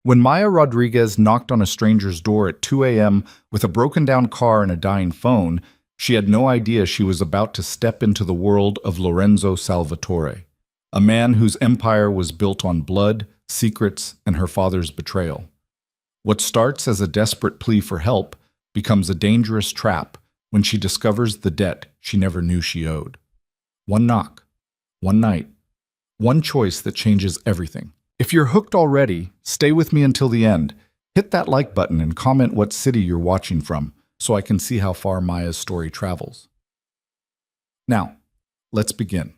When Maya Rodriguez knocked on a stranger's door at 2 a.m. with a broken down car and a dying phone, she had no idea she was about to step into the world of Lorenzo Salvatore, a man whose empire was built on blood, secrets, and her father's betrayal. What starts as a desperate plea for help becomes a dangerous trap when she discovers the debt she never knew she owed. One knock, one night, one choice that changes everything. If you're hooked already, stay with me until the end. Hit that like button and comment what city you're watching from so I can see how far Maya's story travels. Now, let's begin.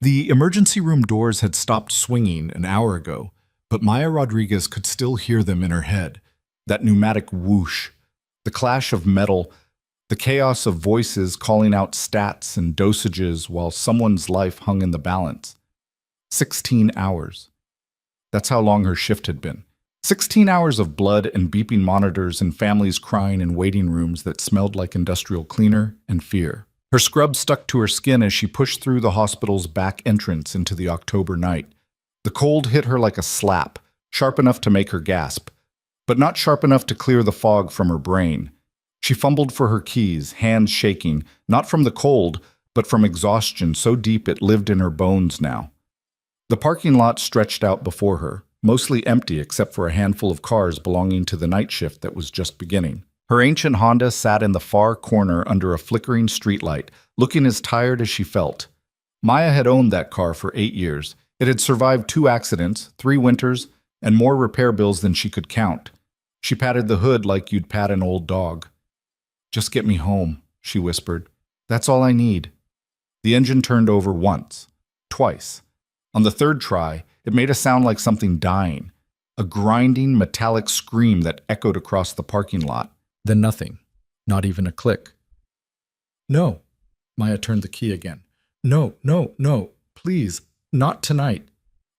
The emergency room doors had stopped swinging an hour ago, but Maya Rodriguez could still hear them in her head. That pneumatic whoosh, the clash of metal, the chaos of voices calling out stats and dosages while someone's life hung in the balance. 16 hours. That's how long her shift had been. 16 hours of blood and beeping monitors and families crying in waiting rooms that smelled like industrial cleaner and fear. Her scrub stuck to her skin as she pushed through the hospital's back entrance into the October night. The cold hit her like a slap, sharp enough to make her gasp, but not sharp enough to clear the fog from her brain. She fumbled for her keys, hands shaking, not from the cold, but from exhaustion so deep it lived in her bones now. The parking lot stretched out before her, mostly empty except for a handful of cars belonging to the night shift that was just beginning. Her ancient Honda sat in the far corner under a flickering streetlight, looking as tired as she felt. Maya had owned that car for 8 years. It had survived 2 accidents, 3 winters, and more repair bills than she could count. She patted the hood like you'd pat an old dog. "Just get me home," she whispered. "That's all I need." The engine turned over once, twice. On the third try, it made a sound like something dying, a grinding metallic scream that echoed across the parking lot. Then nothing, not even a click. "No." Maya turned the key again. "No, no, no, please, not tonight."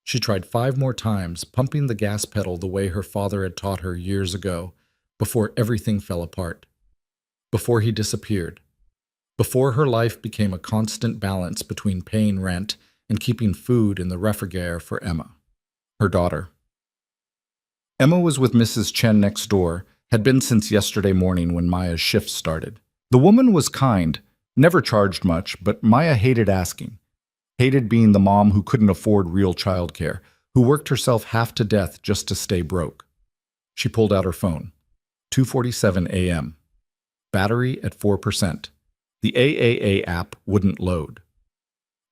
She tried 5 more times, pumping the gas pedal the way her father had taught her years ago, before everything fell apart. Before he disappeared. Before her life became a constant balance between paying rent and keeping food in the refrigerator for Emma, her daughter. Emma was with Mrs. Chen next door, had been since yesterday morning when Maya's shift started. The woman was kind, never charged much, but Maya hated asking. Hated being the mom who couldn't afford real childcare, who worked herself half to death just to stay broke. She pulled out her phone. 2:47 a.m. Battery at 4%. The AAA app wouldn't load.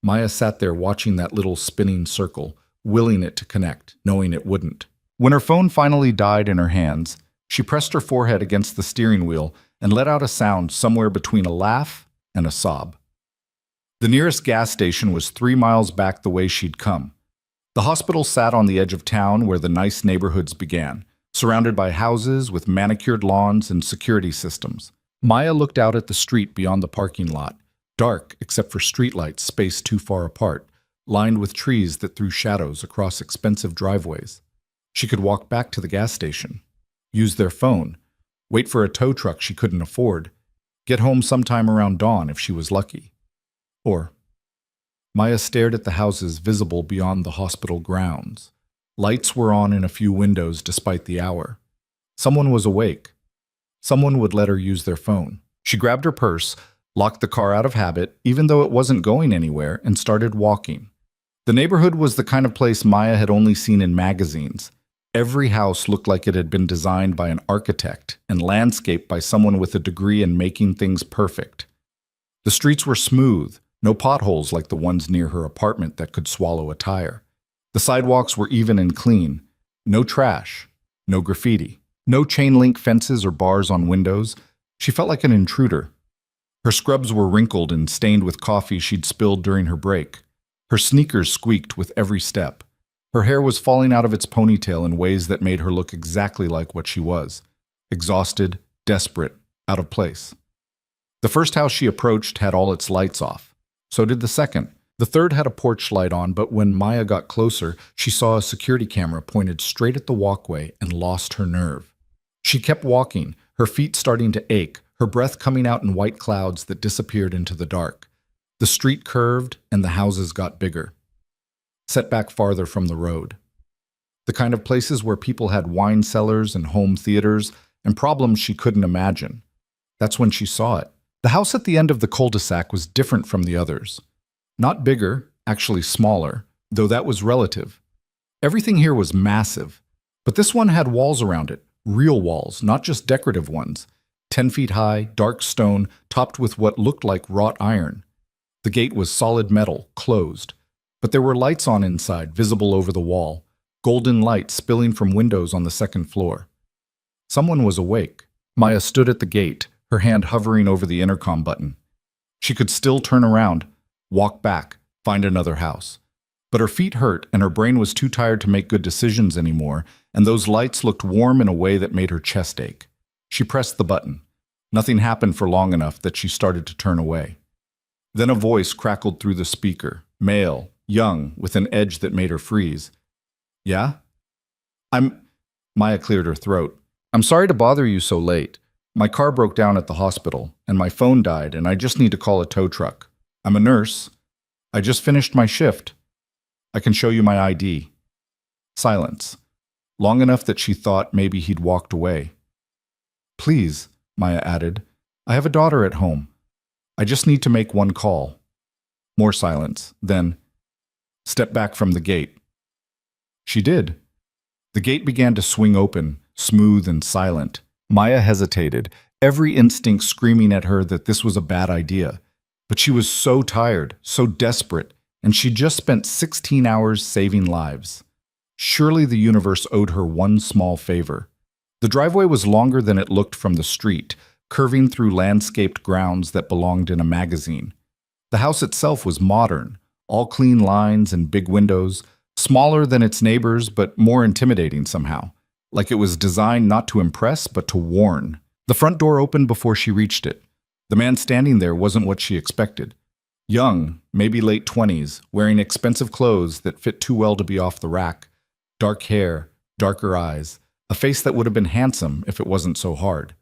Maya sat there watching that little spinning circle, willing it to connect, knowing it wouldn't. When her phone finally died in her hands, she pressed her forehead against the steering wheel and let out a sound somewhere between a laugh and a sob. The nearest gas station was 3 miles back the way she'd come. The hospital sat on the edge of town where the nice neighborhoods began, surrounded by houses with manicured lawns and security systems. Maya looked out at the street beyond the parking lot, dark except for streetlights spaced too far apart, lined with trees that threw shadows across expensive driveways. She could walk back to the gas station, use their phone, wait for a tow truck she couldn't afford, get home sometime around dawn if she was lucky. Or, Maya stared at the houses visible beyond the hospital grounds. Lights were on in a few windows despite the hour. Someone was awake. Someone would let her use their phone. She grabbed her purse, locked the car out of habit, even though it wasn't going anywhere, and started walking. The neighborhood was the kind of place Maya had only seen in magazines. Every house looked like it had been designed by an architect and landscaped by someone with a degree in making things perfect. The streets were smooth, no potholes like the ones near her apartment that could swallow a tire. The sidewalks were even and clean. No trash, no graffiti, no chain-link fences or bars on windows. She felt like an intruder. Her scrubs were wrinkled and stained with coffee she'd spilled during her break. Her sneakers squeaked with every step. Her hair was falling out of its ponytail in ways that made her look exactly like what she was. Exhausted, desperate, out of place. The first house she approached had all its lights off. So did the second. The third had a porch light on, but when Maya got closer, she saw a security camera pointed straight at the walkway and lost her nerve. She kept walking, her feet starting to ache, her breath coming out in white clouds that disappeared into the dark. The street curved and the houses got bigger. set back farther from the road. The kind of places where people had wine cellars and home theaters and problems she couldn't imagine. That's when she saw it. The house at the end of the cul-de-sac was different from the others. Not bigger, actually smaller, though that was relative. Everything here was massive, but this one had walls around it, real walls, not just decorative ones. 10 feet high, dark stone, topped with what looked like wrought iron. The gate was solid metal, closed, but there were lights on inside, visible over the wall, golden light spilling from windows on the second floor. Someone was awake. Maya stood at the gate, her hand hovering over the intercom button. She could still turn around, walk back, find another house. But her feet hurt and her brain was too tired to make good decisions anymore, and those lights looked warm in a way that made her chest ache. She pressed the button. Nothing happened for long enough that she started to turn away. Then a voice crackled through the speaker, male, young, with an edge that made her freeze. "Yeah? Maya cleared her throat. "I'm sorry to bother you so late. My car broke down at the hospital, and my phone died, and I just need to call a tow truck. I'm a nurse. I just finished my shift. I can show you my ID." Silence. Long enough that she thought maybe he'd walked away. "Please," Maya added, "I have a daughter at home. I just need to make one call." More silence. Then, "Step back from the gate." She did. The gate began to swing open, smooth and silent. Maya hesitated, every instinct screaming at her that this was a bad idea. But she was so tired, so desperate, and she'd just spent 16 hours saving lives. Surely the universe owed her one small favor. The driveway was longer than it looked from the street, curving through landscaped grounds that belonged in a magazine. The house itself was modern, all clean lines and big windows, smaller than its neighbors but more intimidating somehow, like it was designed not to impress but to warn. The front door opened before she reached it. The man standing there wasn't what she expected. Young, maybe late 20s, wearing expensive clothes that fit too well to be off the rack, dark hair, darker eyes, a face that would have been handsome if it wasn't so hard.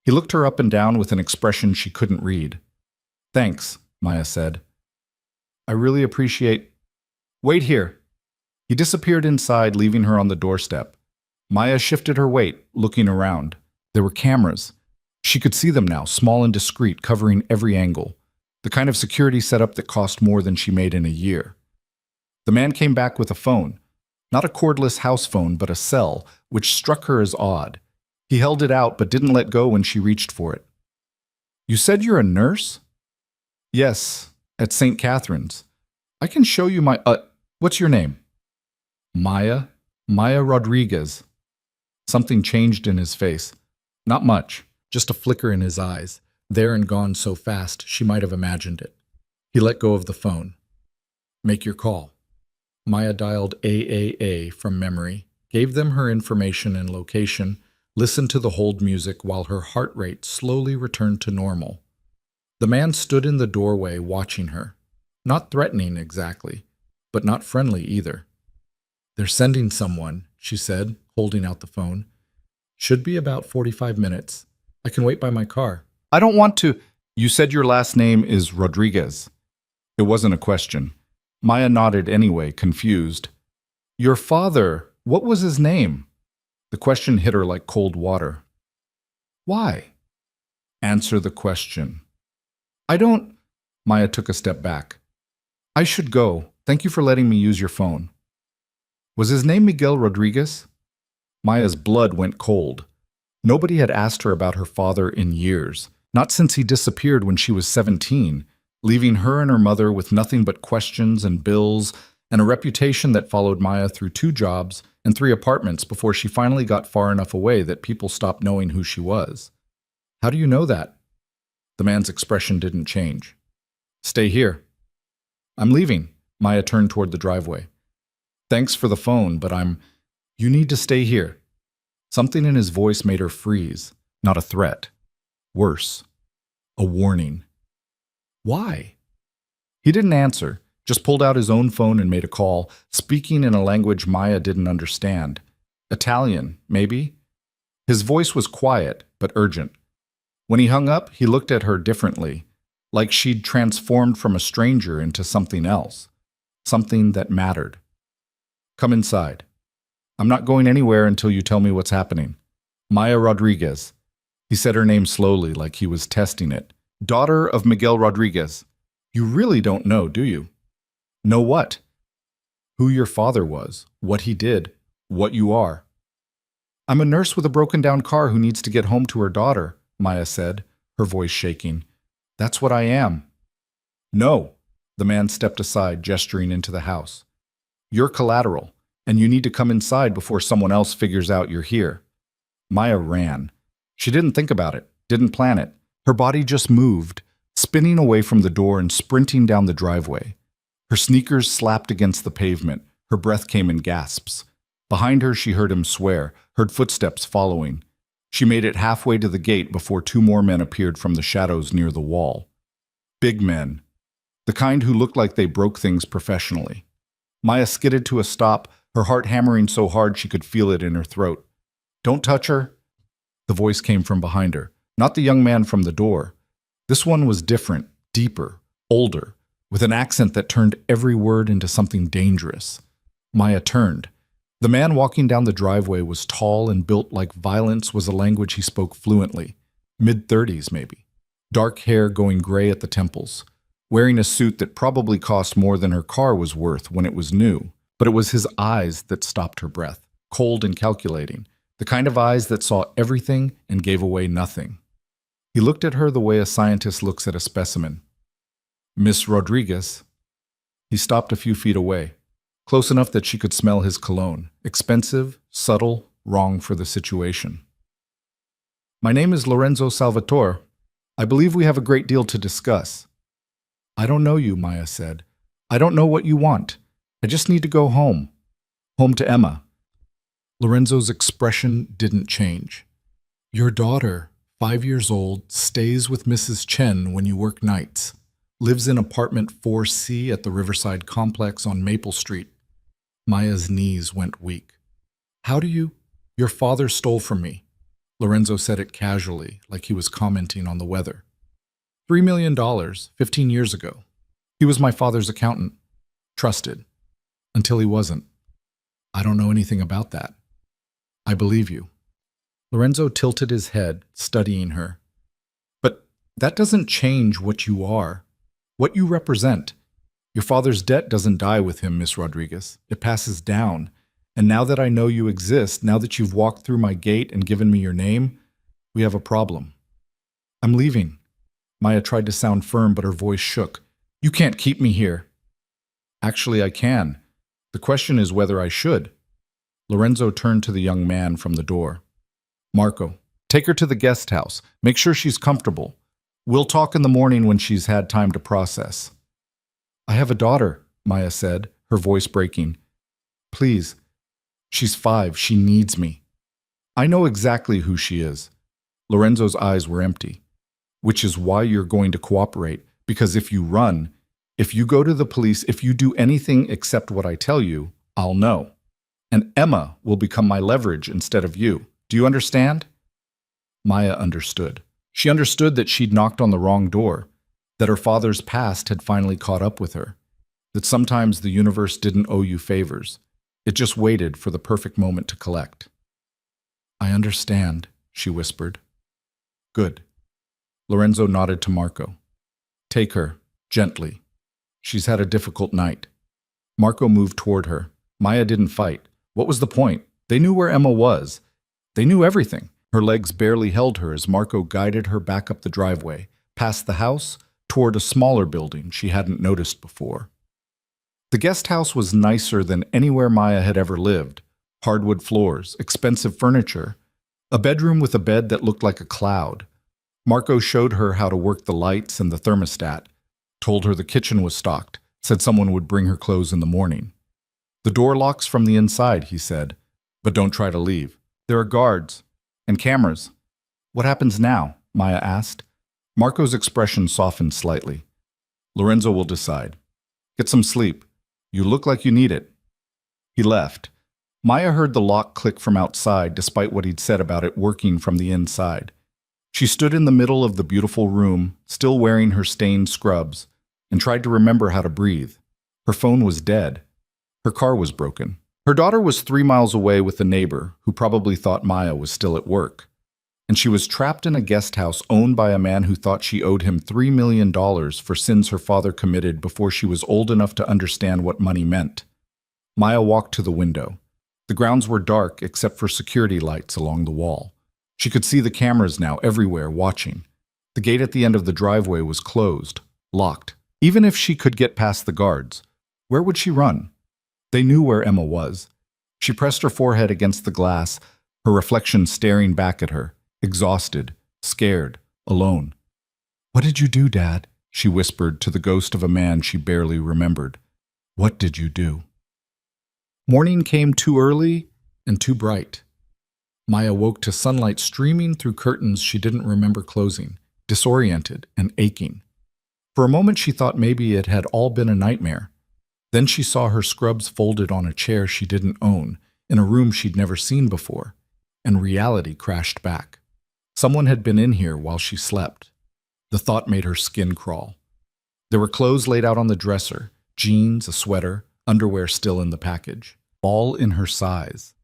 He looked her up and down with an expression she couldn't read. "Thanks," Maya said. "I really appreciate—" "Wait here." He disappeared inside, leaving her on the doorstep. Maya shifted her weight, looking around. There were cameras. She could see them now, small and discreet, covering every angle. The kind of security setup that cost more than she made in a year. The man came back with a phone. Not a cordless house phone, but a cell, which struck her as odd. He held it out but didn't let go when she reached for it. "You said you're a nurse?" "Yes, at St. Catherine's. I can show you my, what's your name?" "Maya Rodriguez." Something changed in his face. Not much, just a flicker in his eyes, there and gone so fast she might have imagined it. He let go of the phone. "Make your call." Maya dialed AAA from memory, gave them her information and location, listened to the hold music while her heart rate slowly returned to normal. The man stood in the doorway watching her. Not threatening exactly, but not friendly either. "They're sending someone," she said, holding out the phone. "Should be about 45 minutes. I can wait by my car." "I don't want to—" "You said your last name is Rodriguez." It wasn't a question. Maya nodded anyway, confused. "Your father, what was his name?" The question hit her like cold water. "Why?" "Answer the question." "I don't—" Maya took a step back. "I should go. Thank you for letting me use your phone." "Was his name Miguel Rodriguez?" Maya's blood went cold. Nobody had asked her about her father in years, not since he disappeared when she was 17, leaving her and her mother with nothing but questions and bills and a reputation that followed Maya through 2 jobs and 3 apartments before she finally got far enough away that people stopped knowing who she was. "How do you know that?" The man's expression didn't change. "Stay here." "I'm leaving." Maya turned toward the driveway. "Thanks for the phone, but You need to stay here." Something in his voice made her freeze. Not a threat. Worse. A warning. "Why?" He didn't answer, just pulled out his own phone and made a call, speaking in a language Maya didn't understand. Italian, maybe? His voice was quiet, but urgent. When he hung up, he looked at her differently, like she'd transformed from a stranger into something else. something that mattered. Come inside. I'm not going anywhere until you tell me what's happening. Maya Rodriguez. He said her name slowly, like he was testing it. Daughter of Miguel Rodriguez. You really don't know, do you? Know what? Who your father was, what he did, what you are. I'm a nurse with a broken-down car who needs to get home to her daughter, Maya said, her voice shaking. That's what I am. No. The man stepped aside, gesturing into the house. You're collateral, and you need to come inside before someone else figures out you're here. Maya ran. She didn't think about it, didn't plan it. Her body just moved, spinning away from the door and sprinting down the driveway. Her sneakers slapped against the pavement. Her breath came in gasps. Behind her, she heard him swear, heard footsteps following. She made it halfway to the gate before two more men appeared from the shadows near the wall. Big men. The kind who looked like they broke things professionally. Maya skidded to a stop, her heart hammering so hard she could feel it in her throat. Don't touch her. The voice came from behind her, not the young man from the door. This one was different, deeper, older, with an accent that turned every word into something dangerous. Maya turned. The man walking down the driveway was tall and built like violence was a language he spoke fluently. Mid-30s, maybe. Dark hair going gray at the temples. Wearing a suit that probably cost more than her car was worth when it was new. But it was his eyes that stopped her breath, cold and calculating. The kind of eyes that saw everything and gave away nothing. He looked at her the way a scientist looks at a specimen. Miss Rodriguez. He stopped a few feet away, close enough that she could smell his cologne. Expensive, subtle, wrong for the situation. My name is Lorenzo Salvatore. I believe we have a great deal to discuss. I don't know you, Maya said. I don't know what you want. I just need to go home. Home to Emma. Lorenzo's expression didn't change. Your daughter, 5 years old, stays with Mrs. Chen when you work nights. Lives in apartment 4C at the Riverside Complex on Maple Street. Maya's knees went weak. How do you? Your father stole from me. Lorenzo said it casually, like he was commenting on the weather. $3 million, 15 years ago. He was my father's accountant. Trusted. Until he wasn't. I don't know anything about that. I believe you. Lorenzo tilted his head, studying her. But that doesn't change what you are, what you represent. Your father's debt doesn't die with him, Miss Rodriguez. It passes down. And now that I know you exist, now that you've walked through my gate and given me your name, we have a problem. I'm leaving. Maya tried to sound firm, but her voice shook. You can't keep me here. Actually, I can. The question is whether I should. Lorenzo turned to the young man from the door. Marco, take her to the guest house. Make sure she's comfortable. We'll talk in the morning when she's had time to process. I have a daughter, Maya said, her voice breaking. Please. She's 5. She needs me. I know exactly who she is. Lorenzo's eyes were empty. Which is why you're going to cooperate, because if you run, if you go to the police, if you do anything except what I tell you, I'll know. And Emma will become my leverage instead of you. Do you understand? Maya understood. She understood that she'd knocked on the wrong door, that her father's past had finally caught up with her, that sometimes the universe didn't owe you favors. It just waited for the perfect moment to collect. I understand, she whispered. Good. Lorenzo nodded to Marco. Take her, gently. She's had a difficult night. Marco moved toward her. Maya didn't fight. What was the point? They knew where Emma was. They knew everything. Her legs barely held her as Marco guided her back up the driveway, past the house, toward a smaller building she hadn't noticed before. The guest house was nicer than anywhere Maya had ever lived. Hardwood floors, expensive furniture, a bedroom with a bed that looked like a cloud. Marco showed her how to work the lights and the thermostat, told her the kitchen was stocked, said someone would bring her clothes in the morning. The door locks from the inside, he said, but don't try to leave. There are guards and cameras. What happens now? Maya asked. Marco's expression softened slightly. Lorenzo will decide. Get some sleep. You look like you need it. He left. Maya heard the lock click from outside, despite what he'd said about it working from the inside. She stood in the middle of the beautiful room, still wearing her stained scrubs, and tried to remember how to breathe. Her phone was dead. Her car was broken. Her daughter was 3 miles away with a neighbor who probably thought Maya was still at work. And she was trapped in a guest house owned by a man who thought she owed him $3 million for sins her father committed before she was old enough to understand what money meant. Maya walked to the window. The grounds were dark except for security lights along the wall. She could see the cameras now everywhere watching. The gate at the end of the driveway was closed, locked. Even if she could get past the guards, where would she run? They knew where Emma was. She pressed her forehead against the glass, her reflection staring back at her, exhausted, scared, alone. "What did you do, Dad?" she whispered to the ghost of a man she barely remembered. "What did you do?" Morning came too early and too bright. Maya woke to sunlight streaming through curtains she didn't remember closing, disoriented and aching. For a moment she thought maybe it had all been a nightmare. Then she saw her scrubs folded on a chair she didn't own, in a room she'd never seen before, and reality crashed back. Someone had been in here while she slept. The thought made her skin crawl. There were clothes laid out on the dresser, jeans, a sweater, underwear still in the package, all in her size.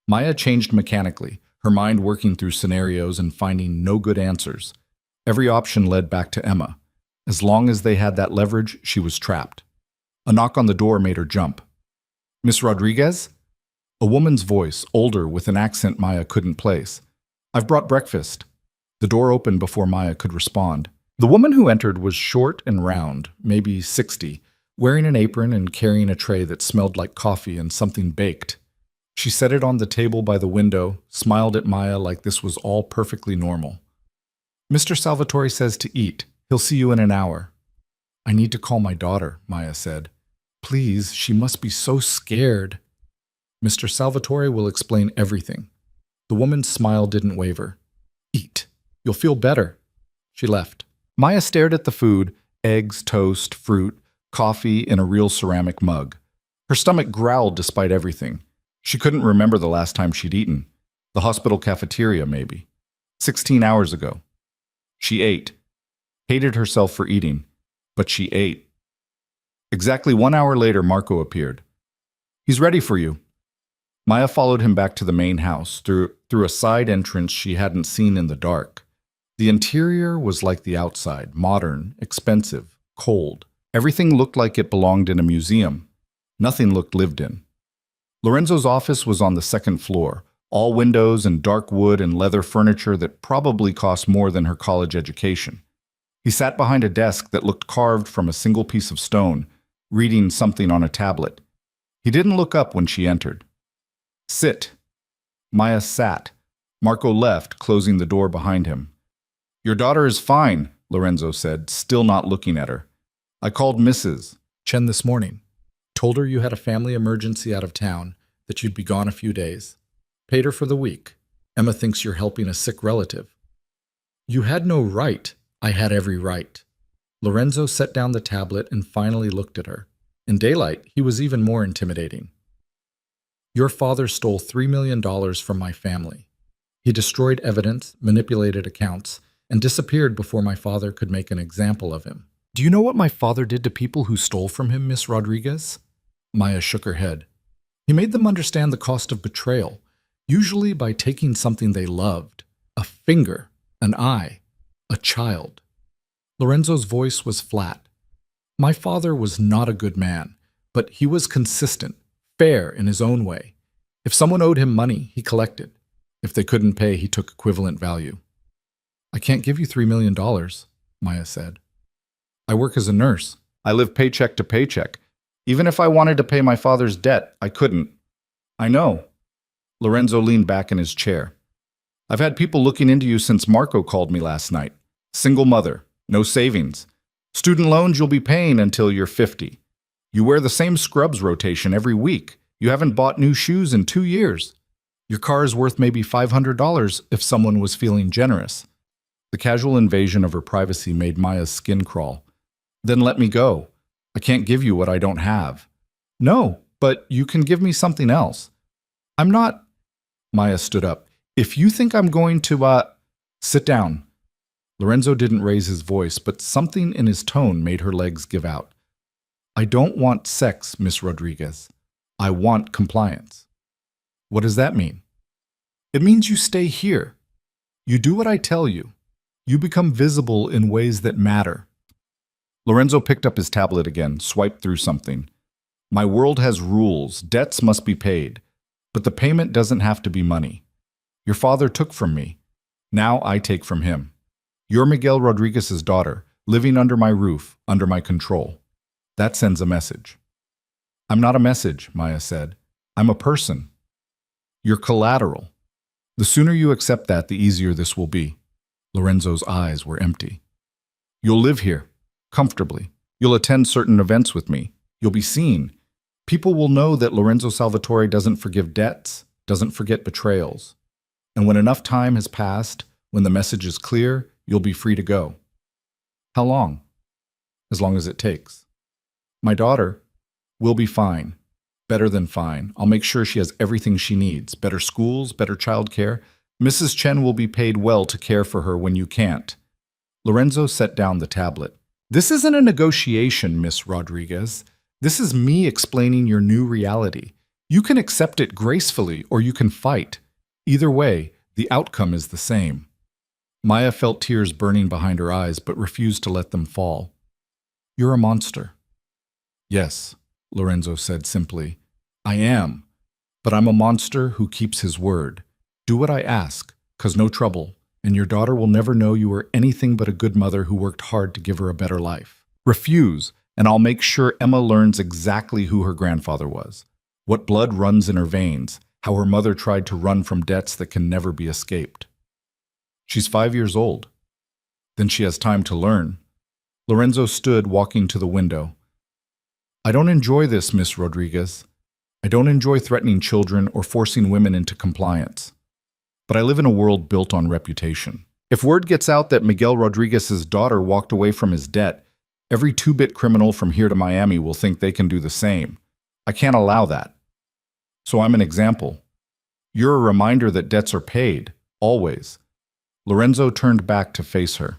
Maya changed mechanically, her mind working through scenarios and finding no good answers. Every option led back to Emma. As long as they had that leverage, she was trapped. A knock on the door made her jump. "Miss Rodriguez?" A woman's voice, older, with an accent Maya couldn't place. "I've brought breakfast." The door opened before Maya could respond. The woman who entered was short and round, maybe 60, wearing an apron and carrying a tray that smelled like coffee and something baked. She set it on the table by the window, smiled at Maya like this was all perfectly normal. "Mr. Salvatore says to eat. He'll see you in an hour." "I need to call my daughter," Maya said. "Please, she must be so scared." "Mr. Salvatore will explain everything." The woman's smile didn't waver. "Eat. You'll feel better." She left. Maya stared at the food, eggs, toast, fruit, coffee in a real ceramic mug. Her stomach growled despite everything. She couldn't remember the last time she'd eaten. The hospital cafeteria, maybe. 16 hours ago. She ate. Hated herself for eating, but she ate. Exactly 1 hour later, Marco appeared. "He's ready for you." Maya followed him back to the main house, through a side entrance she hadn't seen in the dark. The interior was like the outside, modern, expensive, cold. Everything looked like it belonged in a museum. Nothing looked lived in. Lorenzo's office was on the second floor, all windows and dark wood and leather furniture that probably cost more than her college education. He sat behind a desk that looked carved from a single piece of stone, reading something on a tablet. He didn't look up when she entered. "Sit." Maya sat. Marco left, closing the door behind him. "Your daughter is fine," Lorenzo said, still not looking at her. "I called Mrs. Chen this morning. Told her you had a family emergency out of town, that you'd be gone a few days. Paid her for the week. Emma thinks you're helping a sick relative." "You had no right." "I had every right." Lorenzo set down the tablet and finally looked at her. In daylight, he was even more intimidating. "Your father stole $3 million from my family. He destroyed evidence, manipulated accounts, and disappeared before my father could make an example of him. Do you know what my father did to people who stole from him, Miss Rodriguez?" Maya shook her head. "He made them understand the cost of betrayal, usually by taking something they loved, a finger, an eye, a child." Lorenzo's voice was flat. "My father was not a good man, but he was consistent, fair in his own way. If someone owed him money, he collected. If they couldn't pay, he took equivalent value." "I can't give you $3 million, Maya said. "I work as a nurse. I live paycheck to paycheck. Even if I wanted to pay my father's debt, I couldn't." "I know." Lorenzo leaned back in his chair. "I've had people looking into you since Marco called me last night. Single mother, no savings. Student loans you'll be paying until you're 50. You wear the same scrubs rotation every week. You haven't bought new shoes in 2 years. Your car is worth maybe $500 if someone was feeling generous." The casual invasion of her privacy made Maya's skin crawl. "Then let me go. I can't give you what I don't have." "No, but you can give me something else." "I'm not—" Maya stood up. "If you think I'm going to, sit down." Lorenzo didn't raise his voice, but something in his tone made her legs give out. I don't want sex, Miss Rodriguez. I want compliance. What does that mean? It means you stay here. You do what I tell you. You become visible in ways that matter. Lorenzo picked up his tablet again, swiped through something. My world has rules. Debts must be paid. But the payment doesn't have to be money. Your father took from me. Now I take from him. You're Miguel Rodriguez's daughter, living under my roof, under my control. That sends a message. I'm not a message, Maya said. I'm a person. You're collateral. The sooner you accept that, the easier this will be. Lorenzo's eyes were empty. You'll live here, comfortably. You'll attend certain events with me. You'll be seen. People will know that Lorenzo Salvatore doesn't forgive debts, doesn't forget betrayals. And when enough time has passed, when the message is clear, you'll be free to go. How long? As long as it takes. My daughter will be fine. Better than fine. I'll make sure she has everything she needs. Better schools, better childcare. Mrs. Chen will be paid well to care for her when you can't. Lorenzo set down the tablet. This isn't a negotiation, Miss Rodriguez. This is me explaining your new reality. You can accept it gracefully or you can fight. Either way, the outcome is the same. Maya felt tears burning behind her eyes but refused to let them fall. You're a monster. Yes, Lorenzo said simply. I am. But I'm a monster who keeps his word. Do what I ask, 'cause no trouble, and your daughter will never know you were anything but a good mother who worked hard to give her a better life. Refuse, and I'll make sure Emma learns exactly who her grandfather was, what blood runs in her veins, how her mother tried to run from debts that can never be escaped. She's 5 years old. Then she has time to learn. Lorenzo stood, walking to the window. I don't enjoy this, Miss Rodriguez. I don't enjoy threatening children or forcing women into compliance. But I live in a world built on reputation. If word gets out that Miguel Rodriguez's daughter walked away from his debt, every two-bit criminal from here to Miami will think they can do the same. I can't allow that. So I'm an example. You're a reminder that debts are paid, always. Lorenzo turned back to face her.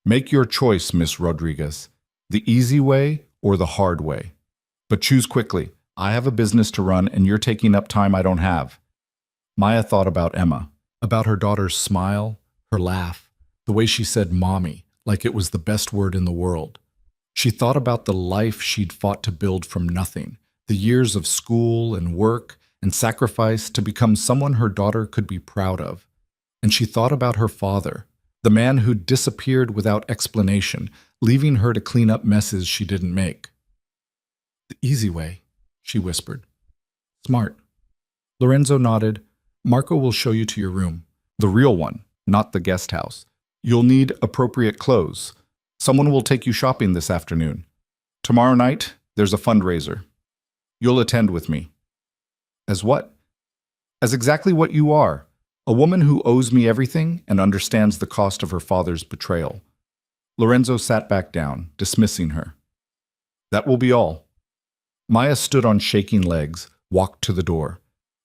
Make your choice, Miss Rodriguez. The easy way or the hard way. But choose quickly. I have a business to run and you're taking up time I don't have. Maya thought about Emma, about her daughter's smile, her laugh, the way she said mommy, like it was the best word in the world. She thought about the life she'd fought to build from nothing, the years of school and work and sacrifice to become someone her daughter could be proud of. And she thought about her father, the man who'd disappeared without explanation, leaving her to clean up messes she didn't make. The easy way, she whispered. Smart. Lorenzo nodded. Marco will show you to your room. The real one, not the guest house. You'll need appropriate clothes. Someone will take you shopping this afternoon. Tomorrow night, there's a fundraiser. You'll attend with me. As what? As exactly what you are. A woman who owes me everything and understands the cost of her father's betrayal. Lorenzo sat back down, dismissing her. That will be all. Maya stood on shaking legs, walked to the door.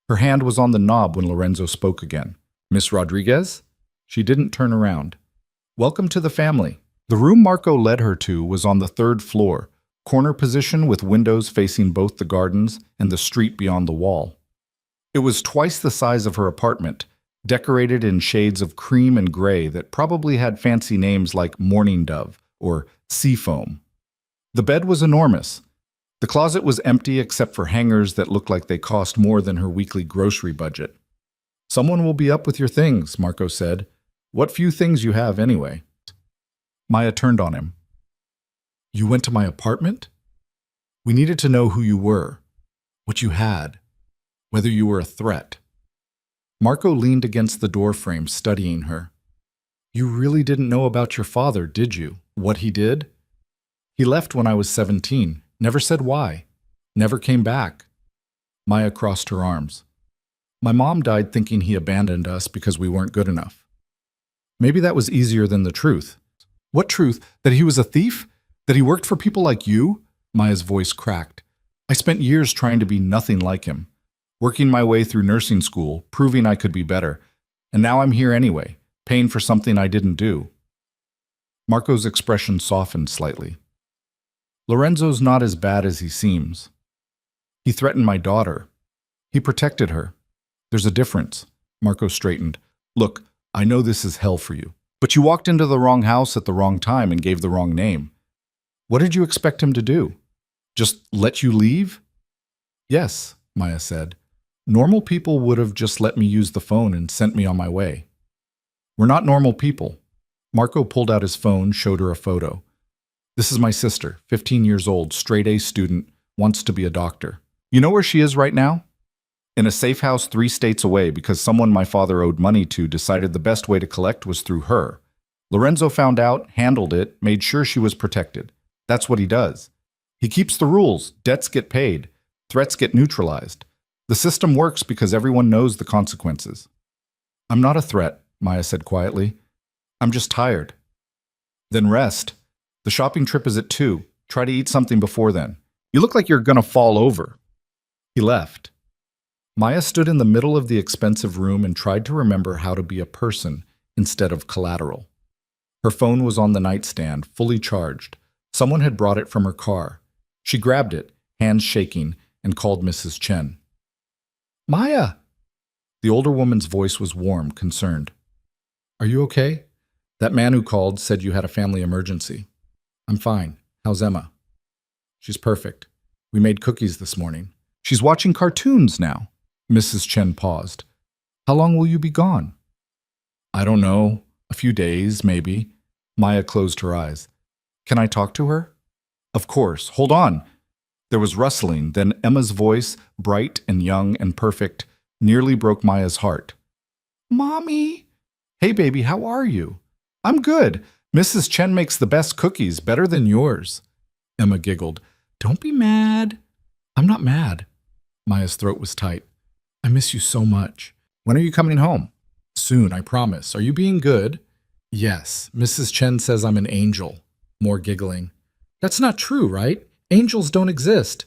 Her hand was on the knob when Lorenzo spoke again. Miss Rodriguez? She didn't turn around. Welcome to the family. The room Marco led her to was on the 3rd floor, corner position with windows facing both the gardens and the street beyond the wall. It was twice the size of her apartment, decorated in shades of cream and gray that probably had fancy names like Morning Dove or Seafoam. The bed was enormous. The closet was empty except for hangers that looked like they cost more than her weekly grocery budget. Someone will be up with your things, Marco said. What few things you have anyway. Maya turned on him. You went to my apartment? We needed to know who you were, what you had, whether you were a threat. Marco leaned against the doorframe, studying her. You really didn't know about your father, did you? What he did? He left when I was 17. Never said why. Never came back. Maya crossed her arms. My mom died thinking he abandoned us because we weren't good enough. Maybe that was easier than the truth. What truth? That he was a thief? That he worked for people like you? Maya's voice cracked. I spent years trying to be nothing like him, working my way through nursing school, proving I could be better. And now I'm here anyway, paying for something I didn't do. Marco's expression softened slightly. Lorenzo's not as bad as he seems. He threatened my daughter. He protected her. There's a difference. Marco straightened. Look, I know this is hell for you, but you walked into the wrong house at the wrong time and gave the wrong name. What did you expect him to do? Just let you leave? Yes, Maya said. Normal people would have just let me use the phone and sent me on my way. We're not normal people. Marco pulled out his phone, showed her a photo. This is my sister, 15 years old, straight-A student, wants to be a doctor. You know where she is right now? In a safe house 3 states away because someone my father owed money to decided the best way to collect was through her. Lorenzo found out, handled it, made sure she was protected. That's what he does. He keeps the rules, debts get paid, threats get neutralized. The system works because everyone knows the consequences. I'm not a threat, Maya said quietly. I'm just tired. Then rest. The shopping trip is at 2. Try to eat something before then. You look like you're gonna fall over. He left. Maya stood in the middle of the expensive room and tried to remember how to be a person instead of collateral. Her phone was on the nightstand, fully charged. Someone had brought it from her car. She grabbed it, hands shaking, and called Mrs. Chen. Maya! The older woman's voice was warm, concerned. Are you okay? That man who called said you had a family emergency. I'm fine. How's Emma? She's perfect. We made cookies this morning. She's watching cartoons now. Mrs. Chen paused. How long will you be gone? I don't know. A few days, maybe. Maya closed her eyes. Can I talk to her? Of course. Hold on. There was rustling, then Emma's voice, bright and young and perfect, nearly broke Maya's heart. Mommy! Hey, baby, how are you? I'm good. Mrs. Chen makes the best cookies, better than yours. Emma giggled. Don't be mad. I'm not mad. Maya's throat was tight. I miss you so much. When are you coming home? Soon, I promise. Are you being good? Yes. Mrs. Chen says I'm an angel. More giggling. That's not true, right? Angels don't exist.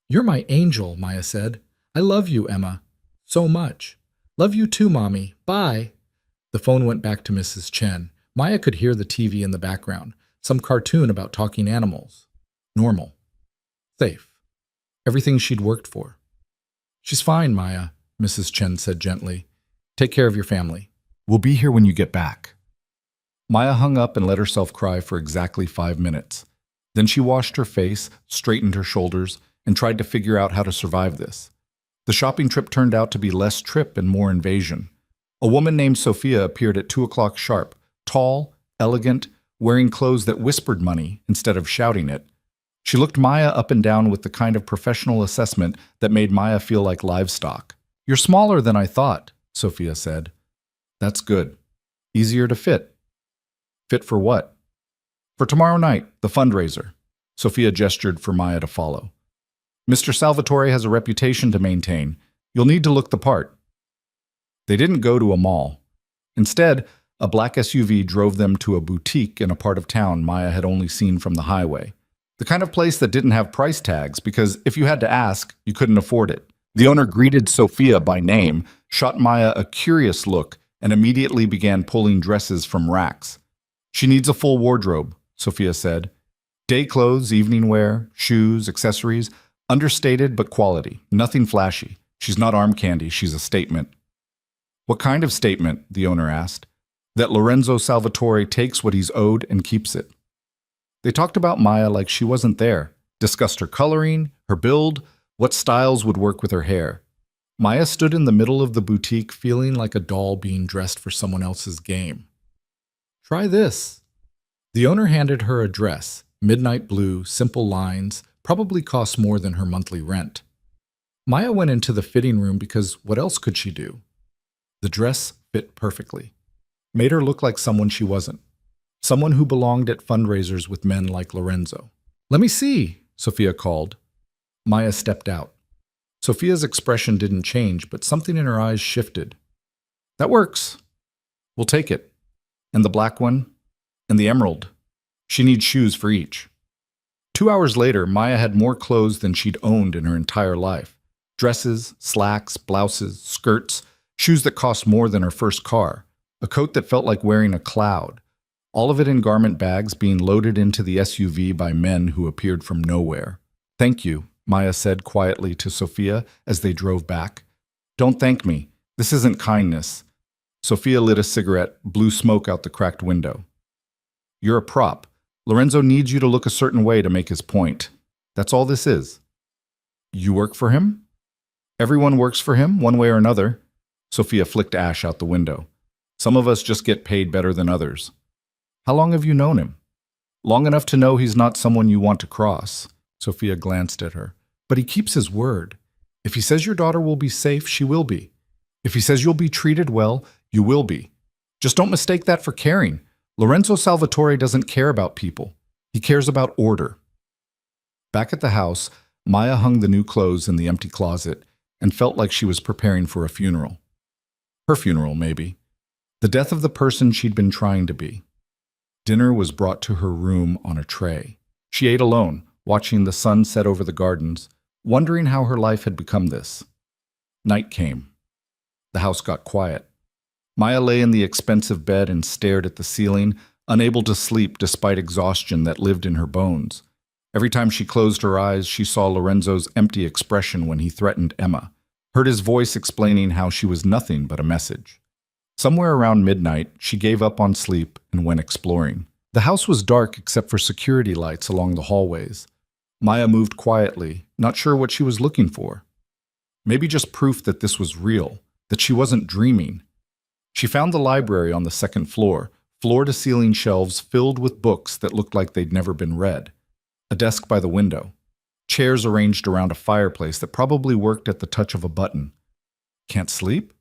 You're my angel, Maya said. I love you, Emma. So much. Love you too, Mommy. Bye. The phone went back to Mrs. Chen. Maya could hear the TV in the background. Some cartoon about talking animals. Normal. Safe. Everything she'd worked for. She's fine, Maya, Mrs. Chen said gently. Take care of your family. We'll be here when you get back. Maya hung up and let herself cry for exactly 5 minutes. Then she washed her face, straightened her shoulders, and tried to figure out how to survive this. The shopping trip turned out to be less trip and more invasion. A woman named Sophia appeared at 2 o'clock sharp, tall, elegant, wearing clothes that whispered money instead of shouting it. She looked Maya up and down with the kind of professional assessment that made Maya feel like livestock. You're smaller than I thought, Sophia said. That's good. Easier to fit. Fit for what? For tomorrow night, the fundraiser. Sophia gestured for Maya to follow. Mr. Salvatore has a reputation to maintain. You'll need to look the part. They didn't go to a mall. Instead, a black SUV drove them to a boutique in a part of town Maya had only seen from the highway. The kind of place that didn't have price tags because if you had to ask, you couldn't afford it. The owner greeted Sophia by name, shot Maya a curious look, and immediately began pulling dresses from racks. She needs a full wardrobe, Sophia said. Day clothes, evening wear, shoes, accessories, understated but quality, nothing flashy. She's not arm candy, she's a statement. What kind of statement? The owner asked. That Lorenzo Salvatore takes what he's owed and keeps it. They talked about Maya like she wasn't there, discussed her coloring, her build, what styles would work with her hair. Maya stood in the middle of the boutique feeling like a doll being dressed for someone else's game. Try this. The owner handed her a dress, midnight blue, simple lines, probably cost more than her monthly rent. Maya went into the fitting room because what else could she do? The dress fit perfectly. Made her look like someone she wasn't. Someone who belonged at fundraisers with men like Lorenzo. Let me see, Sophia called. Maya stepped out. Sophia's expression didn't change, but something in her eyes shifted. That works. We'll take it. And the black one, and the emerald. She needs shoes for each. 2 hours later, Maya had more clothes than she'd owned in her entire life. Dresses, slacks, blouses, skirts, shoes that cost more than her first car, a coat that felt like wearing a cloud. all of it in garment bags being loaded into the SUV by men who appeared from nowhere. "Thank you," Maya said quietly to Sophia as they drove back. "Don't thank me. This isn't kindness." Sophia lit a cigarette, blew smoke out the cracked window. "You're a prop. Lorenzo needs you to look a certain way to make his point. That's all this is." "You work for him?" "Everyone works for him, one way or another." Sophia flicked ash out the window. "Some of us just get paid better than others." "How long have you known him?" "Long enough to know he's not someone you want to cross." Sophia glanced at her. "But he keeps his word. If he says your daughter will be safe, she will be. If he says you'll be treated well, you will be. Just don't mistake that for caring. Lorenzo Salvatore doesn't care about people. He cares about order." Back at the house, Maya hung the new clothes in the empty closet and felt like she was preparing for a funeral. Her funeral, maybe. The death of the person she'd been trying to be. Dinner was brought to her room on a tray. She ate alone, watching the sun set over the gardens, wondering how her life had become this. Night came. The house got quiet. Maya lay in the expensive bed and stared at the ceiling, unable to sleep despite exhaustion that lived in her bones. Every time she closed her eyes, she saw Lorenzo's empty expression when he threatened Emma, heard his voice explaining how she was nothing but a message. Somewhere around midnight, she gave up on sleep and went exploring. The house was dark except for security lights along the hallways. Maya moved quietly, not sure what she was looking for. Maybe just proof that this was real, that she wasn't dreaming. She found the library on the second floor, floor-to-ceiling shelves filled with books that looked like they'd never been read. A desk by the window. Chairs arranged around a fireplace that probably worked at the touch of a button. "Can't sleep?"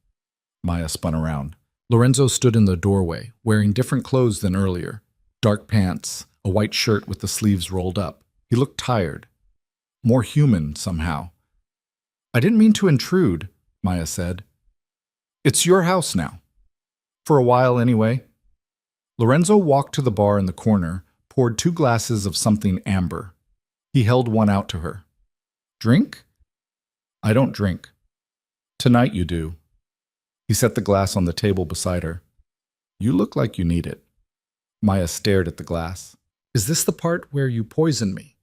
Maya spun around. Lorenzo stood in the doorway, wearing different clothes than earlier. Dark pants, a white shirt with the sleeves rolled up. He looked tired. More human, somehow. "I didn't mean to intrude," Maya said. "It's your house now. For a while, anyway." Lorenzo walked to the bar in the corner, poured 2 glasses of something amber. He held one out to her. "Drink?" "I don't drink." "Tonight you do." He set the glass on the table beside her. "You look like you need it." Maya stared at the glass. "Is this the part where you poison me?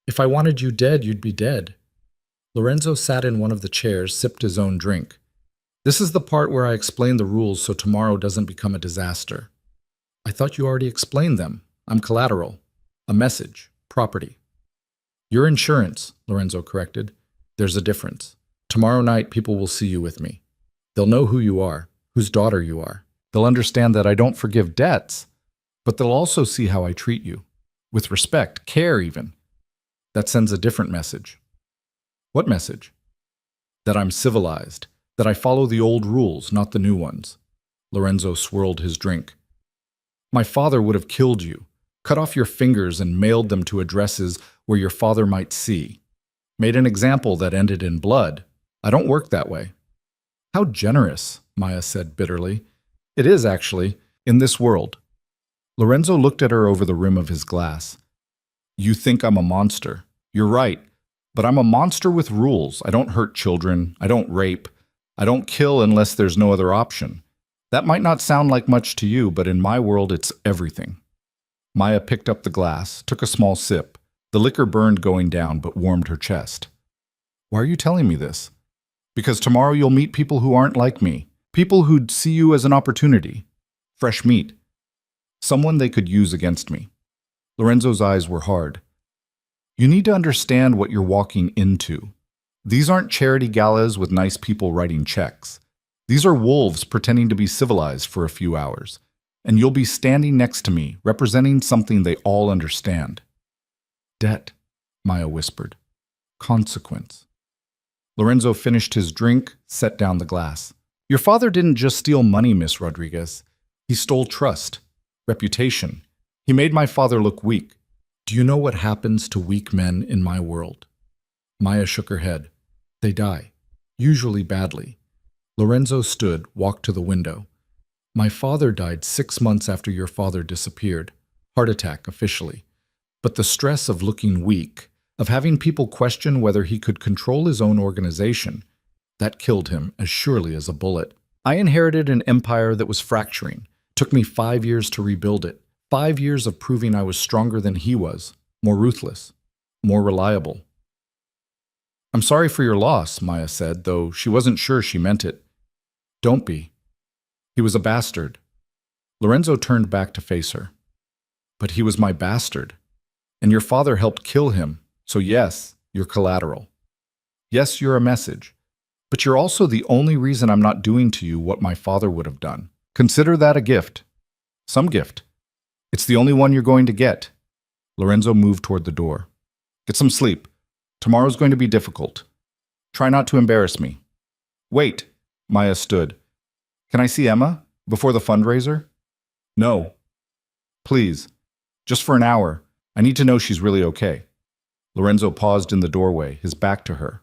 If I wanted you dead, you'd be dead." Lorenzo sat in one of the chairs, sipped his own drink. "This is the part where I explain the rules so tomorrow doesn't become a disaster." "I thought you already explained them. I'm collateral. A message. Property." "Your insurance," Lorenzo corrected. "There's a difference. Tomorrow night people will see you with me. They'll know who you are, whose daughter you are. They'll understand that I don't forgive debts, but they'll also see how I treat you. With respect, care even. That sends a different message." "What message?" "That I'm civilized, that I follow the old rules, not the new ones." Lorenzo swirled his drink. "My father would have killed you, cut off your fingers and mailed them to addresses where your father might see. Made an example that ended in blood. I don't work that way." "How generous," Maya said bitterly. "It is, actually, in this world." Lorenzo looked at her over the rim of his glass. "You think I'm a monster. You're right. But I'm a monster with rules. I don't hurt children. I don't rape. I don't kill unless there's no other option. That might not sound like much to you, but in my world, it's everything." Maya picked up the glass, took a small sip. The liquor burned going down, but warmed her chest. "Why are you telling me this?" "Because tomorrow you'll meet people who aren't like me. People who'd see you as an opportunity. Fresh meat. Someone they could use against me." Lorenzo's eyes were hard. "You need to understand what you're walking into. These aren't charity galas with nice people writing checks. These are wolves pretending to be civilized for a few hours. And you'll be standing next to me, representing something they all understand." "Debt," Maya whispered. "Consequence." Lorenzo finished his drink, set down the glass. "Your father didn't just steal money, Miss Rodriguez. He stole trust, reputation. He made my father look weak. Do you know what happens to weak men in my world?" Maya shook her head. "They die, usually badly." Lorenzo stood, walked to the window. "My father died 6 months after your father disappeared. Heart attack, officially. But the stress of looking weak, of having people question whether he could control his own organization, that killed him as surely as a bullet. I inherited an empire that was fracturing. Took me 5 years to rebuild it. 5 years of proving I was stronger than he was, more ruthless, more reliable. I'm sorry for your loss, Maya said, though she wasn't sure she meant it. Don't be. He was a bastard. Lorenzo turned back to face her. But he was my bastard. And your father helped kill him, so yes, you're collateral. Yes, you're a message. But you're also the only reason I'm not doing to you what my father would have done. Consider that a gift. Some gift. It's the only one you're going to get. Lorenzo moved toward the door. Get some sleep. Tomorrow's going to be difficult. Try not to embarrass me. Wait, Maya stood. Can I see Emma before the fundraiser? No. Please. Just for an hour. I need to know she's really okay. Lorenzo paused in the doorway, his back to her.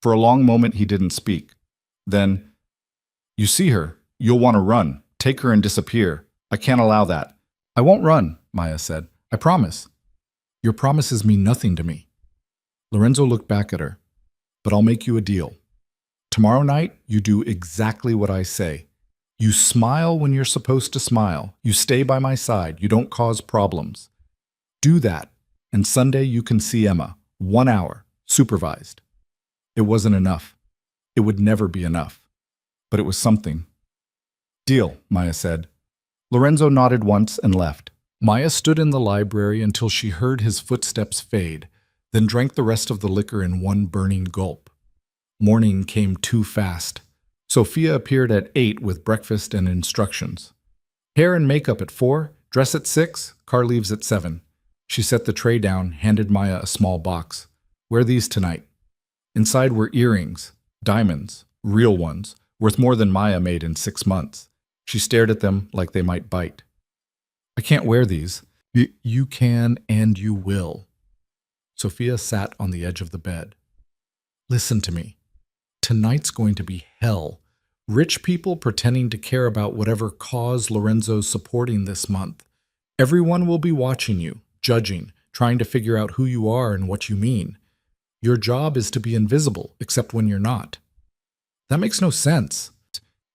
For a long moment he didn't speak. Then, you see her. You'll want to run. Take her and disappear. I can't allow that. I won't run, Maya said. I promise. Your promises mean nothing to me. Lorenzo looked back at her. But I'll make you a deal. Tomorrow night, you do exactly what I say. You smile when you're supposed to smile. You stay by my side. You don't cause problems. Do that, and Sunday you can see Emma. 1 hour, supervised. It wasn't enough. It would never be enough. But it was something. Deal, Maya said. Lorenzo nodded once and left. Maya stood in the library until she heard his footsteps fade, then drank the rest of the liquor in one burning gulp. Morning came too fast. Sophia appeared at 8 with breakfast and instructions. Hair and makeup at 4, dress at 6, car leaves at 7. She set the tray down, handed Maya a small box. Wear these tonight. Inside were earrings, diamonds, real ones, worth more than Maya made in 6 months. She stared at them like they might bite. I can't wear these. You can and you will. Sophia sat on the edge of the bed. Listen to me. Tonight's going to be hell. Rich people pretending to care about whatever cause Lorenzo's supporting this month. Everyone will be watching you, judging, trying to figure out who you are and what you mean. Your job is to be invisible, except when you're not. That makes no sense.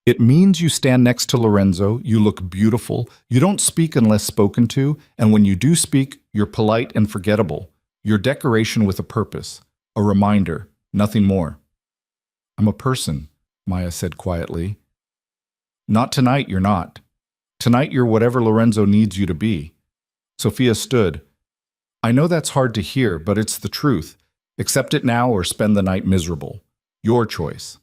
It means you stand next to Lorenzo, you look beautiful, you don't speak unless spoken to, and when you do speak, you're polite and forgettable. You're decoration with a purpose, a reminder, nothing more. I'm a person, Maya said quietly. Not tonight, you're not. Tonight, you're whatever Lorenzo needs you to be. Sophia stood. I know that's hard to hear, but it's the truth. Accept it now or spend the night miserable. Your choice.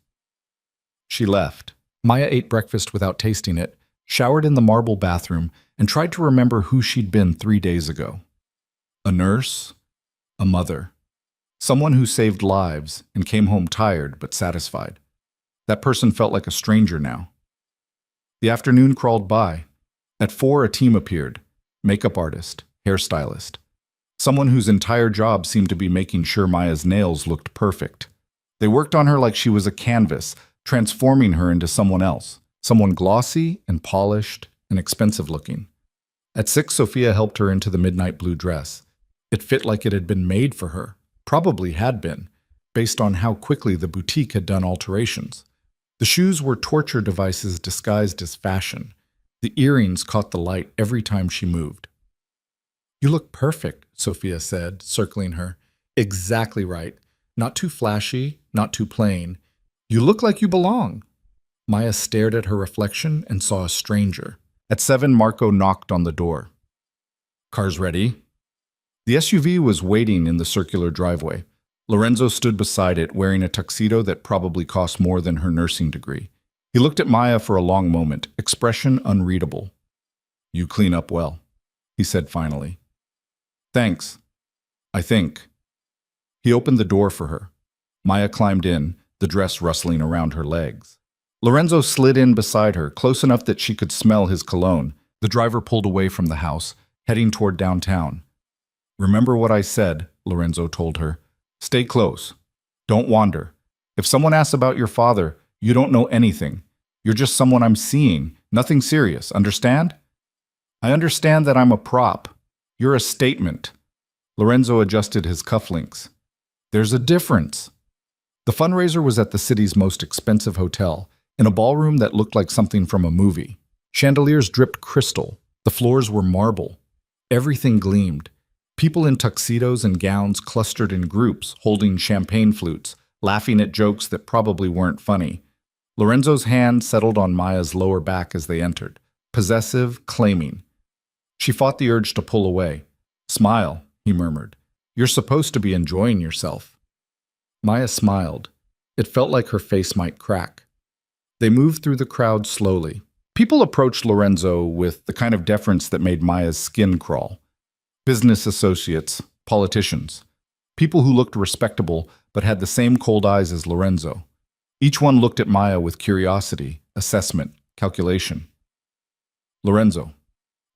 She left. Maya ate breakfast without tasting it, showered in the marble bathroom, and tried to remember who she'd been 3 days ago. A nurse, a mother, someone who saved lives and came home tired but satisfied. That person felt like a stranger now. The afternoon crawled by. At 4, a team appeared. Makeup artist, hairstylist. Someone whose entire job seemed to be making sure Maya's nails looked perfect. They worked on her like she was a canvas, transforming her into someone else, someone glossy and polished and expensive looking. At 6, Sophia helped her into the midnight blue dress. It fit like it had been made for her, probably had been, based on how quickly the boutique had done alterations. The shoes were torture devices disguised as fashion. The earrings caught the light every time she moved. You look perfect, Sophia said, circling her. Exactly right. Not too flashy, not too plain. You look like you belong. Maya stared at her reflection and saw a stranger. At 7, Marco knocked on the door. Car's ready. The SUV was waiting in the circular driveway. Lorenzo stood beside it, wearing a tuxedo that probably cost more than her nursing degree. He looked at Maya for a long moment, expression unreadable. You clean up well, he said finally. Thanks. I think. He opened the door for her. Maya climbed in, the dress rustling around her legs. Lorenzo slid in beside her, close enough that she could smell his cologne. The driver pulled away from the house, heading toward downtown. Remember what I said, Lorenzo told her. Stay close. Don't wander. If someone asks about your father, you don't know anything. You're just someone I'm seeing. Nothing serious. Understand? I understand that I'm a prop. You're a statement. Lorenzo adjusted his cufflinks. There's a difference. The fundraiser was at the city's most expensive hotel, in a ballroom that looked like something from a movie. Chandeliers dripped crystal. The floors were marble. Everything gleamed. People in tuxedos and gowns clustered in groups, holding champagne flutes, laughing at jokes that probably weren't funny. Lorenzo's hand settled on Maya's lower back as they entered, possessive, claiming. She fought the urge to pull away. "Smile," he murmured. "You're supposed to be enjoying yourself." Maya smiled. It felt like her face might crack. They moved through the crowd slowly. People approached Lorenzo with the kind of deference that made Maya's skin crawl. Business associates, politicians, people who looked respectable but had the same cold eyes as Lorenzo. Each one looked at Maya with curiosity, assessment, calculation. Lorenzo.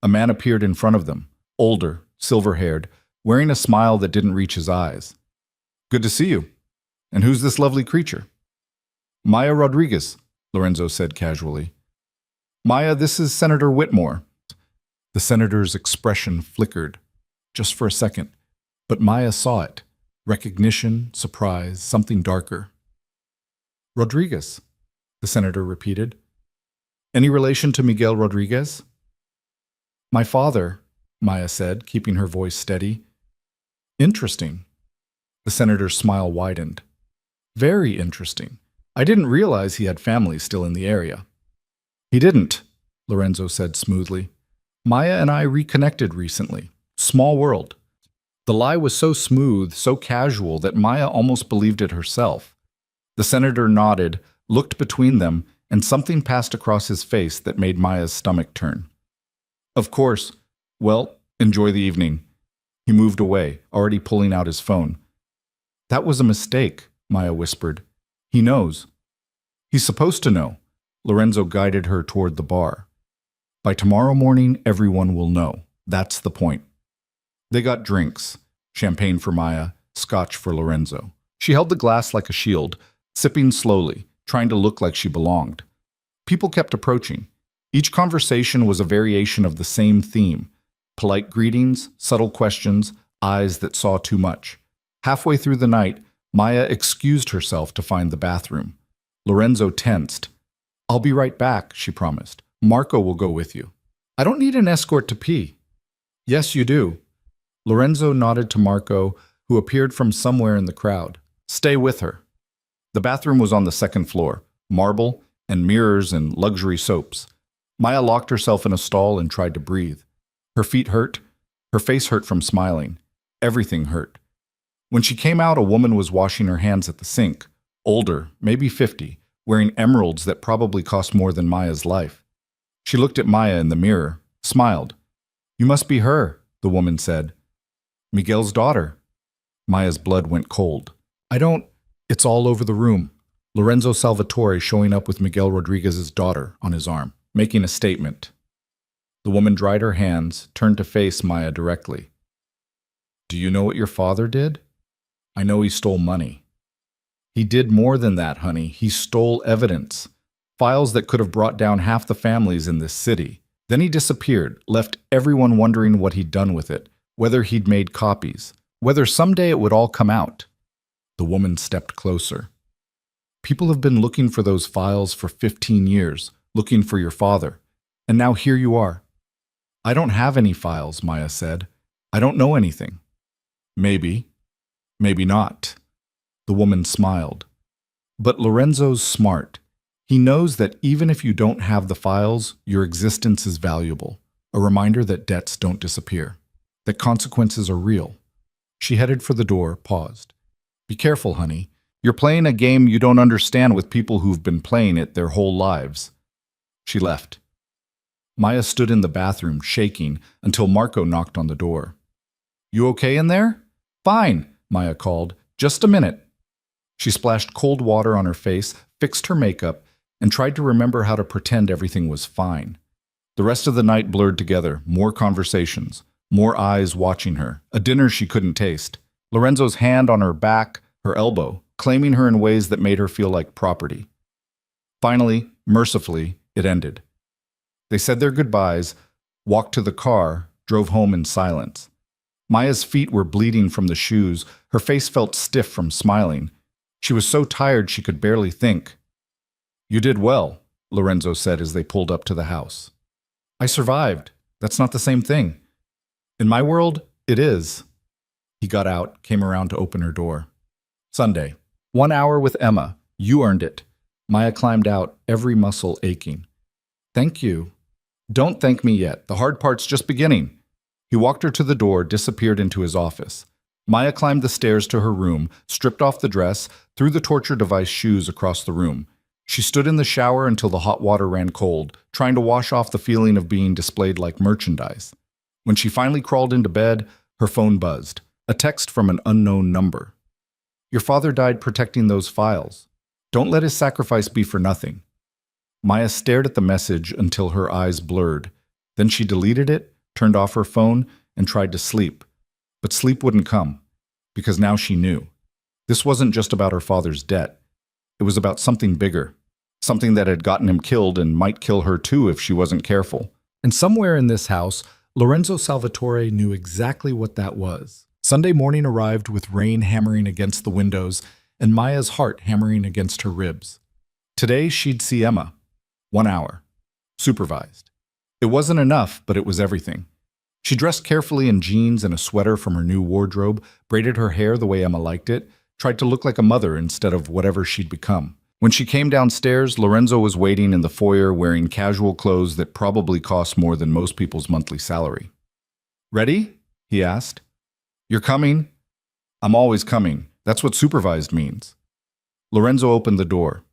A man appeared in front of them, older, silver-haired, wearing a smile that didn't reach his eyes. "Good to see you. And who's this lovely creature?" "Maya Rodriguez," Lorenzo said casually. "Maya, this is Senator Whitmore." The senator's expression flickered, just for a second, but Maya saw it. Recognition, surprise, something darker. "Rodriguez," the senator repeated. "Any relation to Miguel Rodriguez?" "My father," Maya said, keeping her voice steady. "Interesting." The senator's smile widened. "Very interesting. I didn't realize he had family still in the area." "He didn't," Lorenzo said smoothly. "Maya and I reconnected recently. Small world." The lie was so smooth, so casual, that Maya almost believed it herself. The senator nodded, looked between them, and something passed across his face that made Maya's stomach turn. "Of course. Well, enjoy the evening." He moved away, already pulling out his phone. "That was a mistake," Maya whispered. "He knows." "He's supposed to know." Lorenzo guided her toward the bar. "By tomorrow morning, everyone will know. That's the point." They got drinks. Champagne for Maya, scotch for Lorenzo. She held the glass like a shield, sipping slowly, trying to look like she belonged. People kept approaching. Each conversation was a variation of the same theme. Polite greetings, subtle questions, eyes that saw too much. Halfway through the night, Maya excused herself to find the bathroom. Lorenzo tensed. "I'll be right back," she promised. "Marco will go with you." "I don't need an escort to pee." "Yes, you do." Lorenzo nodded to Marco, who appeared from somewhere in the crowd. "Stay with her." The bathroom was on the second floor, marble and mirrors and luxury soaps. Maya locked herself in a stall and tried to breathe. Her feet hurt. Her face hurt from smiling. Everything hurt. When she came out, a woman was washing her hands at the sink, older, maybe 50, wearing emeralds that probably cost more than Maya's life. She looked at Maya in the mirror, smiled. "You must be her," the woman said. "Miguel's daughter." Maya's blood went cold. It's all over the room. Lorenzo Salvatore showing up with Miguel Rodriguez's daughter on his arm, making a statement. The woman dried her hands, turned to face Maya directly. "Do you know what your father did?" "I know he stole money." "He did more than that, honey. He stole evidence. Files that could have brought down half the families in this city. Then he disappeared, left everyone wondering what he'd done with it, whether he'd made copies, whether someday it would all come out." The woman stepped closer. "People have been looking for those files for 15 years, looking for your father. And now here you are." "I don't have any files," Maya said. "I don't know anything." "Maybe. Maybe not." The woman smiled. "But Lorenzo's smart. He knows that even if you don't have the files, your existence is valuable. A reminder that debts don't disappear. That consequences are real." She headed for the door, paused. "Be careful, honey. You're playing a game you don't understand with people who've been playing it their whole lives." She left. Maya stood in the bathroom, shaking, until Marco knocked on the door. "You okay in there?" "Fine," Maya called. "Just a minute." She splashed cold water on her face, fixed her makeup, and tried to remember how to pretend everything was fine. The rest of the night blurred together, more conversations, more eyes watching her, a dinner she couldn't taste. Lorenzo's hand on her back, her elbow, claiming her in ways that made her feel like property. Finally, mercifully, it ended. They said their goodbyes, walked to the car, drove home in silence. Maya's feet were bleeding from the shoes, her face felt stiff from smiling. She was so tired she could barely think. "You did well," Lorenzo said as they pulled up to the house. "I survived. That's not the same thing." In my world, it is. He got out, came around to open her door. Sunday. 1 hour with Emma. You earned it. Maya climbed out, every muscle aching. Thank you. Don't thank me yet. The hard part's just beginning. He walked her to the door, disappeared into his office. Maya climbed the stairs to her room, stripped off the dress, threw the torture device shoes across the room. She stood in the shower until the hot water ran cold, trying to wash off the feeling of being displayed like merchandise. When she finally crawled into bed, her phone buzzed. A text from an unknown number. Your father died protecting those files. Don't let his sacrifice be for nothing. Maya stared at the message until her eyes blurred. Then she deleted it, turned off her phone, and tried to sleep. But sleep wouldn't come, because now she knew. This wasn't just about her father's debt. It was about something bigger, something that had gotten him killed and might kill her too if she wasn't careful. And somewhere in this house, Lorenzo Salvatore knew exactly what that was. Sunday morning arrived with rain hammering against the windows and Maya's heart hammering against her ribs. Today she'd see Emma. 1 hour. Supervised. It wasn't enough, but it was everything. She dressed carefully in jeans and a sweater from her new wardrobe, braided her hair the way Emma liked it, tried to look like a mother instead of whatever she'd become. When she came downstairs, Lorenzo was waiting in the foyer wearing casual clothes that probably cost more than most people's monthly salary. Ready? He asked. You're coming? I'm always coming. That's what supervised means. Lorenzo opened the door.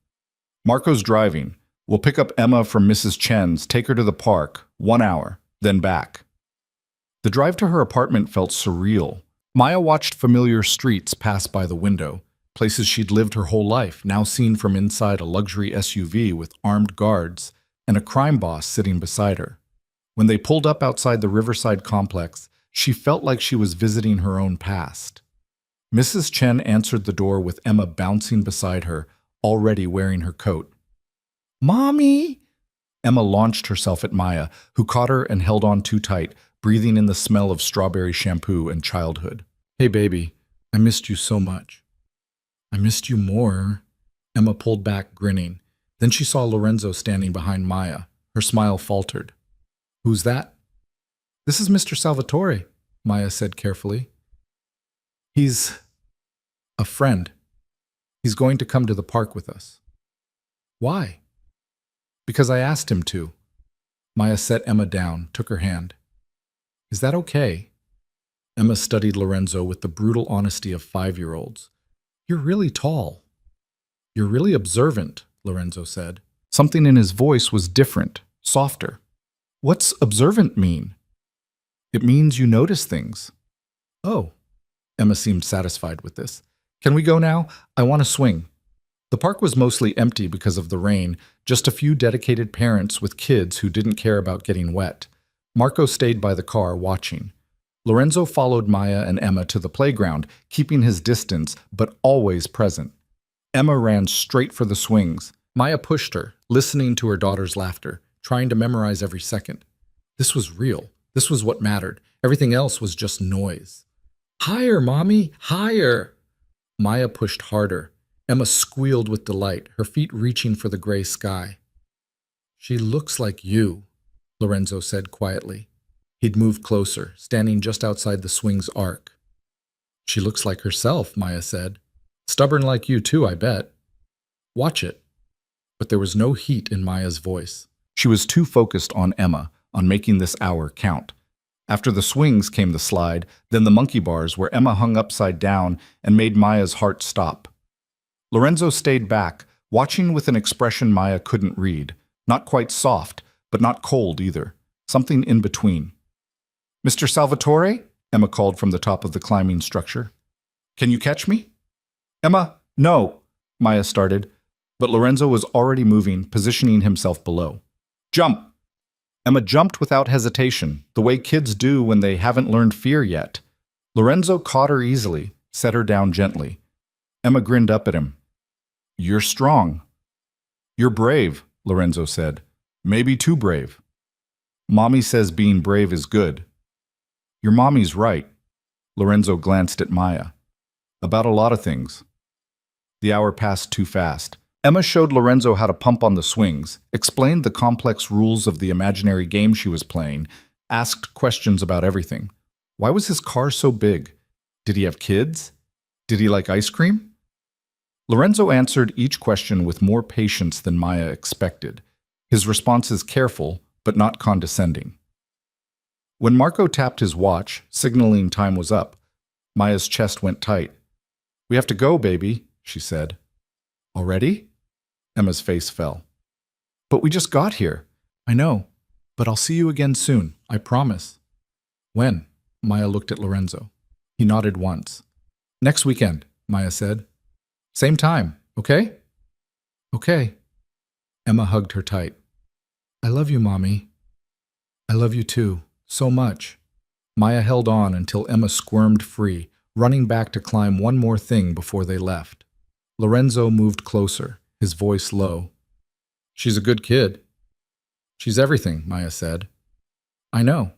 Marco's driving. We'll pick up Emma from Mrs. Chen's, take her to the park, 1 hour, then back. The drive to her apartment felt surreal. Maya watched familiar streets pass by the window, places she'd lived her whole life, now seen from inside a luxury SUV with armed guards and a crime boss sitting beside her. When they pulled up outside the Riverside complex, she felt like she was visiting her own past. Mrs. Chen answered the door with Emma bouncing beside her, already wearing her coat. Mommy! Emma launched herself at Maya, who caught her and held on too tight, breathing in the smell of strawberry shampoo and childhood. Hey, baby, I missed you so much. I missed you more. Emma pulled back, grinning. Then she saw Lorenzo standing behind Maya. Her smile faltered. Who's that? This is Mr. Salvatore, Maya said carefully. He's a friend. He's going to come to the park with us. Why? Because I asked him to. Maya set Emma down, took her hand. Is that okay? Emma studied Lorenzo with the brutal honesty of 5-year-olds. You're really tall. You're really observant, Lorenzo said. Something in his voice was different, softer. What's observant mean? It means you notice things. Oh. Emma seemed satisfied with this. Can we go now? I want to swing. The park was mostly empty because of the rain, just a few dedicated parents with kids who didn't care about getting wet. Marco stayed by the car, watching. Lorenzo followed Maya and Emma to the playground, keeping his distance, but always present. Emma ran straight for the swings. Maya pushed her, listening to her daughter's laughter, trying to memorize every second. This was real. This was what mattered. Everything else was just noise. Higher, Mommy, higher! Maya pushed harder. Emma squealed with delight, her feet reaching for the gray sky. She looks like you, Lorenzo said quietly. He'd moved closer, standing just outside the swing's arc. She looks like herself, Maya said. Stubborn like you too, I bet. Watch it. But there was no heat in Maya's voice. She was too focused on Emma, on making this hour count. After the swings came the slide, then the monkey bars where Emma hung upside down and made Maya's heart stop. Lorenzo stayed back, watching with an expression Maya couldn't read. Not quite soft, but not cold either. Something in between. Mr. Salvatore? Emma called from the top of the climbing structure. Can you catch me? Emma, no, Maya started, but Lorenzo was already moving, positioning himself below. Jump! Emma jumped without hesitation, the way kids do when they haven't learned fear yet. Lorenzo caught her easily, set her down gently. Emma grinned up at him. You're strong. You're brave, Lorenzo said. Maybe too brave. Mommy says being brave is good. Your mommy's right. Lorenzo glanced at Maya. About a lot of things. The hour passed too fast. Emma showed Lorenzo how to pump on the swings, explained the complex rules of the imaginary game she was playing, asked questions about everything. Why was his car so big? Did he have kids? Did he like ice cream? Lorenzo answered each question with more patience than Maya expected, his responses careful but not condescending. When Marco tapped his watch, signaling time was up, Maya's chest went tight. "We have to go, baby," she said. "Already?" Emma's face fell. "But we just got here." "I know, but I'll see you again soon, I promise." "When?" Maya looked at Lorenzo. He nodded once. "Next weekend," Maya said. "Same time, okay?" "Okay." Emma hugged her tight. "I love you, Mommy." "I love you too, so much." Maya held on until Emma squirmed free, running back to climb one more thing before they left. Lorenzo moved closer, his voice low. "She's a good kid." "She's everything," Maya said. "I know."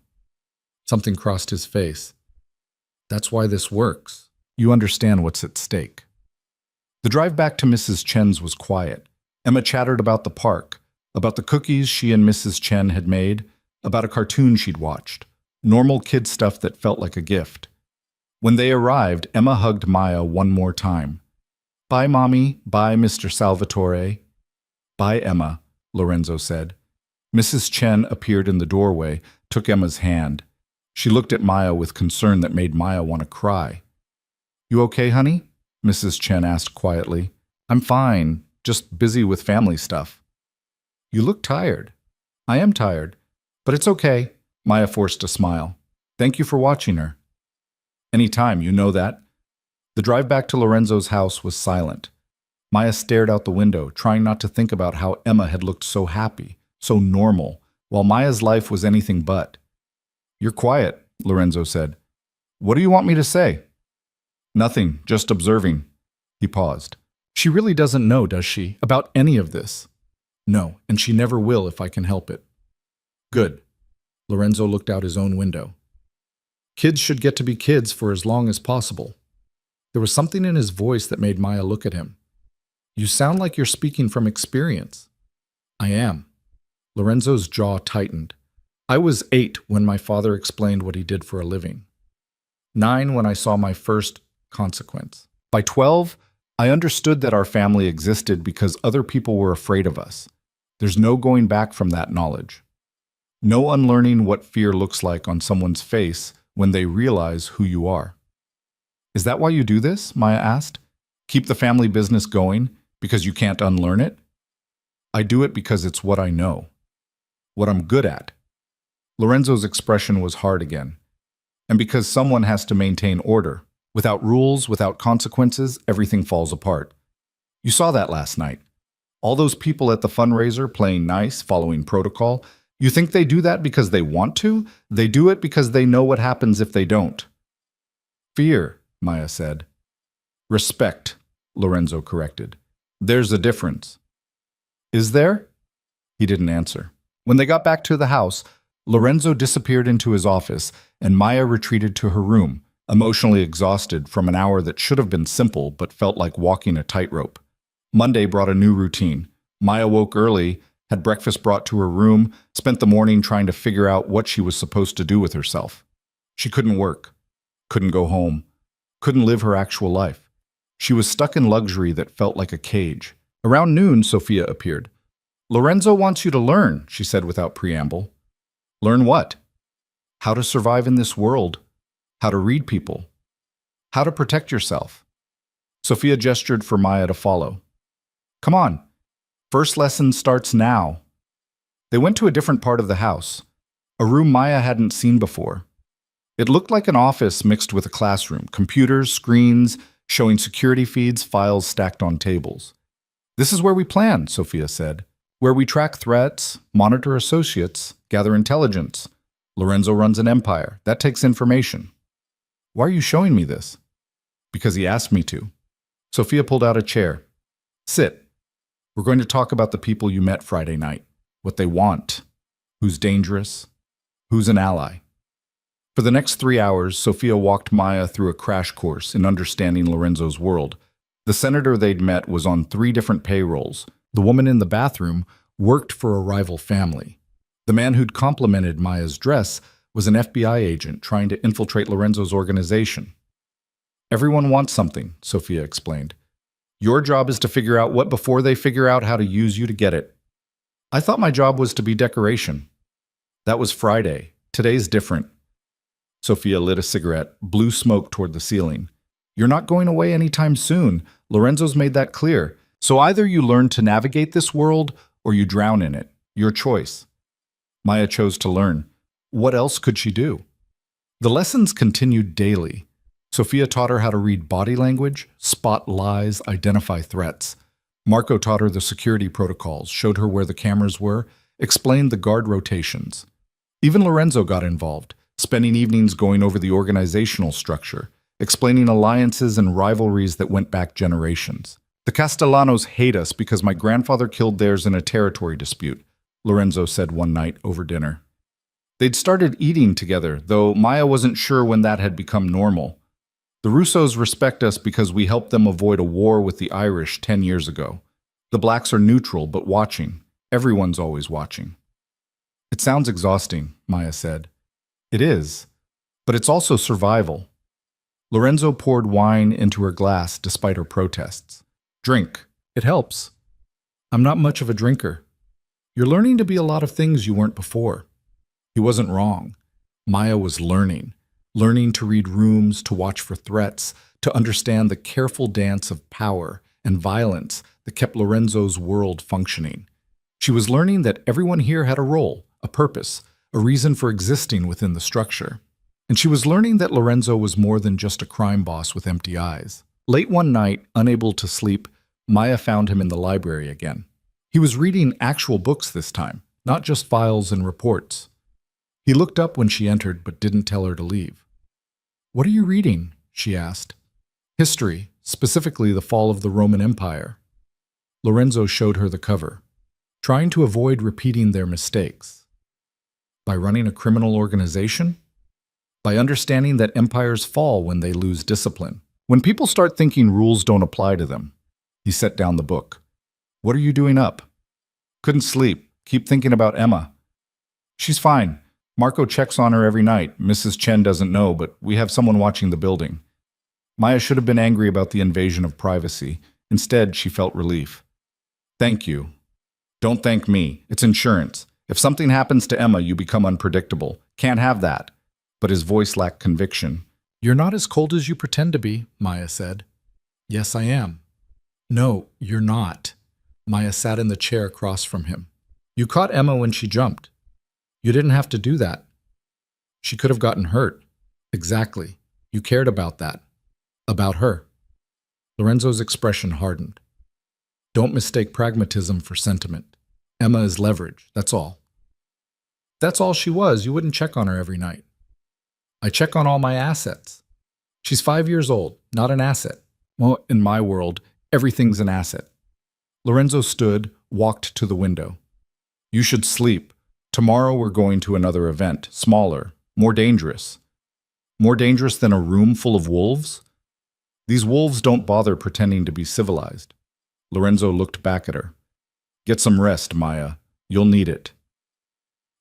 Something crossed his face. "That's why this works. You understand what's at stake." The drive back to Mrs. Chen's was quiet. Emma chattered about the park, about the cookies she and Mrs. Chen had made, about a cartoon she'd watched, normal kid stuff that felt like a gift. When they arrived, Emma hugged Maya one more time. "Bye, Mommy. Bye, Mr. Salvatore." "Bye, Emma," Lorenzo said. Mrs. Chen appeared in the doorway, took Emma's hand. She looked at Maya with concern that made Maya want to cry. "You okay, honey?" Mrs. Chen asked quietly. "I'm fine, just busy with family stuff." "You look tired." "I am tired, but it's okay." Maya forced a smile. "Thank you for watching her." "Any time, you know that." The drive back to Lorenzo's house was silent. Maya stared out the window, trying not to think about how Emma had looked so happy, so normal, while Maya's life was anything but. "You're quiet," Lorenzo said. "What do you want me to say?" "Nothing, just observing." He paused. "She really doesn't know, does she, about any of this?" "No, and she never will if I can help it." "Good." Lorenzo looked out his own window. Kids should get to be kids for as long as possible. There was something in his voice that made Maya look at him. "You sound like you're speaking from experience." "I am." Lorenzo's jaw tightened. "I was 8 when my father explained what he did for a living. 9 when I saw my first consequence. By 12, I understood that our family existed because other people were afraid of us. There's no going back from that knowledge. No unlearning what fear looks like on someone's face when they realize who you are." "Is that why you do this?" Maya asked. "Keep the family business going because you can't unlearn it?" "I do it because it's what I know. What I'm good at." Lorenzo's expression was hard again. "And because someone has to maintain order. Without rules, without consequences, everything falls apart. You saw that last night. All those people at the fundraiser playing nice, following protocol. You think they do that because they want to? They do it because they know what happens if they don't." "Fear," Maya said. "Respect," Lorenzo corrected. "There's a difference." "Is there?" He didn't answer. When they got back to the house, Lorenzo disappeared into his office, and Maya retreated to her room, emotionally exhausted from an hour that should have been simple but felt like walking a tightrope. Monday brought a new routine. Maya woke early, had breakfast brought to her room, spent the morning trying to figure out what she was supposed to do with herself. She couldn't work, couldn't go home, couldn't live her actual life. She was stuck in luxury that felt like a cage. Around noon, Sophia appeared. "Lorenzo wants you to learn," she said without preamble. "Learn what?" "How to survive in this world. How to read people. How to protect yourself." Sophia gestured for Maya to follow. "Come on. First lesson starts now." They went to a different part of the house, a room Maya hadn't seen before. It looked like an office mixed with a classroom, computers, screens, showing security feeds, files stacked on tables. "This is where we plan," Sophia said. "Where we track threats, monitor associates, gather intelligence. Lorenzo runs an empire. That takes information." "Why are you showing me this?" "Because he asked me to." Sophia pulled out a chair. "Sit. We're going to talk about the people you met Friday night, what they want, who's dangerous, who's an ally." For the next 3 hours, Sophia walked Maya through a crash course in understanding Lorenzo's world. The senator they'd met was on 3 different payrolls. The woman in the bathroom worked for a rival family. The man who'd complimented Maya's dress was an FBI agent trying to infiltrate Lorenzo's organization. Everyone wants something, Sophia explained. Your job is to figure out what before they figure out how to use you to get it. I thought my job was to be decoration. That was Friday. Today's different. Sophia lit a cigarette, blew smoke toward the ceiling. You're not going away anytime soon. Lorenzo's made that clear. So either you learn to navigate this world or you drown in it. Your choice. Maya chose to learn. What else could she do? The lessons continued daily. Sophia taught her how to read body language, spot lies, identify threats. Marco taught her the security protocols, showed her where the cameras were, explained the guard rotations. Even Lorenzo got involved, spending evenings going over the organizational structure, explaining alliances and rivalries that went back generations. The Castellanos hate us because my grandfather killed theirs in a territory dispute, Lorenzo said one night over dinner. They'd started eating together, though Maya wasn't sure when that had become normal. The Russos respect us because we helped them avoid a war with the Irish 10 years ago. The blacks are neutral, but watching. Everyone's always watching. It sounds exhausting, Maya said. It is, but it's also survival. Lorenzo poured wine into her glass despite her protests. Drink. It helps. I'm not much of a drinker. You're learning to be a lot of things you weren't before. He wasn't wrong. Maya was learning to read rooms, to watch for threats, to understand the careful dance of power and violence that kept Lorenzo's world functioning. She was learning that everyone here had a role, a purpose, a reason for existing within the structure. And she was learning that Lorenzo was more than just a crime boss with empty eyes. Late one night, unable to sleep, Maya found him in the library again. He was reading actual books this time, not just files and reports. He looked up when she entered but didn't tell her to leave. What are you reading? She asked. History, specifically the fall of the Roman Empire. Lorenzo showed her the cover, trying to avoid repeating their mistakes. By running a criminal organization? By understanding that empires fall when they lose discipline. When people start thinking rules don't apply to them. He set down the book. What are you doing up? Couldn't sleep. Keep thinking about Emma. She's fine. Marco checks on her every night. Mrs. Chen doesn't know, but we have someone watching the building. Maya should have been angry about the invasion of privacy. Instead, she felt relief. Thank you. Don't thank me. It's insurance. If something happens to Emma, you become unpredictable. Can't have that. But his voice lacked conviction. You're not as cold as you pretend to be, Maya said. Yes, I am. No, you're not. Maya sat in the chair across from him. You caught Emma when she jumped. You didn't have to do that. She could have gotten hurt. Exactly. You cared about that. About her. Lorenzo's expression hardened. Don't mistake pragmatism for sentiment. Emma is leverage, that's all. That's all she was. You wouldn't check on her every night. I check on all my assets. She's 5 years old, not an asset. Well, in my world, everything's an asset. Lorenzo stood, walked to the window. You should sleep. Tomorrow we're going to another event, smaller, more dangerous. More dangerous than a room full of wolves? These wolves don't bother pretending to be civilized. Lorenzo looked back at her. Get some rest, Maya. You'll need it.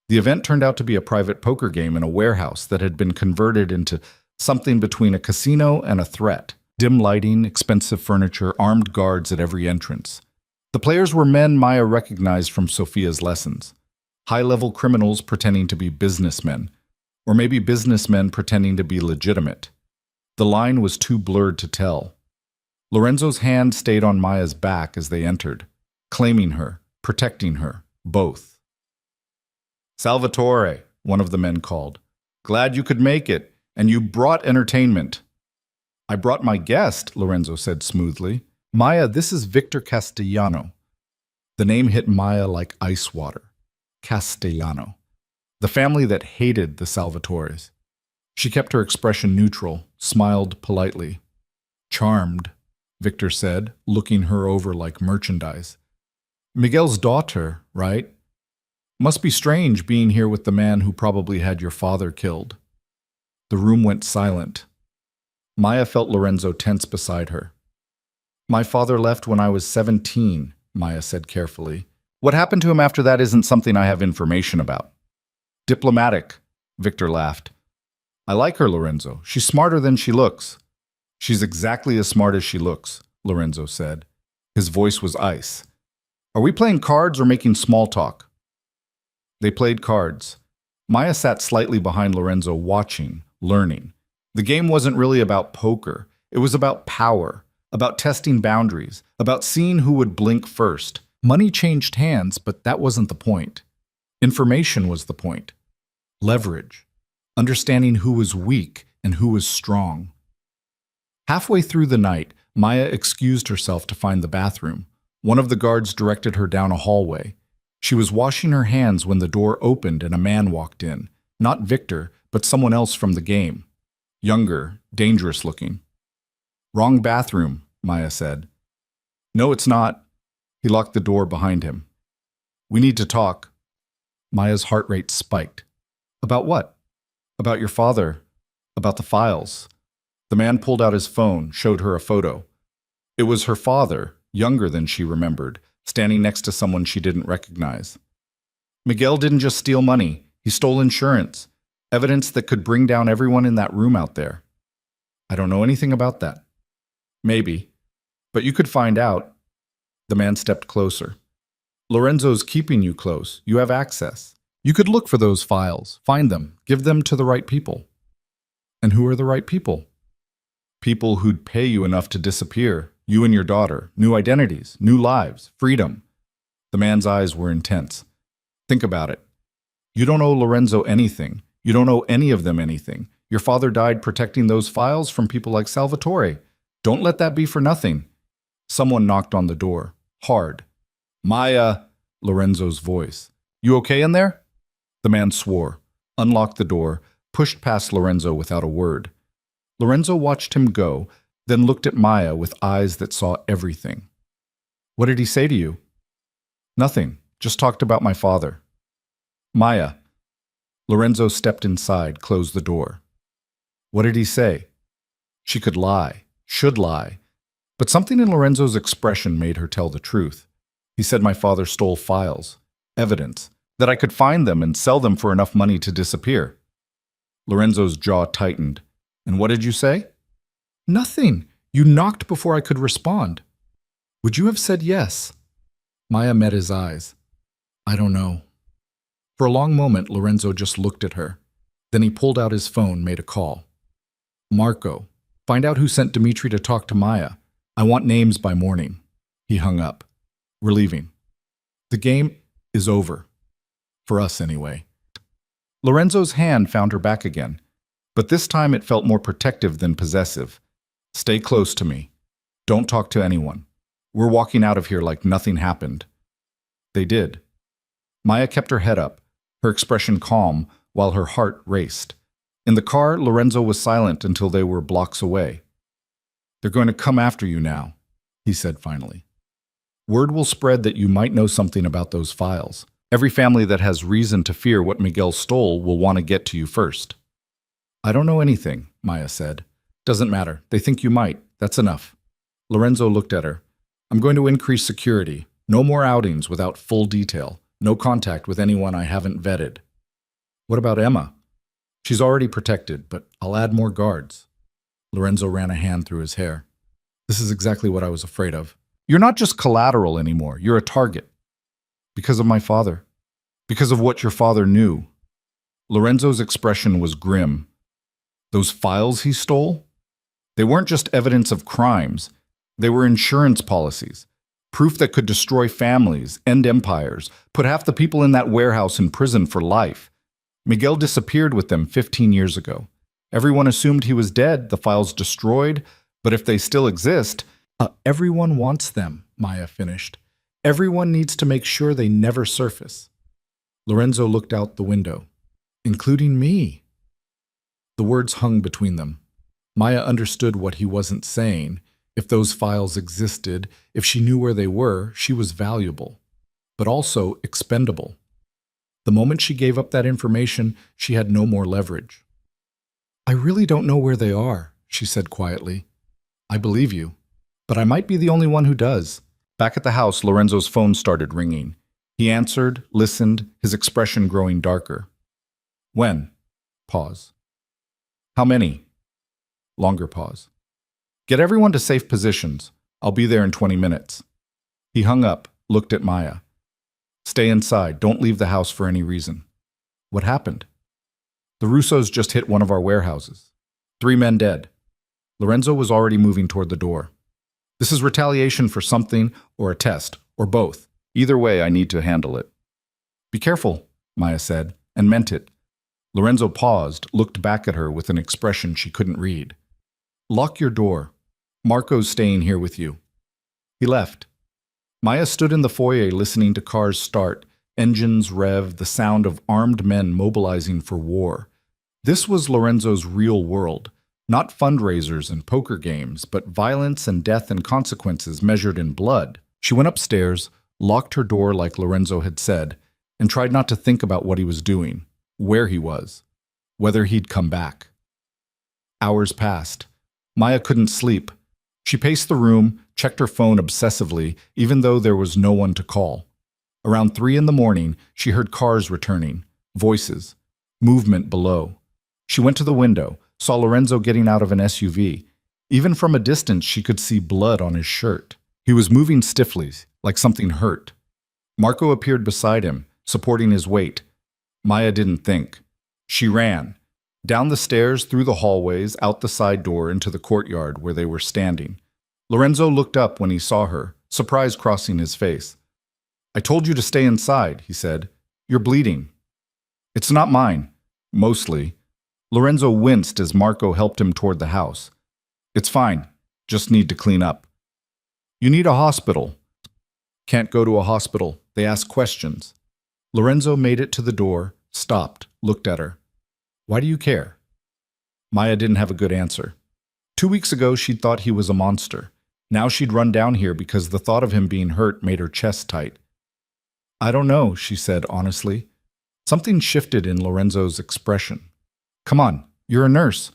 The event turned out to be a private poker game in a warehouse that had been converted into something between a casino and a threat. Dim lighting, expensive furniture, armed guards at every entrance. The players were men Maya recognized from Sophia's lessons. High-level criminals pretending to be businessmen, or maybe businessmen pretending to be legitimate. The line was too blurred to tell. Lorenzo's hand stayed on Maya's back as they entered, claiming her, protecting her, both. Salvatore, one of the men called. Glad you could make it, and you brought entertainment. I brought my guest, Lorenzo said smoothly. Maya, this is Victor Castellano. The name hit Maya like ice water. Castellano. The family that hated the Salvatores. She kept her expression neutral, smiled politely. Charmed, Victor said, looking her over like merchandise. Miguel's daughter, right? Must be strange being here with the man who probably had your father killed. The room went silent. Maya felt Lorenzo tense beside her. My father left when I was 17, Maya said carefully. What happened to him after that isn't something I have information about. Diplomatic. Victor laughed. I like her, Lorenzo. She's smarter than she looks. She's exactly as smart as she looks, Lorenzo said. His voice was ice. Are we playing cards or making small talk? They played cards. Maya sat slightly behind Lorenzo, watching, learning. The game wasn't really about poker. It was about power, about testing boundaries, about seeing who would blink first. Money changed hands, but that wasn't the point. Information was the point. Leverage. Understanding who was weak and who was strong. Halfway through the night, Maya excused herself to find the bathroom. One of the guards directed her down a hallway. She was washing her hands when the door opened and a man walked in. Not Victor, but someone else from the game. Younger, dangerous looking. Wrong bathroom, Maya said. No, it's not. He locked the door behind him. We need to talk. Maya's heart rate spiked. About what? About your father. About the files. The man pulled out his phone, showed her a photo. It was her father, younger than she remembered, standing next to someone she didn't recognize. Miguel didn't just steal money. He stole insurance. Evidence that could bring down everyone in that room out there. I don't know anything about that. Maybe. But you could find out. The man stepped closer. Lorenzo's keeping you close. You have access. You could look for those files, find them, give them to the right people. And who are the right people? People who'd pay you enough to disappear. You and your daughter. New identities, new lives, freedom. The man's eyes were intense. Think about it. You don't owe Lorenzo anything. You don't owe any of them anything. Your father died protecting those files from people like Salvatore. Don't let that be for nothing. Someone knocked on the door. Hard. Maya, Lorenzo's voice. You okay in there? The man swore, unlocked the door, pushed past Lorenzo without a word. Lorenzo watched him go, then looked at Maya with eyes that saw everything. What did he say to you? Nothing. Just talked about my father. Maya. Lorenzo stepped inside, closed the door. What did he say? She could lie, should lie. But something in Lorenzo's expression made her tell the truth. He said my father stole files, evidence, that I could find them and sell them for enough money to disappear. Lorenzo's jaw tightened. And what did you say? Nothing. You knocked before I could respond. Would you have said yes? Maya met his eyes. I don't know. For a long moment, Lorenzo just looked at her. Then he pulled out his phone, made a call. Marco, find out who sent Dimitri to talk to Maya. I want names by morning. He hung up. We're leaving. The game is over. For us, anyway. Lorenzo's hand found her back again, but this time it felt more protective than possessive. Stay close to me. Don't talk to anyone. We're walking out of here like nothing happened. They did. Maya kept her head up, her expression calm, while her heart raced. In the car, Lorenzo was silent until they were blocks away. They're going to come after you now, he said finally. Word will spread that you might know something about those files. Every family that has reason to fear what Miguel stole will want to get to you first. I don't know anything, Maya said. Doesn't matter. They think you might. That's enough. Lorenzo looked at her. I'm going to increase security. No more outings without full detail. No contact with anyone I haven't vetted. What about Emma? She's already protected, but I'll add more guards. Lorenzo ran a hand through his hair. This is exactly what I was afraid of. You're not just collateral anymore. You're a target. Because of my father. Because of what your father knew. Lorenzo's expression was grim. Those files he stole? They weren't just evidence of crimes. They were insurance policies. Proof that could destroy families, end empires, put half the people in that warehouse in prison for life. Miguel disappeared with them 15 years ago. Everyone assumed he was dead, the files destroyed, but if they still exist, everyone wants them, Maya finished. Everyone needs to make sure they never surface. Lorenzo looked out the window. Including me. The words hung between them. Maya understood what he wasn't saying. If those files existed, if she knew where they were, she was valuable, but also expendable. The moment she gave up that information, she had no more leverage. I really don't know where they are, she said quietly. I believe you, but I might be the only one who does. Back at the house, Lorenzo's phone started ringing. He answered, listened, his expression growing darker. When? Pause. How many? Longer pause. Get everyone to safe positions. I'll be there in 20 minutes. He hung up, looked at Maya. Stay inside. Don't leave the house for any reason. What happened? The Russos just hit one of our warehouses. 3 men dead. Lorenzo was already moving toward the door. This is retaliation for something or a test, or both. Either way, I need to handle it. Be careful, Maya said, and meant it. Lorenzo paused, looked back at her with an expression she couldn't read. Lock your door. Marco's staying here with you. He left. Maya stood in the foyer listening to cars start, engines rev, the sound of armed men mobilizing for war. This was Lorenzo's real world, not fundraisers and poker games, but violence and death and consequences measured in blood. She went upstairs, locked her door like Lorenzo had said, and tried not to think about what he was doing, where he was, whether he'd come back. Hours passed. Maya couldn't sleep. She paced the room, checked her phone obsessively, even though there was no one to call. Around 3 a.m, she heard cars returning, voices, movement below. She went to the window, saw Lorenzo getting out of an SUV. Even from a distance, she could see blood on his shirt. He was moving stiffly, like something hurt. Marco appeared beside him, supporting his weight. Maya didn't think. She ran. Down the stairs, through the hallways, out the side door into the courtyard where they were standing. Lorenzo looked up when he saw her, surprise crossing his face. I told you to stay inside, he said. You're bleeding. It's not mine. Mostly. Lorenzo winced as Marco helped him toward the house. It's fine. Just need to clean up. You need a hospital. Can't go to a hospital. They ask questions. Lorenzo made it to the door, stopped, looked at her. Why do you care? Maya didn't have a good answer. 2 weeks ago, she'd thought he was a monster. Now she'd run down here because the thought of him being hurt made her chest tight. I don't know, she said honestly. Something shifted in Lorenzo's expression. Come on, you're a nurse.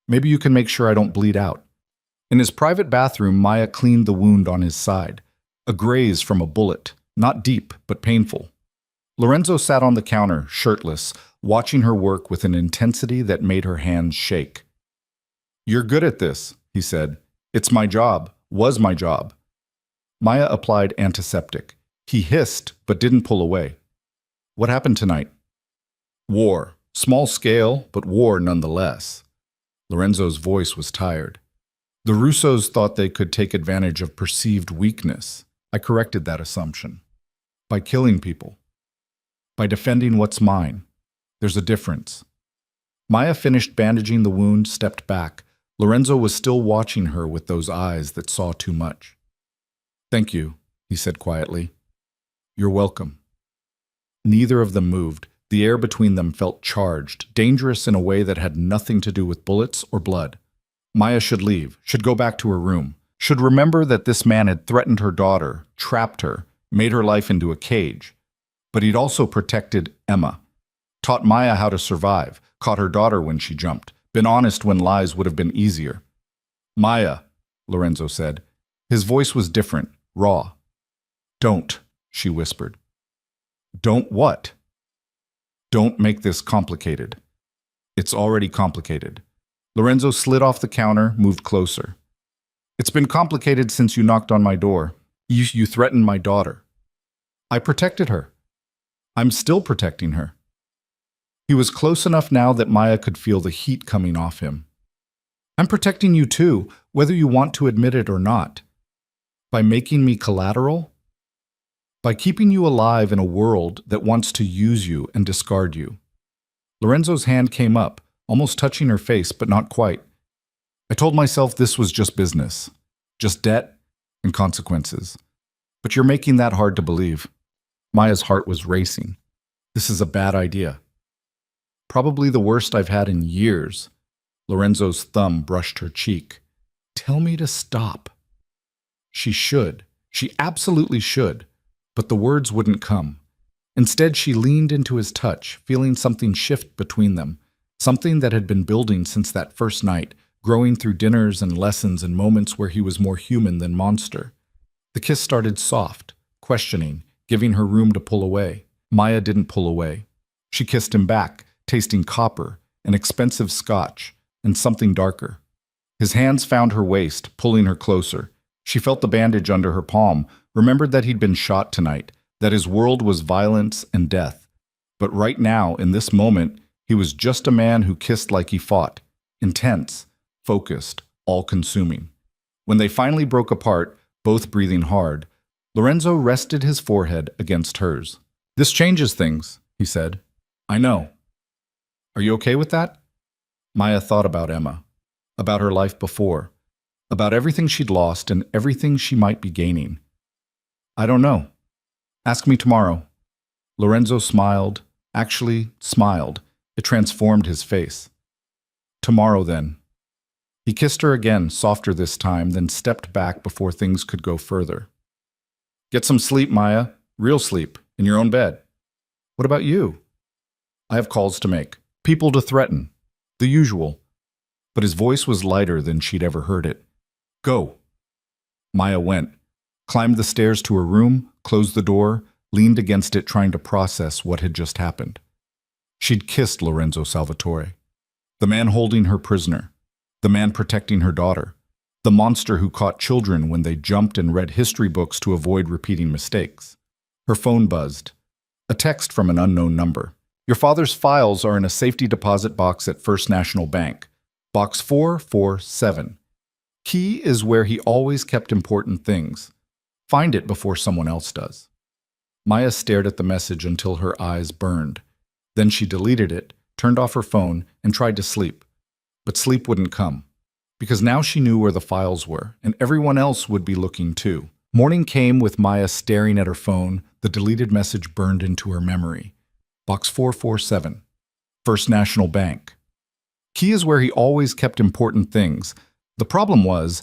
Maybe you can make sure I don't bleed out. In his private bathroom, Maya cleaned the wound on his side. A graze from a bullet, not deep, but painful. Lorenzo sat on the counter, shirtless, watching her work with an intensity that made her hands shake. You're good at this, he said. It's my job, was my job. Maya applied antiseptic. He hissed, but didn't pull away. What happened tonight? War. Small scale, but war nonetheless. Lorenzo's voice was tired. The Russos thought they could take advantage of perceived weakness. I corrected that assumption. By killing people. By defending what's mine. There's a difference. Maya finished bandaging the wound, stepped back. Lorenzo was still watching her with those eyes that saw too much. Thank you, he said quietly. You're welcome. Neither of them moved. The air between them felt charged, dangerous in a way that had nothing to do with bullets or blood. Maya should leave, should go back to her room, should remember that this man had threatened her daughter, trapped her, made her life into a cage. But he'd also protected Emma, taught Maya how to survive, caught her daughter when she jumped, been honest when lies would have been easier. Maya, Lorenzo said. His voice was different, raw. Don't, she whispered. Don't what? Don't make this complicated. It's already complicated. Lorenzo slid off the counter, moved closer. It's been complicated since you knocked on my door. You threatened my daughter. I protected her. I'm still protecting her. He was close enough now that Maya could feel the heat coming off him. I'm protecting you too, whether you want to admit it or not. By making me collateral? By keeping you alive in a world that wants to use you and discard you. Lorenzo's hand came up, almost touching her face, but not quite. I told myself this was just business, just debt and consequences. But you're making that hard to believe. Maya's heart was racing. This is a bad idea. Probably the worst I've had in years. Lorenzo's thumb brushed her cheek. Tell me to stop. She should. She absolutely should. But the words wouldn't come. Instead, she leaned into his touch, feeling something shift between them, something that had been building since that first night, growing through dinners and lessons and moments where he was more human than monster. The kiss started soft, questioning, giving her room to pull away. Maya didn't pull away. She kissed him back, tasting copper, an expensive scotch, and something darker. His hands found her waist, pulling her closer. She felt the bandage under her palm, remembered that he'd been shot tonight, that his world was violence and death. But right now, in this moment, he was just a man who kissed like he fought, intense, focused, all-consuming. When they finally broke apart, both breathing hard, Lorenzo rested his forehead against hers. "This changes things," he said. "I know. Are you okay with that?" Maya thought about Emma, about her life before, about everything she'd lost and everything she might be gaining. "I don't know. Ask me tomorrow." Lorenzo smiled, actually smiled. It transformed his face. "Tomorrow, then." He kissed her again, softer this time, then stepped back before things could go further. "Get some sleep, Maya. Real sleep, in your own bed." "What about you?" "I have calls to make, people to threaten, the usual." But his voice was lighter than she'd ever heard it. "Go." Maya went, climbed the stairs to her room, closed the door, leaned against it trying to process what had just happened. She'd kissed Lorenzo Salvatore, the man holding her prisoner, the man protecting her daughter, the monster who caught children when they jumped and read history books to avoid repeating mistakes. Her phone buzzed. A text from an unknown number. "Your father's files are in a safety deposit box at First National Bank. Box 447. Key is where he always kept important things. Find it before someone else does." Maya stared at the message until her eyes burned. Then she deleted it, turned off her phone, and tried to sleep. But sleep wouldn't come. Because now she knew where the files were, and everyone else would be looking too. Morning came with Maya staring at her phone. The deleted message burned into her memory. Box 447. First National Bank. Key is where he always kept important things. The problem was,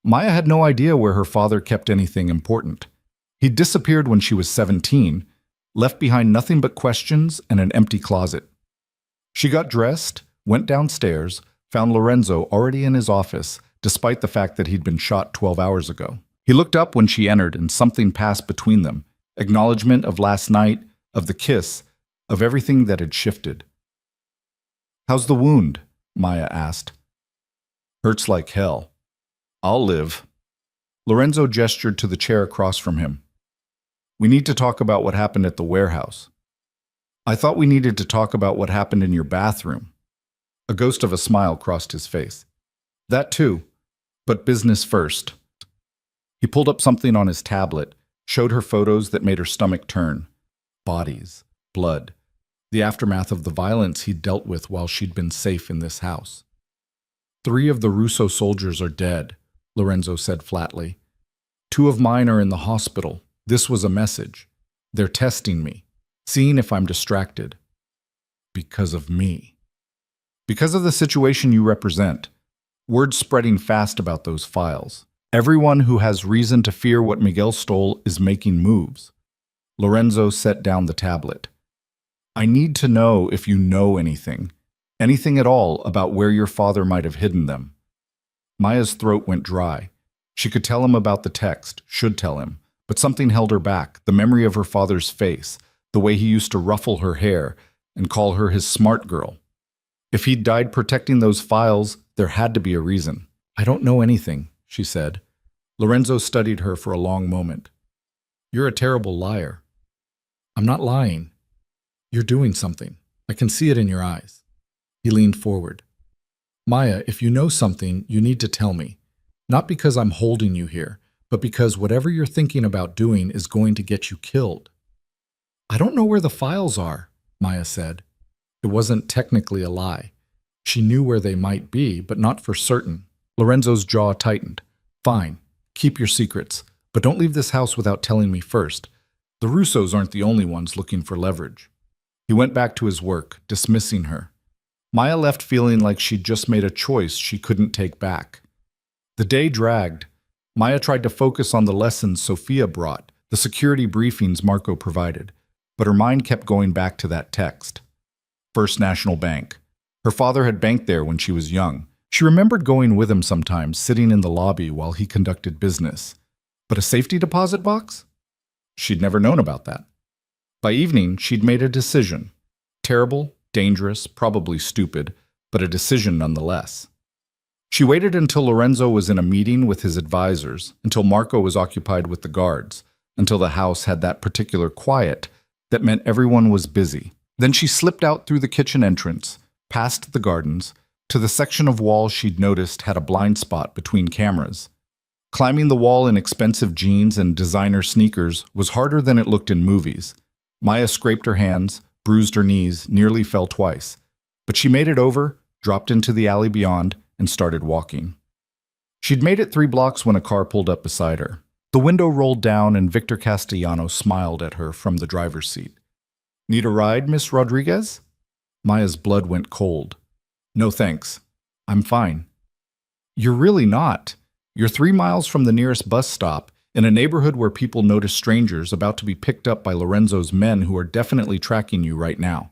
Maya had no idea where her father kept anything important. He'd disappeared when she was 17, left behind nothing but questions and an empty closet. She got dressed, went downstairs, found Lorenzo already in his office, despite the fact that he'd been shot 12 hours ago. He looked up when she entered, and something passed between them. Acknowledgement of last night, of the kiss, of everything that had shifted. "How's the wound?" Maya asked. "Hurts like hell. I'll live." Lorenzo gestured to the chair across from him. "We need to talk about what happened at the warehouse." "I thought we needed to talk about what happened in your bathroom." A ghost of a smile crossed his face. "That too, but business first." He pulled up something on his tablet, showed her photos that made her stomach turn. Bodies, blood, the aftermath of the violence he'd dealt with while she'd been safe in this house. "3 of the Russo soldiers are dead," Lorenzo said flatly. "2 of mine are in the hospital. This was a message. They're testing me, seeing if I'm distracted. Because of me. Because of the situation you represent. Word's spreading fast about those files. Everyone who has reason to fear what Miguel stole is making moves." Lorenzo set down the tablet. "I need to know if you know anything at all about where your father might have hidden them." Maya's throat went dry. She could tell him about the text, should tell him, but something held her back, the memory of her father's face, the way he used to ruffle her hair and call her his smart girl. If he'd died protecting those files, there had to be a reason. "I don't know anything," she said. Lorenzo studied her for a long moment. "You're a terrible liar." "I'm not lying. You're doing something. I can see it in your eyes." He leaned forward. "Maya, if you know something, you need to tell me. Not because I'm holding you here, but because whatever you're thinking about doing is going to get you killed." "I don't know where the files are," Maya said. It wasn't technically a lie. She knew where they might be, but not for certain. Lorenzo's jaw tightened. "Fine, keep your secrets, but don't leave this house without telling me first. The Russos aren't the only ones looking for leverage." He went back to his work, dismissing her. Maya left feeling like she'd just made a choice she couldn't take back. The day dragged. Maya tried to focus on the lessons Sophia brought, the security briefings Marco provided, but her mind kept going back to that text. First National Bank. Her father had banked there when she was young. She remembered going with him sometimes, sitting in the lobby while he conducted business. But a safety deposit box? She'd never known about that. By evening, she'd made a decision. Terrible, dangerous, probably stupid, but a decision nonetheless. She waited until Lorenzo was in a meeting with his advisors, until Marco was occupied with the guards, until the house had that particular quiet that meant everyone was busy. Then she slipped out through the kitchen entrance, past the gardens, to the section of wall she'd noticed had a blind spot between cameras. Climbing the wall in expensive jeans and designer sneakers was harder than it looked in movies. Maya scraped her hands, bruised her knees, nearly fell twice. But she made it over, dropped into the alley beyond, and started walking. She'd made it 3 blocks when a car pulled up beside her. The window rolled down and Victor Castellano smiled at her from the driver's seat. "Need a ride, Miss Rodriguez?" Maya's blood went cold. "No thanks. I'm fine." "You're really not. You're 3 miles from the nearest bus stop, in a neighborhood where people notice strangers about to be picked up by Lorenzo's men who are definitely tracking you right now."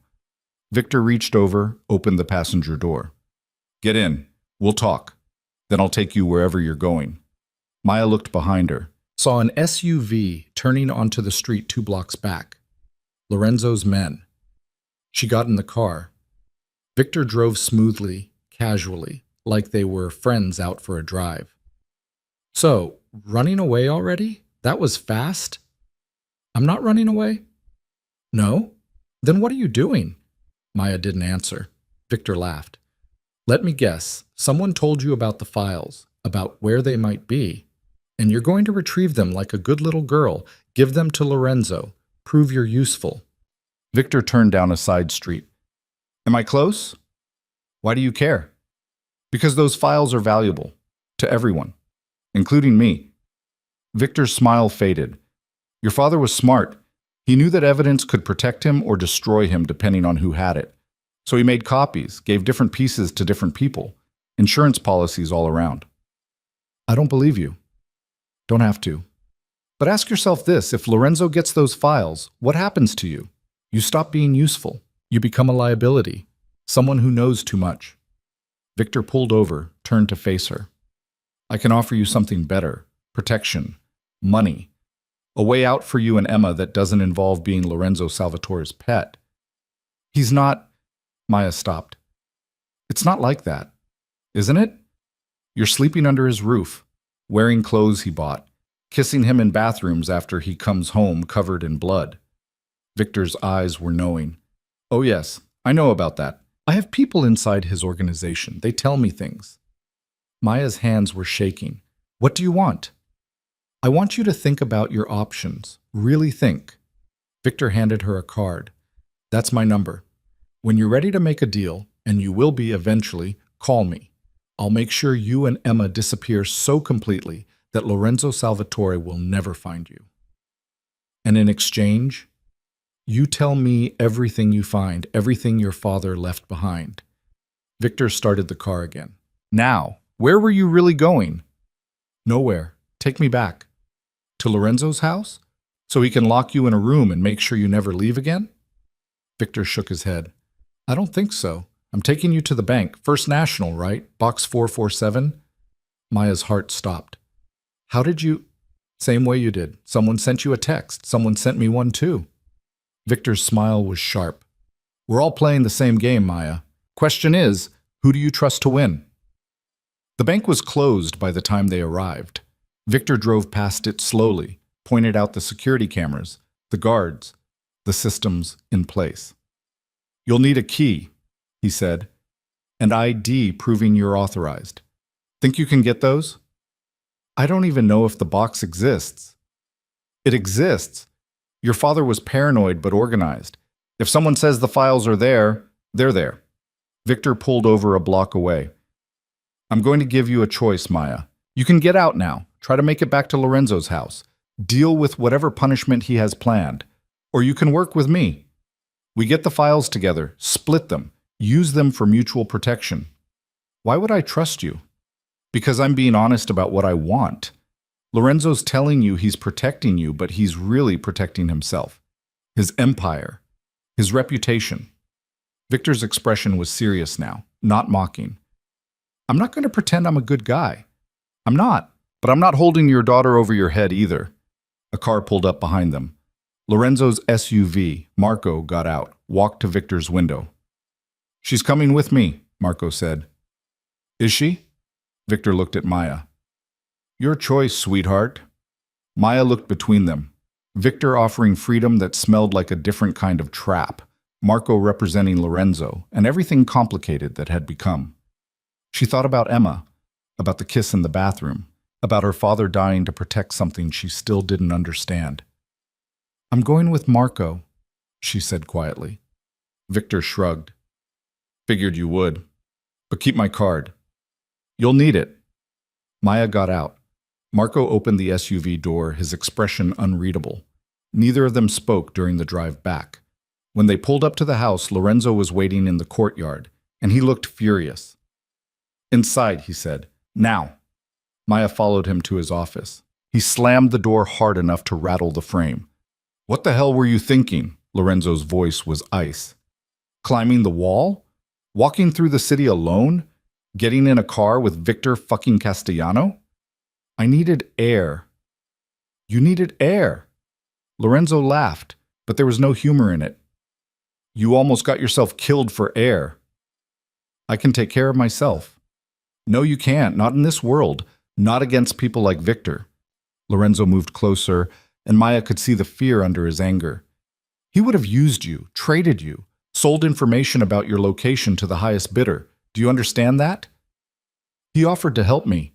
Victor reached over, opened the passenger door. "Get in. We'll talk. Then I'll take you wherever you're going." Maya looked behind her, saw an SUV turning onto the street 2 blocks back. Lorenzo's men. She got in the car. Victor drove smoothly, casually, like they were friends out for a drive. "So, running away already? That was fast?" "I'm not running away." "No? Then what are you doing?" Maya didn't answer. Victor laughed. "Let me guess, someone told you about the files, about where they might be, and you're going to retrieve them like a good little girl, give them to Lorenzo, prove you're useful." Victor turned down a side street. "Am I close?" "Why do you care?" "Because those files are valuable. To everyone. Including me." Victor's smile faded. "Your father was smart. He knew that evidence could protect him or destroy him depending on who had it. So he made copies, gave different pieces to different people. Insurance policies all around." "I don't believe you." "Don't have to. But ask yourself this, if Lorenzo gets those files, what happens to you? You stop being useful. You become a liability. Someone who knows too much." Victor pulled over, turned to face her. "I can offer you something better. Protection. Money. A way out for you and Emma that doesn't involve being Lorenzo Salvatore's pet." "He's not—" Maya stopped. "It's not like that, isn't it? You're sleeping under his roof, wearing clothes he bought, kissing him in bathrooms after he comes home covered in blood." Victor's eyes were knowing. "Oh yes, I know about that. I have people inside his organization. They tell me things." Maya's hands were shaking. "What do you want?" "I want you to think about your options. Really think." Victor handed her a card. "That's my number. When you're ready to make a deal, and you will be eventually, call me. I'll make sure you and Emma disappear so completely that Lorenzo Salvatore will never find you. And in exchange, you tell me everything you find, everything your father left behind." Victor started the car again. "Now, where were you really going?" "Nowhere. Take me back." "To Lorenzo's house? So he can lock you in a room and make sure you never leave again?" Victor shook his head. "I don't think so. I'm taking you to the bank. First National, right? Box 447? Maya's heart stopped. "How did you—" "Same way you did. Someone sent you a text. Someone sent me one too." Victor's smile was sharp. "We're all playing the same game, Maya. Question is, who do you trust to win?" The bank was closed by the time they arrived. Victor drove past it slowly, pointed out the security cameras, the guards, the systems in place. "You'll need a key," he said, "and ID proving you're authorized. Think you can get those?" "I don't even know if the box exists." "It exists. Your father was paranoid but organized. If someone says the files are there, they're there." Victor pulled over a block away. "I'm going to give you a choice, Maya. You can get out now, try to make it back to Lorenzo's house, deal with whatever punishment he has planned, or you can work with me. We get the files together, split them, use them for mutual protection." "Why would I trust you?" "Because I'm being honest about what I want. Lorenzo's telling you he's protecting you, but he's really protecting himself, his empire, his reputation." Victor's expression was serious now, not mocking. "I'm not going to pretend I'm a good guy. I'm not, but I'm not holding your daughter over your head either." A car pulled up behind them. Lorenzo's SUV, Marco, got out, walked to Victor's window. She's coming with me, Marco said. Is she? Victor looked at Maya. Your choice, sweetheart. Maya looked between them. Victor offering freedom that smelled like a different kind of trap. Marco representing Lorenzo, and everything complicated that had become. She thought about Emma, about the kiss in the bathroom, about her father dying to protect something she still didn't understand. I'm going with Marco, she said quietly. Victor shrugged. Figured you would. But keep my card. You'll need it. Maya got out. Marco opened the SUV door, his expression unreadable. Neither of them spoke during the drive back. When they pulled up to the house, Lorenzo was waiting in the courtyard, and he looked furious. Inside, he said. Now. Maya followed him to his office. He slammed the door hard enough to rattle the frame. What the hell were you thinking? Lorenzo's voice was ice. Climbing the wall? Walking through the city alone? Getting in a car with Victor fucking Castellano? I needed air. You needed air. Lorenzo laughed, but there was no humor in it. You almost got yourself killed for air. I can take care of myself. No, you can't. Not in this world. Not against people like Victor. Lorenzo moved closer, and Maya could see the fear under his anger. He would have used you, traded you, sold information about your location to the highest bidder. Do you understand that? He offered to help me.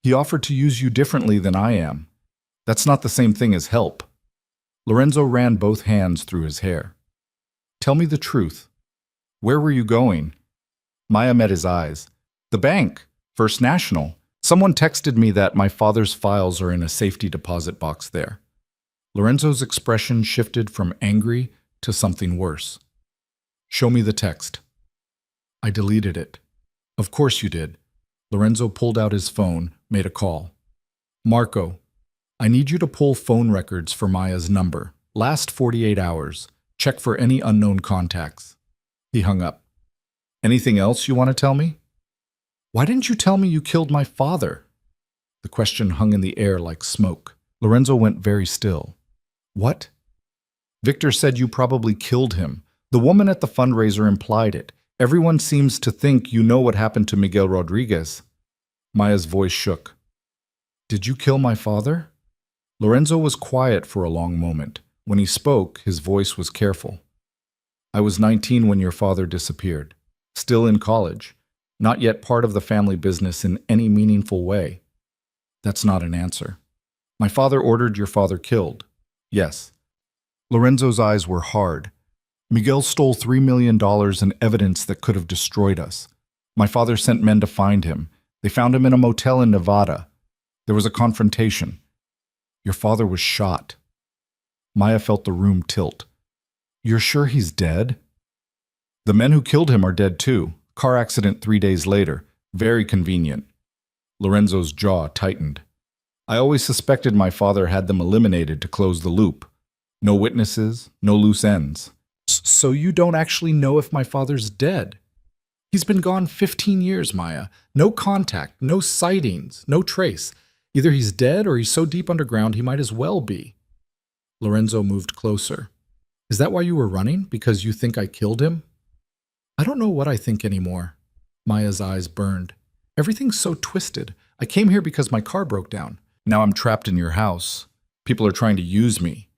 He offered to use you differently than I am. That's not the same thing as help. Lorenzo ran both hands through his hair. Tell me the truth. Where were you going? Maya met his eyes. The bank. First National. Someone texted me that my father's files are in a safety deposit box there. Lorenzo's expression shifted from angry to something worse. Show me the text. I deleted it. Of course you did. Lorenzo pulled out his phone, made a call. Marco, I need you to pull phone records for Maya's number. Last 48 hours. Check for any unknown contacts. He hung up. Anything else you want to tell me? Why didn't you tell me you killed my father? The question hung in the air like smoke. Lorenzo went very still. What? Victor said you probably killed him. The woman at the fundraiser implied it. Everyone seems to think you know what happened to Miguel Rodriguez. Maya's voice shook. Did you kill my father? Lorenzo was quiet for a long moment. When he spoke, his voice was careful. I was 19 when your father disappeared. Still in college. Not yet part of the family business in any meaningful way. That's not an answer. My father ordered your father killed. Yes. Lorenzo's eyes were hard. Miguel stole $3 million in evidence that could have destroyed us. My father sent men to find him. They found him in a motel in Nevada. There was a confrontation. Your father was shot. Maya felt the room tilt. You're sure he's dead? The men who killed him are dead too. Car accident 3 days later. Very convenient. Lorenzo's jaw tightened. I always suspected my father had them eliminated to close the loop. No witnesses, no loose ends. So you don't actually know if my father's dead? He's been gone 15 years, Maya. No contact, no sightings, no trace. Either he's dead or he's so deep underground he might as well be. Lorenzo moved closer. Is that why you were running? Because you think I killed him? I don't know what I think anymore. Maya's eyes burned. Everything's so twisted. I came here because my car broke down. Now I'm trapped in your house. People are trying to use me.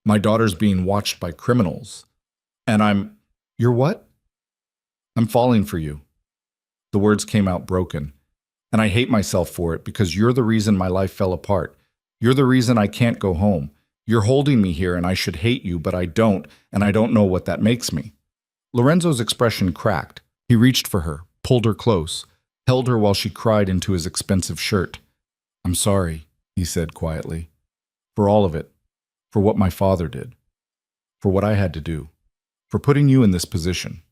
My daughter's being watched by criminals. And You're what? I'm falling for you. The words came out broken. And I hate myself for it because you're the reason my life fell apart. You're the reason I can't go home. You're holding me here and I should hate you, but I don't, and I don't know what that makes me. Lorenzo's expression cracked. He reached for her, pulled her close, held her while she cried into his expensive shirt. I'm sorry, he said quietly. For all of it. For what my father did. For what I had to do. For putting you in this position.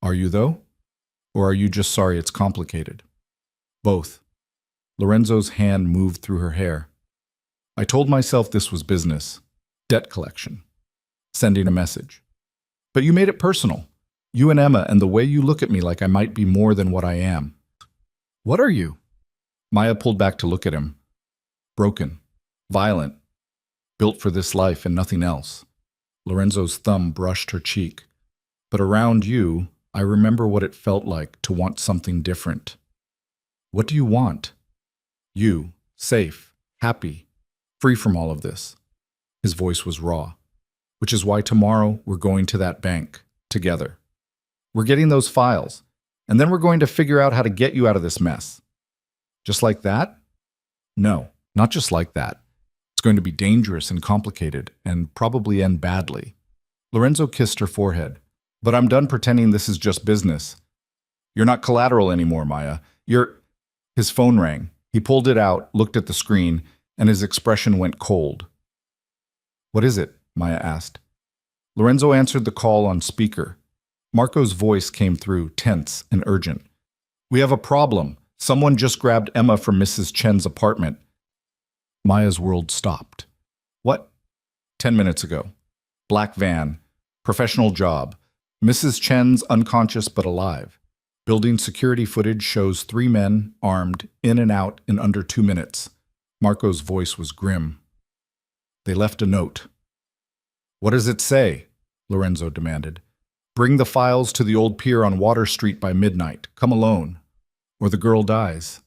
Are you, though? Or are you just sorry it's complicated? Both. Lorenzo's hand moved through her hair. I told myself this was business. Debt collection. Sending a message. But you made it personal. You and Emma and the way you look at me like I might be more than what I am. What are you? Maya pulled back to look at him. Broken. Violent. Built for this life and nothing else. Lorenzo's thumb brushed her cheek. But around you, I remember what it felt like to want something different. What do you want? You, safe, happy, free from all of this. His voice was raw. Which is why tomorrow we're going to that bank, together. We're getting those files, and then we're going to figure out how to get you out of this mess. Just like that? No, not just like that. It's going to be dangerous and complicated, and probably end badly. Lorenzo kissed her forehead. But I'm done pretending this is just business. You're not collateral anymore, Maya. His phone rang. He pulled it out, looked at the screen, and his expression went cold. What is it? Maya asked. Lorenzo answered the call on speaker. Marco's voice came through, tense and urgent. We have a problem. Someone just grabbed Emma from Mrs. Chen's apartment. Maya's world stopped. What? 10 minutes ago. Black van. Professional job. Mrs. Chen's unconscious but alive. Building security footage shows 3 men, armed, in and out in under 2 minutes. Marco's voice was grim. They left a note. What does it say? Lorenzo demanded. Bring the files to the old pier on Water Street by midnight. Come alone. Or the girl dies.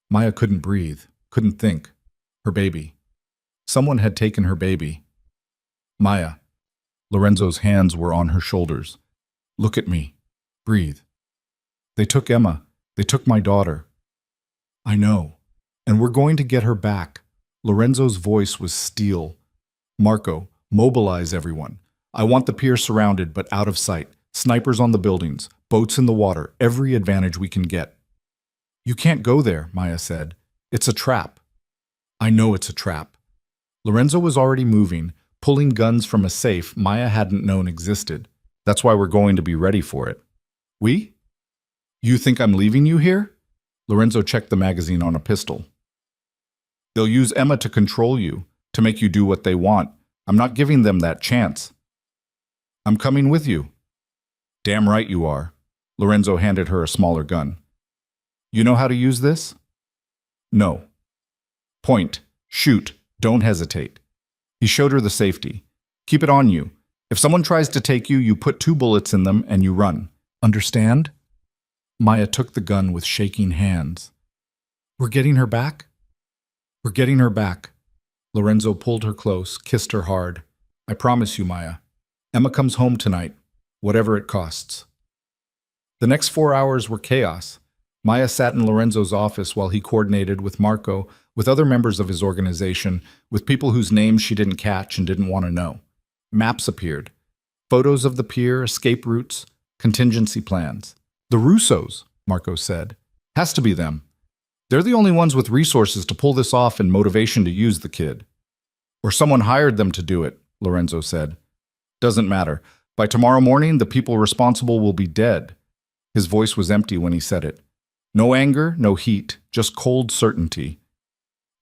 Maya couldn't breathe, couldn't think. Her baby. Someone had taken her baby. Maya. Lorenzo's hands were on her shoulders. Look at me. Breathe. They took Emma. They took my daughter. I know. And we're going to get her back. Lorenzo's voice was steel. Marco, mobilize everyone. I want the pier surrounded but out of sight. Snipers on the buildings. Boats in the water. Every advantage we can get. You can't go there, Maya said. It's a trap. I know it's a trap. Lorenzo was already moving, pulling guns from a safe Maya hadn't known existed. That's why we're going to be ready for it. We? You think I'm leaving you here? Lorenzo checked the magazine on a pistol. They'll use Emma to control you, to make you do what they want. I'm not giving them that chance. I'm coming with you. Damn right you are. Lorenzo handed her a smaller gun. You know how to use this? No. Point. Shoot. Don't hesitate. He showed her the safety. Keep it on you. If someone tries to take you, you put 2 bullets in them and you run. Understand? Maya took the gun with shaking hands. We're getting her back? We're getting her back. Lorenzo pulled her close, kissed her hard. I promise you, Maya. Emma comes home tonight, whatever it costs. The next 4 hours were chaos. Maya sat in Lorenzo's office while he coordinated with Marco, with other members of his organization, with people whose names she didn't catch and didn't want to know. Maps appeared. Photos of the pier, escape routes, contingency plans. The Russos, Marco said. Has to be them. They're the only ones with resources to pull this off and motivation to use the kid. Or someone hired them to do it, Lorenzo said. Doesn't matter. By tomorrow morning, the people responsible will be dead. His voice was empty when he said it. No anger, no heat, just cold certainty.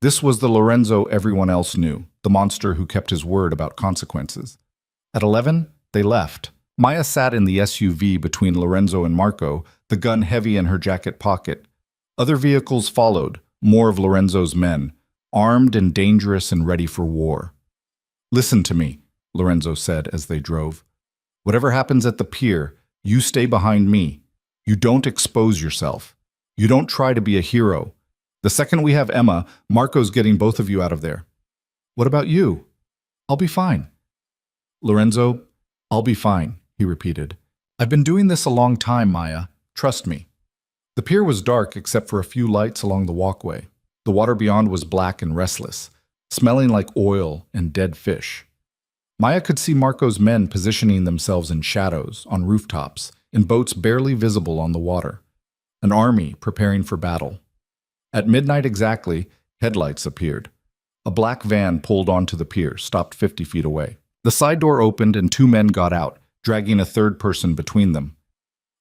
This was the Lorenzo everyone else knew, the monster who kept his word about consequences. At 11, they left. Maya sat in the SUV between Lorenzo and Marco, the gun heavy in her jacket pocket. Other vehicles followed, more of Lorenzo's men, armed and dangerous and ready for war. Listen to me, Lorenzo said as they drove. Whatever happens at the pier, you stay behind me. You don't expose yourself. You don't try to be a hero. The second we have Emma, Marco's getting both of you out of there. What about you? I'll be fine. Lorenzo, I'll be fine, he repeated. I've been doing this a long time, Maya. Trust me. The pier was dark except for a few lights along the walkway. The water beyond was black and restless, smelling like oil and dead fish. Maya could see Marco's men positioning themselves in shadows, on rooftops, in boats barely visible on the water. An army preparing for battle. At midnight exactly, headlights appeared. A black van pulled onto the pier, stopped 50 feet away. The side door opened and 2 men got out, dragging a third person between them.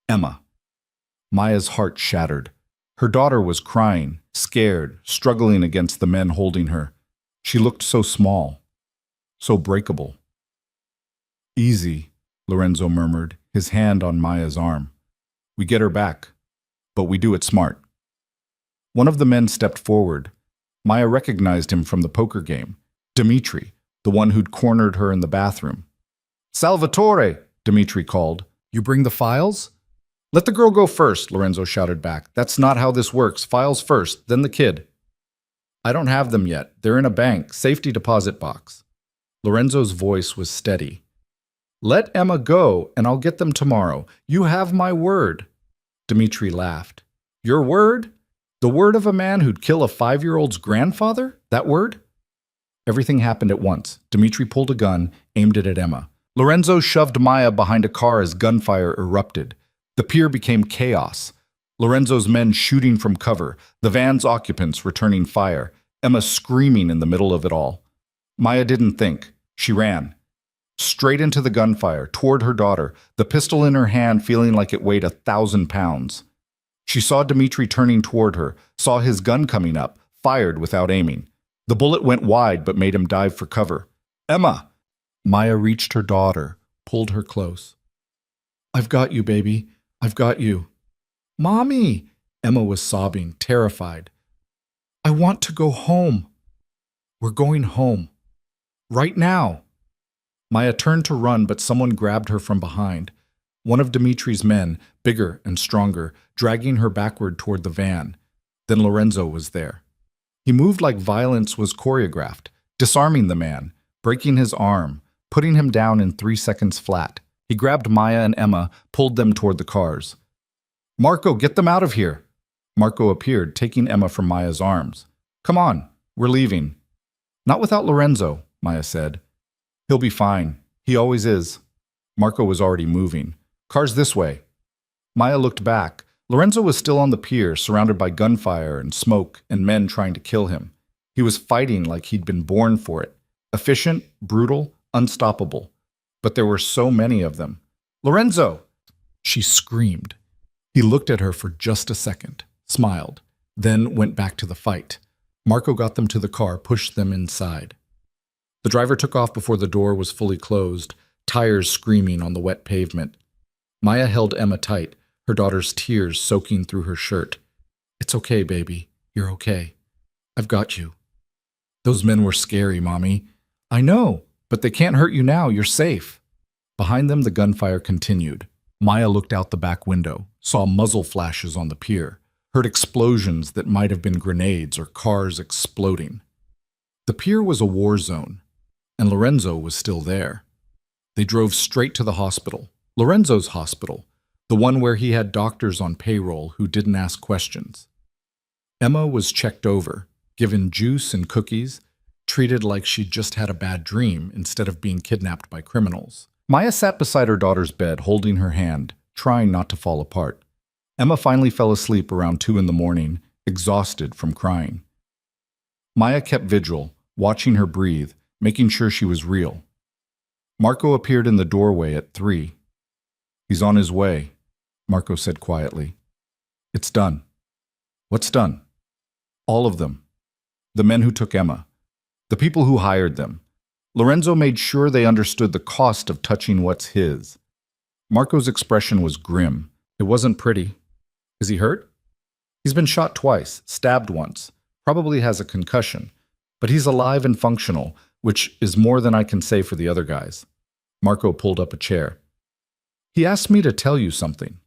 Emma. Maya's heart shattered. Her daughter was crying, scared, struggling against the men holding her. She looked so small, so breakable. Easy, Lorenzo murmured, his hand on Maya's arm. We get her back, but we do it smart. One of the men stepped forward. Maya recognized him from the poker game. Dimitri, the one who'd cornered her in the bathroom. Salvatore, Dmitri called. You bring the files? Let the girl go first, Lorenzo shouted back. That's not how this works. Files first, then the kid. I don't have them yet. They're in a bank, safety deposit box. Lorenzo's voice was steady. Let Emma go, and I'll get them tomorrow. You have my word. Dmitri laughed. Your word? The word of a man who'd kill a 5-year-old's grandfather? That word? Everything happened at once. Dmitri pulled a gun, aimed it at Emma. Lorenzo shoved Maya behind a car as gunfire erupted. The pier became chaos. Lorenzo's men shooting from cover, the van's occupants returning fire, Emma screaming in the middle of it all. Maya didn't think. She ran. Straight into the gunfire, toward her daughter, the pistol in her hand feeling like it weighed 1,000 pounds. She saw Dmitri turning toward her, saw his gun coming up, fired without aiming. The bullet went wide but made him dive for cover. Emma! Maya reached her daughter, pulled her close. I've got you, baby. I've got you. Mommy! Emma was sobbing, terrified. I want to go home. We're going home. Right now. Maya turned to run, but someone grabbed her from behind. One of Dmitri's men, bigger and stronger, dragging her backward toward the van. Then Lorenzo was there. He moved like violence was choreographed, disarming the man, breaking his arm, putting him down in 3 seconds flat. He grabbed Maya and Emma, pulled them toward the cars. Marco, get them out of here! Marco appeared, taking Emma from Maya's arms. Come on, we're leaving. Not without Lorenzo, Maya said. He'll be fine. He always is. Marco was already moving. Cars this way. Maya looked back. Lorenzo was still on the pier, surrounded by gunfire and smoke and men trying to kill him. He was fighting like he'd been born for it. Efficient, brutal, unstoppable. But there were so many of them. Lorenzo! She screamed. He looked at her for just a second, smiled, then went back to the fight. Marco got them to the car, pushed them inside. The driver took off before the door was fully closed, tires screaming on the wet pavement. Maya held Emma tight, her daughter's tears soaking through her shirt. It's okay, baby. You're okay. I've got you. Those men were scary, Mommy. I know, but they can't hurt you now. You're safe. Behind them, the gunfire continued. Maya looked out the back window, saw muzzle flashes on the pier, heard explosions that might have been grenades or cars exploding. The pier was a war zone, and Lorenzo was still there. They drove straight to the hospital, Lorenzo's hospital, the one where he had doctors on payroll who didn't ask questions. Emma was checked over, given juice and cookies, treated like she'd just had a bad dream instead of being kidnapped by criminals. Maya sat beside her daughter's bed, holding her hand, trying not to fall apart. Emma finally fell asleep around 2 a.m, exhausted from crying. Maya kept vigil, watching her breathe, making sure she was real. Marco appeared in the doorway at 3. He's on his way, Marco said quietly. It's done. What's done? All of them. The men who took Emma. The people who hired them. Lorenzo made sure they understood the cost of touching what's his. Marco's expression was grim. It wasn't pretty. Is he hurt? He's been shot twice, stabbed once, probably has a concussion, but he's alive and functional, which is more than I can say for the other guys. Marco pulled up a chair. He asked me to tell you something.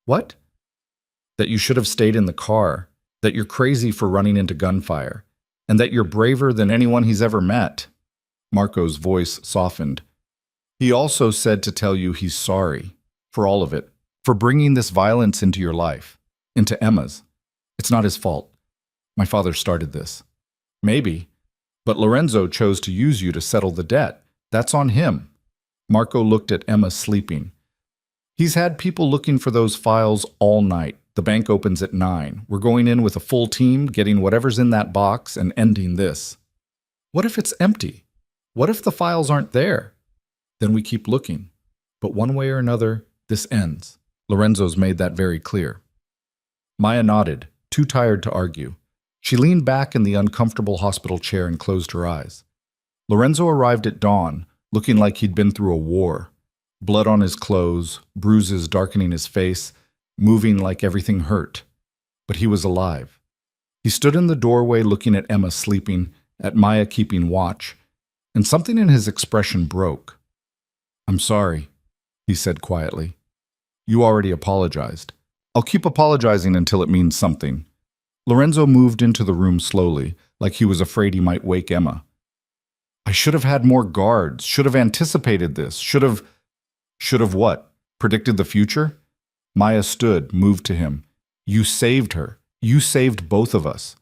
What? That you should have stayed in the car, that you're crazy for running into gunfire, and that you're braver than anyone he's ever met. Marco's voice softened. He also said to tell you he's sorry, for all of it, for bringing this violence into your life, into Emma's. It's not his fault. My father started this. Maybe, but Lorenzo chose to use you to settle the debt. That's on him. Marco looked at Emma sleeping. He's had people looking for those files all night. The bank opens at 9. We're going in with a full team, getting whatever's in that box and ending this. What if it's empty? What if the files aren't there? Then we keep looking. But one way or another, this ends. Lorenzo's made that very clear. Maya nodded, too tired to argue. She leaned back in the uncomfortable hospital chair and closed her eyes. Lorenzo arrived at dawn, looking like he'd been through a war. Blood on his clothes, bruises darkening his face, moving like everything hurt. But he was alive. He stood in the doorway looking at Emma sleeping, at Maya keeping watch, and something in his expression broke. I'm sorry, he he said quietly. You already apologized. I'll keep apologizing until it means something. Lorenzo moved into the room slowly, like he was afraid he might wake Emma. I should have had more guards, should have anticipated this, should have what? Predicted the future? Maya stood, moved to him. You saved her. You saved both of us.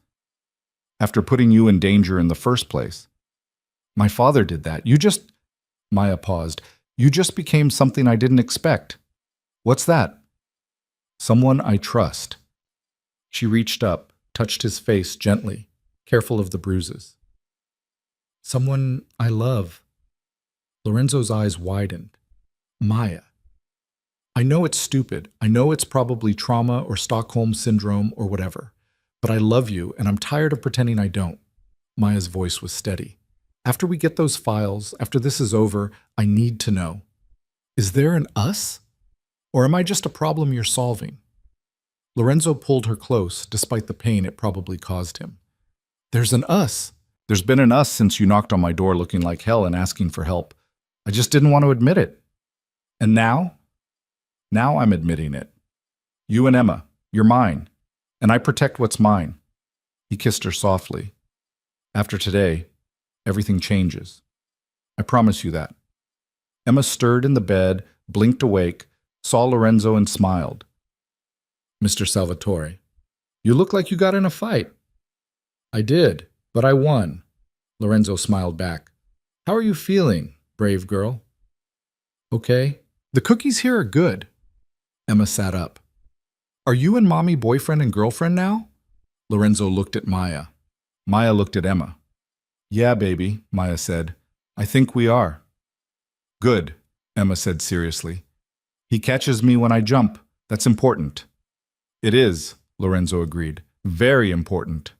After putting you in danger in the first place. My father did that. Maya paused. You just became something I didn't expect. What's that? Someone I trust. She reached up, touched his face gently, careful of the bruises. Someone I love. Lorenzo's eyes widened. Maya. I know it's stupid. I know it's probably trauma or Stockholm syndrome or whatever. But I love you, and I'm tired of pretending I don't. Maya's voice was steady. After we get those files, after this is over, I need to know. Is there an us? Or am I just a problem you're solving? Lorenzo pulled her close, despite the pain it probably caused him. There's an us. There's been an us since you knocked on my door looking like hell and asking for help. I just didn't want to admit it. And now? Now I'm admitting it. You and Emma, you're mine. And I protect what's mine. He kissed her softly. After today, everything changes. I promise you that. Emma stirred in the bed, blinked awake, saw Lorenzo and smiled. Mr. Salvatore, you look like you got in a fight. I did, but I won. Lorenzo smiled back. How are you feeling, brave girl? Okay. The cookies here are good. Emma sat up. Are you and Mommy boyfriend and girlfriend now? Lorenzo looked at Maya. Maya looked at Emma. Yeah, baby, Maya said. I think we are. Good, Emma said seriously. He catches me when I jump. That's important. It is, Lorenzo agreed. Very important.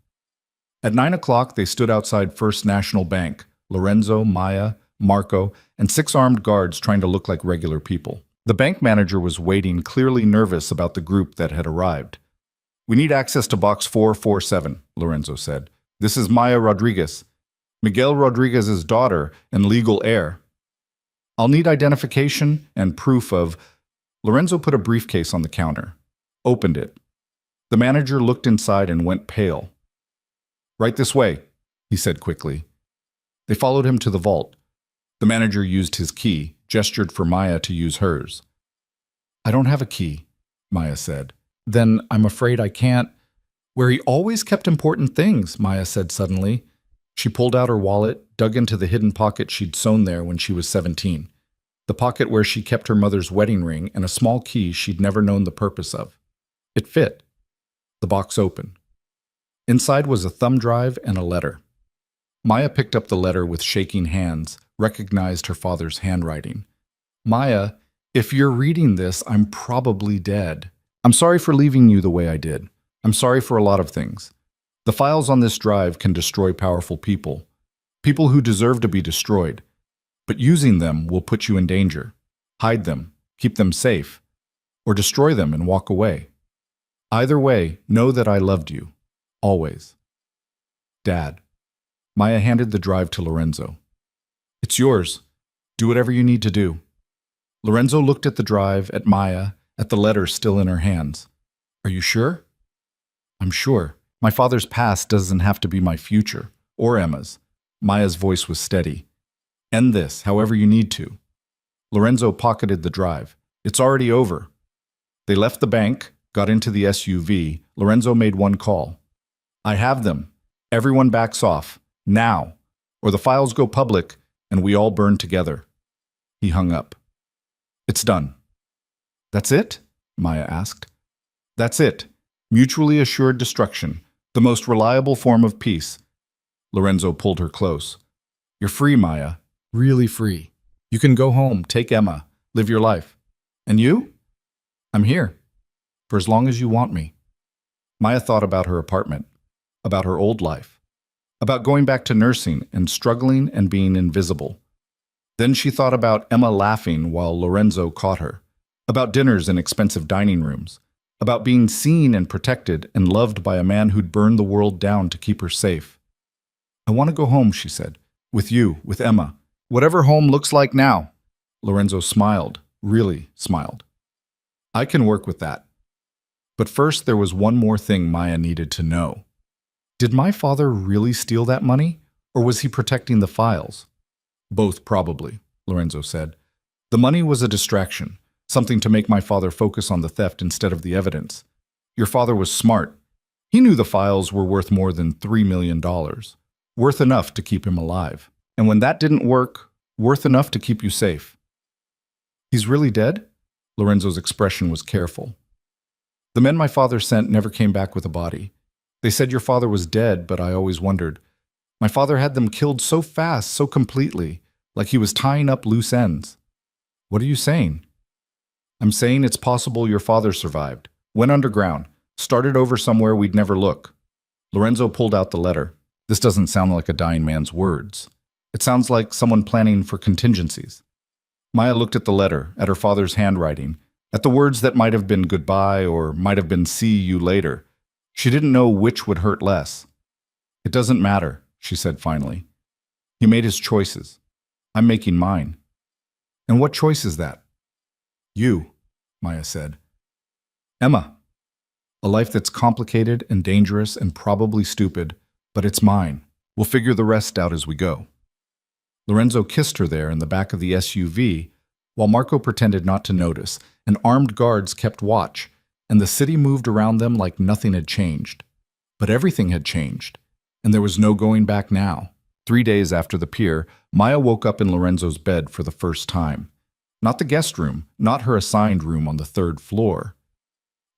At 9 o'clock, they stood outside First National Bank, Lorenzo, Maya, Marco, and 6 armed guards trying to look like regular people. The bank manager was waiting, clearly nervous about the group that had arrived. We need access to box 447, Lorenzo said. This is Maya Rodriguez, Miguel Rodriguez's daughter and legal heir. I'll need identification and proof of... Lorenzo put a briefcase on the counter, opened it. The manager looked inside and went pale. Right this way, he said quickly. They followed him to the vault. The manager used his key, gestured for Maya to use hers. I don't have a key, Maya said. Then I'm afraid I can't. Where he always kept important things, Maya said suddenly. She pulled out her wallet, dug into the hidden pocket she'd sewn there when she was 17. The pocket where she kept her mother's wedding ring and a small key she'd never known the purpose of. It fit. The box opened. Inside was a thumb drive and a letter. Maya picked up the letter with shaking hands, recognized her father's handwriting. Maya, if you're reading this, I'm probably dead. I'm sorry for leaving you the way I did. I'm sorry for a lot of things. The files on this drive can destroy powerful people. People who deserve to be destroyed. But using them will put you in danger. Hide them, keep them safe, or destroy them and walk away. Either way, know that I loved you. Always. Dad. Maya handed the drive to Lorenzo. It's yours. Do whatever you need to do. Lorenzo looked at the drive, at Maya, at the letter still in her hands. Are you sure? I'm sure. My father's past doesn't have to be my future, or Emma's. Maya's voice was steady. End this, however you need to. Lorenzo pocketed the drive. It's already over. They left the bank, got into the SUV. Lorenzo made one call. I have them. Everyone backs off. Now. Or the files go public and we all burn together. He hung up. It's done. That's it? Maya asked. That's it. Mutually assured destruction. The most reliable form of peace. Lorenzo pulled her close. You're free, Maya. Really free. You can go home, take Emma, live your life. And you? I'm here. For as long as you want me. Maya thought about her apartment, about her old life, about going back to nursing and struggling and being invisible. Then she thought about Emma laughing while Lorenzo caught her, about dinners in expensive dining rooms, about being seen and protected and loved by a man who'd burned the world down to keep her safe. I want to go home, she said, with you, with Emma. Whatever home looks like now. Lorenzo smiled, really smiled. I can work with that. But first, there was one more thing Maya needed to know. Did my father really steal that money, or was he protecting the files? Both, probably, Lorenzo said. The money was a distraction, something to make my father focus on the theft instead of the evidence. Your father was smart. He knew the files were worth more than $3 million, worth enough to keep him alive. And when that didn't work, worth enough to keep you safe. He's really dead? Lorenzo's expression was careful. The men my father sent never came back with a body. They said your father was dead, but I always wondered. My father had them killed so fast, so completely, like he was tying up loose ends. What are you saying? I'm saying it's possible your father survived, went underground, started over somewhere we'd never look. Lorenzo pulled out the letter. This doesn't sound like a dying man's words. It sounds like someone planning for contingencies. Maya looked at the letter, at her father's handwriting, at the words that might have been goodbye or might have been see you later. She didn't know which would hurt less. It doesn't matter, she said finally. He made his choices. I'm making mine. And what choice is that? You, Maya said. Emma. A life that's complicated and dangerous and probably stupid, but it's mine. We'll figure the rest out as we go. Lorenzo kissed her there in the back of the SUV, while Marco pretended not to notice, and armed guards kept watch, and the city moved around them like nothing had changed. But everything had changed, and there was no going back now. 3 days after the pier, Maya woke up in Lorenzo's bed for the first time. Not the guest room, not her assigned room on the 3rd floor.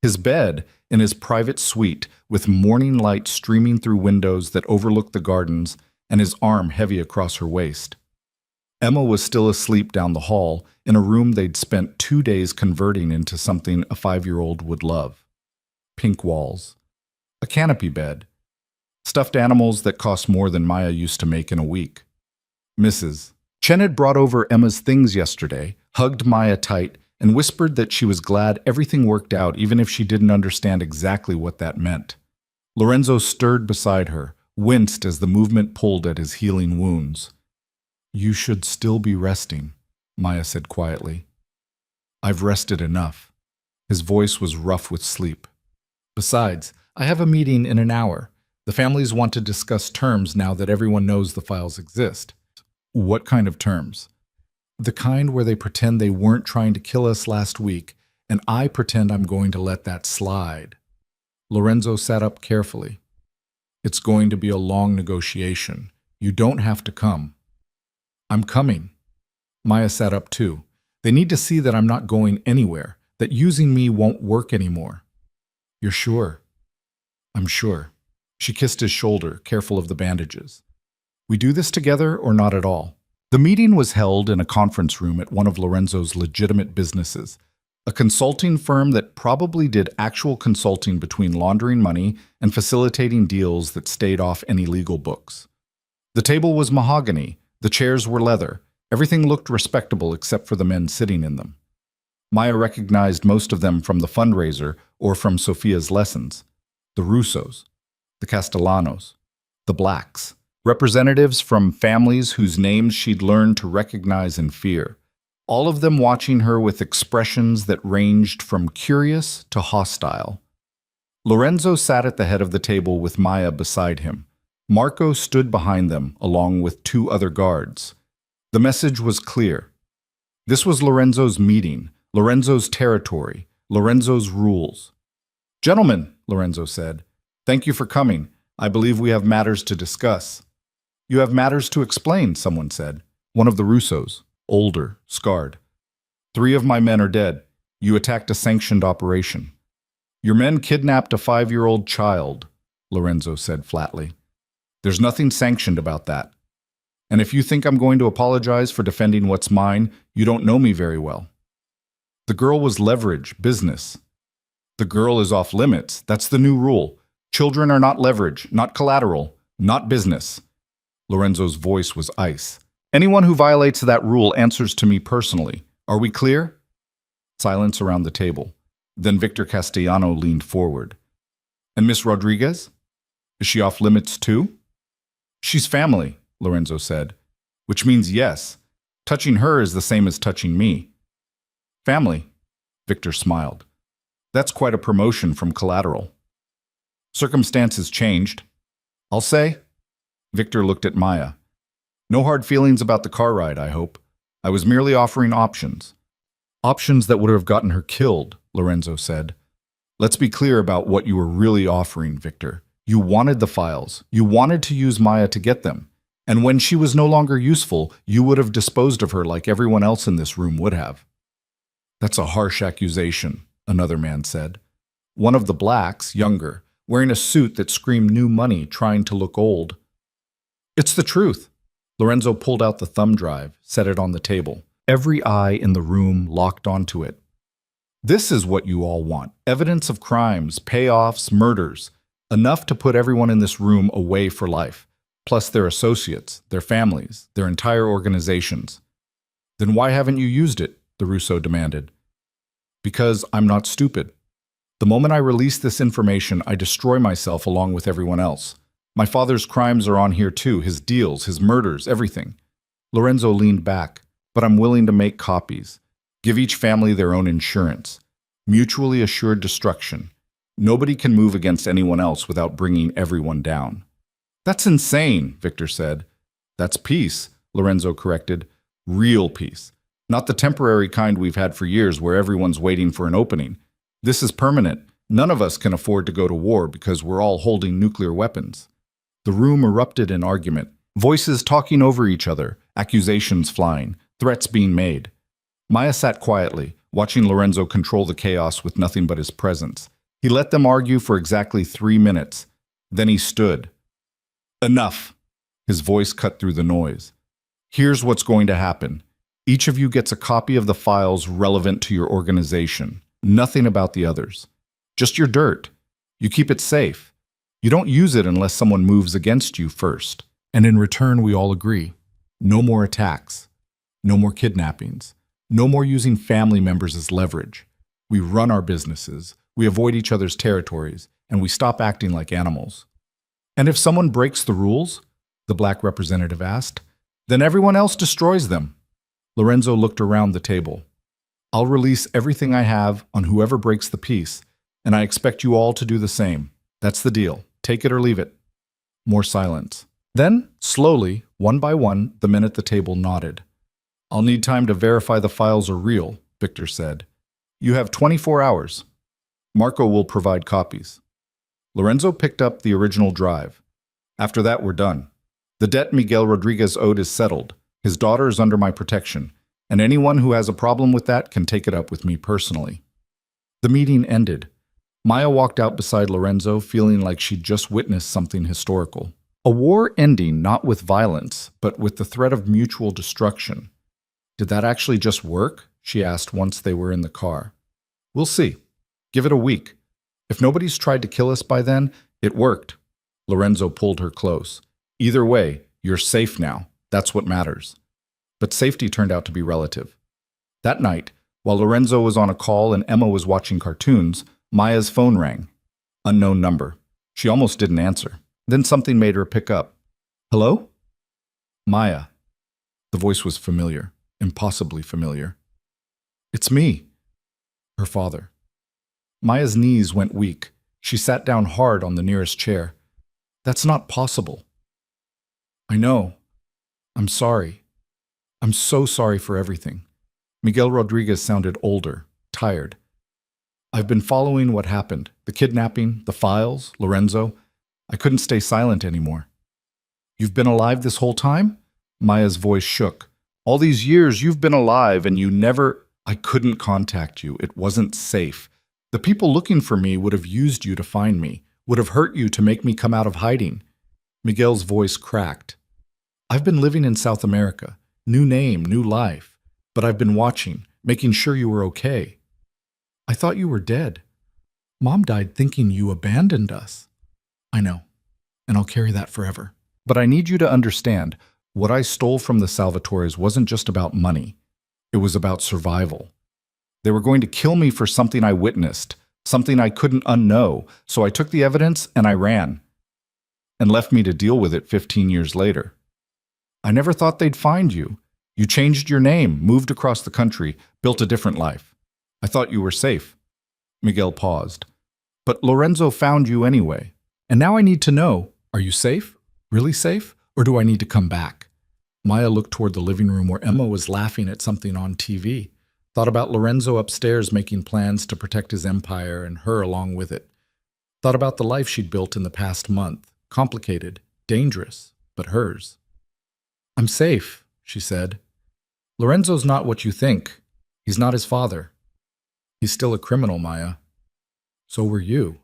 His bed in his private suite with morning light streaming through windows that overlooked the gardens and his arm heavy across her waist. Emma was still asleep down the hall in a room they'd spent 2 days converting into something a 5-year-old would love. Pink walls. A canopy bed. Stuffed animals that cost more than Maya used to make in a week. Mrs. Chen had brought over Emma's things yesterday, hugged Maya tight, and whispered that she was glad everything worked out even if she didn't understand exactly what that meant. Lorenzo stirred beside her, winced as the movement pulled at his healing wounds. You should still be resting, Maya said quietly. I've rested enough. His voice was rough with sleep. Besides, I have a meeting in an hour. The families want to discuss terms now that everyone knows the files exist. What kind of terms? The kind where they pretend they weren't trying to kill us last week, and I pretend I'm going to let that slide. Lorenzo sat up carefully. It's going to be a long negotiation. You don't have to come. I'm coming. Maya sat up too. They need to see that I'm not going anywhere, that using me won't work anymore. You're sure? I'm sure. She kissed his shoulder, careful of the bandages. We do this together or not at all? The meeting was held in a conference room at one of Lorenzo's legitimate businesses, a consulting firm that probably did actual consulting between laundering money and facilitating deals that stayed off any legal books. The table was mahogany, the chairs were leather, everything looked respectable except for the men sitting in them. Maya recognized most of them from the fundraiser or from Sophia's lessons. The Russos, the Castellanos, the Blacks, representatives from families whose names she'd learned to recognize and fear, all of them watching her with expressions that ranged from curious to hostile. Lorenzo sat at the head of the table with Maya beside him. Marco stood behind them, along with 2 other guards. The message was clear. This was Lorenzo's meeting, Lorenzo's territory, Lorenzo's rules. Gentlemen, Lorenzo said, thank you for coming. I believe we have matters to discuss. You have matters to explain, someone said. One of the Russos, older, scarred. 3 of my men are dead. You attacked a sanctioned operation. Your men kidnapped a 5-year-old child, Lorenzo said flatly. There's nothing sanctioned about that. And if you think I'm going to apologize for defending what's mine, you don't know me very well. The girl was leverage, business. The girl is off limits. That's the new rule. Children are not leverage, not collateral, not business. Lorenzo's voice was ice. Anyone who violates that rule answers to me personally. Are we clear? Silence around the table. Then Victor Castellano leaned forward. And Miss Rodriguez? Is she off limits too? She's family, Lorenzo said, which means yes. Touching her is the same as touching me. Family, Victor smiled. That's quite a promotion from collateral. Circumstances changed. I'll say. Victor looked at Maya. No hard feelings about the car ride, I hope. I was merely offering options. Options that would have gotten her killed, Lorenzo said. Let's be clear about what you were really offering, Victor. You wanted the files. You wanted to use Maya to get them. And when she was no longer useful, you would have disposed of her like everyone else in this room would have. That's a harsh accusation, another man said. One of the blacks, younger, wearing a suit that screamed new money, trying to look old. It's the truth. Lorenzo pulled out the thumb drive, set it on the table. Every eye in the room locked onto it. This is what you all want. Evidence of crimes, payoffs, murders. Enough to put everyone in this room away for life. Plus their associates, their families, their entire organizations. Then why haven't you used it? The Russo demanded. Because I'm not stupid. The moment I release this information, I destroy myself along with everyone else. My father's crimes are on here too, his deals, his murders, everything. Lorenzo leaned back. But I'm willing to make copies. Give each family their own insurance. Mutually assured destruction. Nobody can move against anyone else without bringing everyone down. That's insane, Victor said. That's peace, Lorenzo corrected. Real peace. Not the temporary kind we've had for years where everyone's waiting for an opening. This is permanent. None of us can afford to go to war because we're all holding nuclear weapons. The room erupted in argument. Voices talking over each other, accusations flying, threats being made. Maya sat quietly, watching Lorenzo control the chaos with nothing but his presence. He let them argue for exactly 3 minutes. Then he stood. Enough. His voice cut through the noise. Here's what's going to happen. Each of you gets a copy of the files relevant to your organization. Nothing about the others. Just your dirt. You keep it safe. You don't use it unless someone moves against you first. And in return, we all agree. No more attacks. No more kidnappings. No more using family members as leverage. We run our businesses. We avoid each other's territories. And we stop acting like animals. And if someone breaks the rules, the black representative asked, then everyone else destroys them. Lorenzo looked around the table. I'll release everything I have on whoever breaks the peace, and I expect you all to do the same. That's the deal. Take it or leave it. More silence. Then, slowly, one by one, the men at the table nodded. I'll need time to verify the files are real, Victor said. You have 24 hours. Marco will provide copies. Lorenzo picked up the original drive. After that, we're done. The debt Miguel Rodriguez owed is settled. His daughter is under my protection, and anyone who has a problem with that can take it up with me personally. The meeting ended. Maya walked out beside Lorenzo, feeling like she'd just witnessed something historical. A war ending not with violence, but with the threat of mutual destruction. Did that actually just work? She asked once they were in the car. We'll see. Give it a week. If nobody's tried to kill us by then, it worked. Lorenzo pulled her close. Either way, you're safe now. That's what matters. But safety turned out to be relative. That night, while Lorenzo was on a call and Emma was watching cartoons, Maya's phone rang. Unknown number. She almost didn't answer. Then something made her pick up. Hello? Maya. The voice was familiar, impossibly familiar. It's me. Her father. Maya's knees went weak. She sat down hard on the nearest chair. That's not possible. I know. I'm sorry. I'm so sorry for everything. Miguel Rodriguez sounded older, tired. I've been following what happened. The kidnapping, the files, Lorenzo. I couldn't stay silent anymore. You've been alive this whole time? Maya's voice shook. All these years you've been alive and you never... I couldn't contact you. It wasn't safe. The people looking for me would have used you to find me, would have hurt you to make me come out of hiding. Miguel's voice cracked. I've been living in South America. New name, new life. But I've been watching, making sure you were okay. I thought you were dead. Mom died thinking you abandoned us. I know, and I'll carry that forever. But I need you to understand, what I stole from the Salvatores wasn't just about money. It was about survival. They were going to kill me for something I witnessed, something I couldn't unknow, so I took the evidence and I ran. And left me to deal with it 15 years later. I never thought they'd find you. You changed your name, moved across the country, built a different life. I thought you were safe. Miguel paused. But Lorenzo found you anyway. And now I need to know, are you safe? Really safe? Or do I need to come back? Maya looked toward the living room where Emma was laughing at something on TV. Thought about Lorenzo upstairs making plans to protect his empire and her along with it. Thought about the life she'd built in the past month. Complicated, dangerous, but hers. I'm safe, she said. Lorenzo's not what you think. He's not his father. He's still a criminal, Maya. So were you.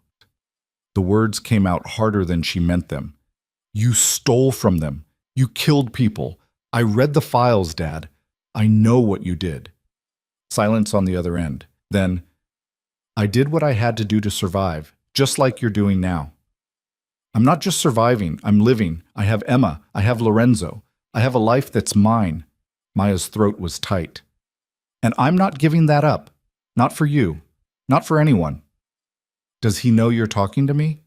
The words came out harder than she meant them. You stole from them. You killed people. I read the files, Dad. I know what you did. Silence on the other end. Then, I did what I had to do to survive, just like you're doing now. I'm not just surviving, I'm living. I have Emma. I have Lorenzo. I have a life that's mine. Maya's throat was tight. And I'm not giving that up. Not for you. Not for anyone. Does he know you're talking to me?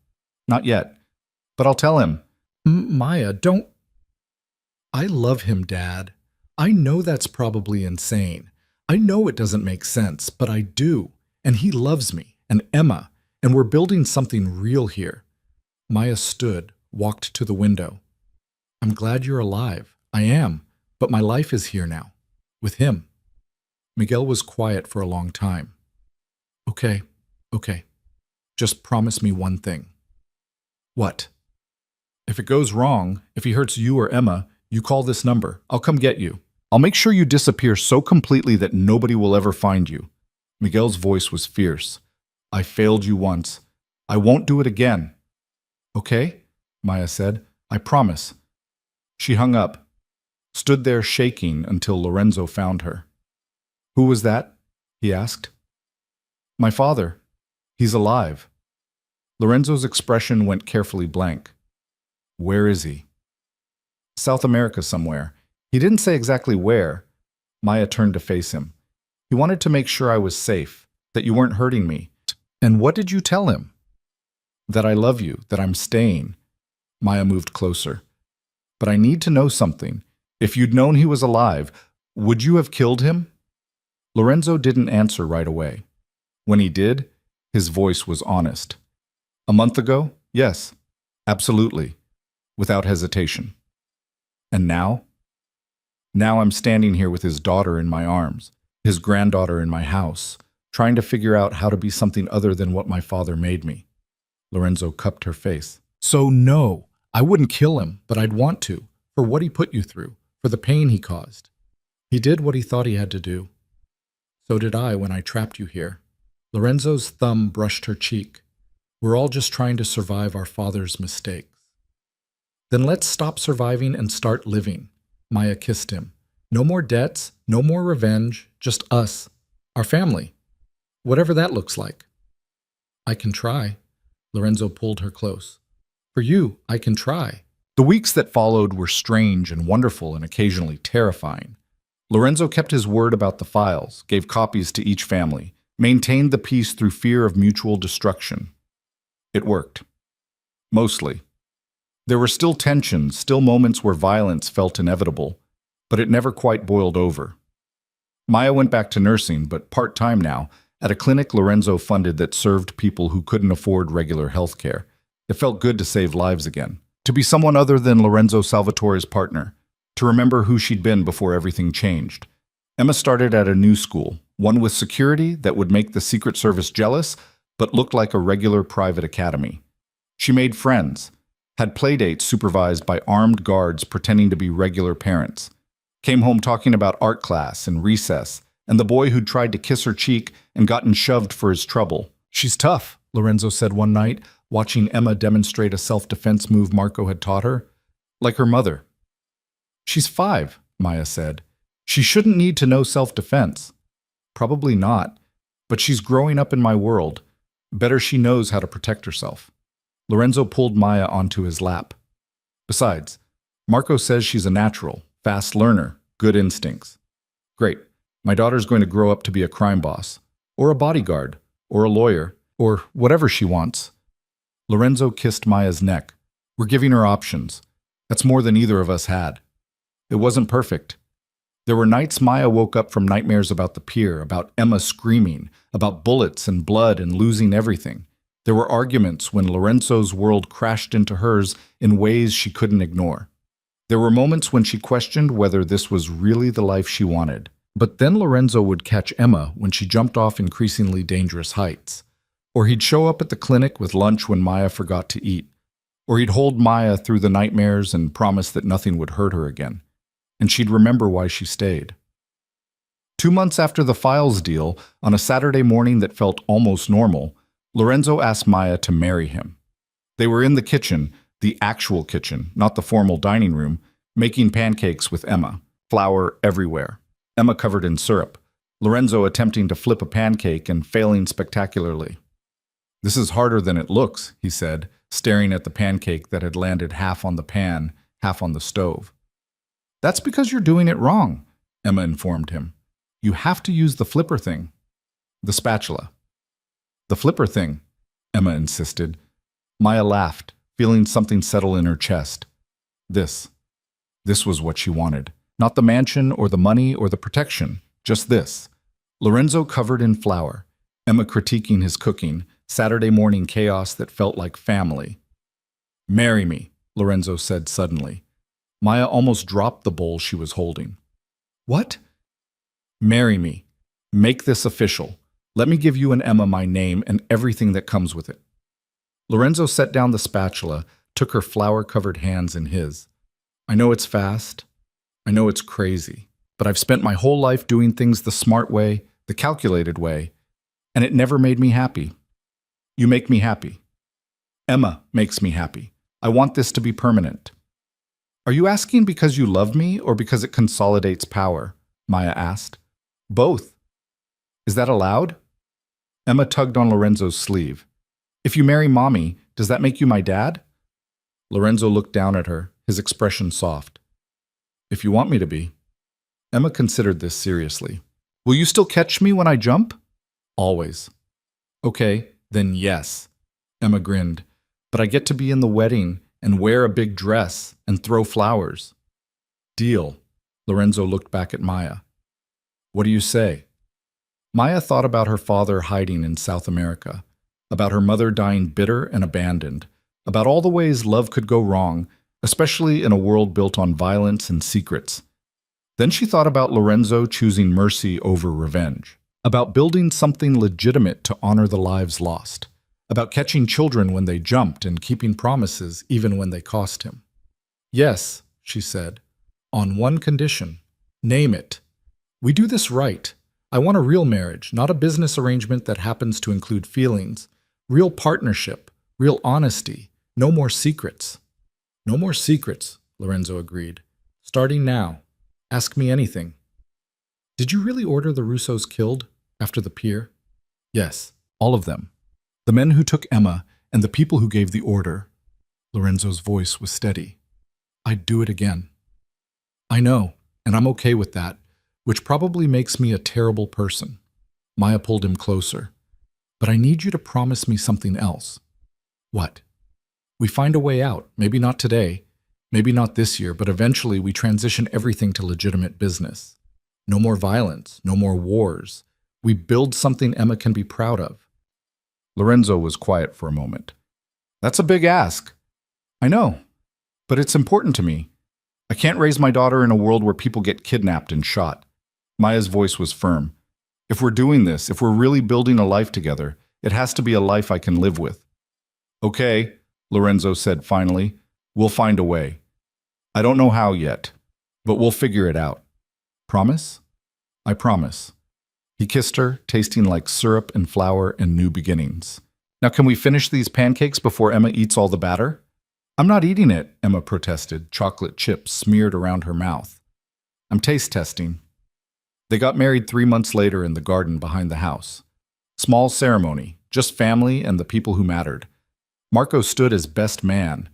Not yet. But I'll tell him. Maya, don't... I love him, Dad. I know that's probably insane. I know it doesn't make sense, but I do. And he loves me, and Emma, and we're building something real here. Maya stood, walked to the window. I'm glad you're alive. I am, but my life is here now, with him. Miguel was quiet for a long time. Okay. Just promise me one thing. What? If it goes wrong, if he hurts you or Emma, you call this number. I'll come get you. I'll make sure you disappear so completely that nobody will ever find you. Miguel's voice was fierce. I failed you once. I won't do it again. Okay, Maya said. I promise. She hung up, stood there shaking until Lorenzo found her. Who was that? He asked. My father. He's alive. Lorenzo's expression went carefully blank. Where is he? South America somewhere. He didn't say exactly where. Maya turned to face him. He wanted to make sure I was safe, that you weren't hurting me. And what did you tell him? That I love you, that I'm staying. Maya moved closer. But I need to know something. If you'd known he was alive, would you have killed him? Lorenzo didn't answer right away. When he did, his voice was honest. A month ago? Yes, absolutely, without hesitation. And now? Now I'm standing here with his daughter in my arms, his granddaughter in my house, trying to figure out how to be something other than what my father made me. Lorenzo cupped her face. So no, I wouldn't kill him, but I'd want to, for what he put you through, for the pain he caused. He did what he thought he had to do. So did I when I trapped you here. Lorenzo's thumb brushed her cheek. We're all just trying to survive our father's mistakes. Then let's stop surviving and start living. Maya kissed him. No more debts, no more revenge, just us, our family. Whatever that looks like. I can try. Lorenzo pulled her close. For you, I can try. The weeks that followed were strange and wonderful and occasionally terrifying. Lorenzo kept his word about the files, gave copies to each family, maintained the peace through fear of mutual destruction. It worked. Mostly. There were still tensions, still moments where violence felt inevitable, but it never quite boiled over. Maya went back to nursing, but part-time now, at a clinic Lorenzo funded that served people who couldn't afford regular health care. It felt good to save lives again, to be someone other than Lorenzo Salvatore's partner, to remember who she'd been before everything changed. Emma started at a new school, one with security that would make the Secret Service jealous, but looked like a regular private academy. She made friends, had playdates supervised by armed guards pretending to be regular parents, came home talking about art class and recess, and the boy who'd tried to kiss her cheek and gotten shoved for his trouble. She's tough, Lorenzo said one night, watching Emma demonstrate a self-defense move Marco had taught her. Like her mother. She's 5, Maya said. She shouldn't need to know self-defense. Probably not, but she's growing up in my world. Better she knows how to protect herself. Lorenzo pulled Maya onto his lap. Besides, Marco says she's a natural, fast learner, good instincts. Great. My daughter's going to grow up to be a crime boss, or a bodyguard, or a lawyer, or whatever she wants. Lorenzo kissed Maya's neck. We're giving her options. That's more than either of us had. It wasn't perfect. There were nights Maya woke up from nightmares about the pier, about Emma screaming, about bullets and blood and losing everything. There were arguments when Lorenzo's world crashed into hers in ways she couldn't ignore. There were moments when she questioned whether this was really the life she wanted. But then Lorenzo would catch Emma when she jumped off increasingly dangerous heights. Or he'd show up at the clinic with lunch when Maya forgot to eat. Or he'd hold Maya through the nightmares and promise that nothing would hurt her again. And she'd remember why she stayed. 2 months after the files deal, on a Saturday morning that felt almost normal, Lorenzo asked Maya to marry him. They were in the kitchen, the actual kitchen, not the formal dining room, making pancakes with Emma, flour everywhere. Emma covered in syrup, Lorenzo attempting to flip a pancake and failing spectacularly. "This is harder than it looks," he said, staring at the pancake that had landed half on the pan, half on the stove. "That's because you're doing it wrong," Emma informed him. "You have to use the flipper thing." "The spatula." "The flipper thing," Emma insisted. Maya laughed, feeling something settle in her chest. This was what she wanted. Not the mansion or the money or the protection, just this. Lorenzo covered in flour, Emma critiquing his cooking, Saturday morning chaos that felt like family. "Marry me," Lorenzo said suddenly. Maya almost dropped the bowl she was holding. "What?" "Marry me. Make this official. Let me give you and Emma my name and everything that comes with it." Lorenzo set down the spatula, took her flour-covered hands in his. "I know it's fast. I know it's crazy, but I've spent my whole life doing things the smart way, the calculated way, and it never made me happy. You make me happy. Emma makes me happy. I want this to be permanent." "Are you asking because you love me or because it consolidates power?" Maya asked. "Both." "Is that allowed?" Emma tugged on Lorenzo's sleeve. "If you marry Mommy, does that make you my dad?" Lorenzo looked down at her, his expression soft. "If you want me to be." Emma considered this seriously. "Will you still catch me when I jump?" "Always." "Okay, then yes." Emma grinned. "But I get to be in the wedding and wear a big dress and throw flowers." "Deal." Lorenzo looked back at Maya. "What do you say?" Maya thought about her father hiding in South America, about her mother dying bitter and abandoned, about all the ways love could go wrong, especially in a world built on violence and secrets. Then she thought about Lorenzo choosing mercy over revenge, about building something legitimate to honor the lives lost, about catching children when they jumped and keeping promises even when they cost him. "Yes," she said, "on one condition. Name it. We do this right. I want a real marriage, not a business arrangement that happens to include feelings. Real partnership, real honesty, no more secrets." "No more secrets," Lorenzo agreed. "Starting now. Ask me anything." "Did you really order the Russos killed after the pier?" "Yes, all of them. The men who took Emma and the people who gave the order." Lorenzo's voice was steady. "I'd do it again." "I know, and I'm okay with that, which probably makes me a terrible person." Maya pulled him closer. "But I need you to promise me something else." "What?" "We find a way out, maybe not today, maybe not this year, but eventually we transition everything to legitimate business. No more violence, no more wars. We build something Emma can be proud of." Lorenzo was quiet for a moment. "That's a big ask." "I know, but it's important to me. I can't raise my daughter in a world where people get kidnapped and shot." Maya's voice was firm. "If we're doing this, if we're really building a life together, it has to be a life I can live with." "Okay," Lorenzo said finally, "we'll find a way. I don't know how yet, but we'll figure it out. Promise?" "I promise." He kissed her, tasting like syrup and flour and new beginnings. "Now can we finish these pancakes before Emma eats all the batter?" "I'm not eating it," Emma protested, chocolate chips smeared around her mouth. "I'm taste testing." They got married 3 months later in the garden behind the house. Small ceremony, just family and the people who mattered. Marco stood as best man.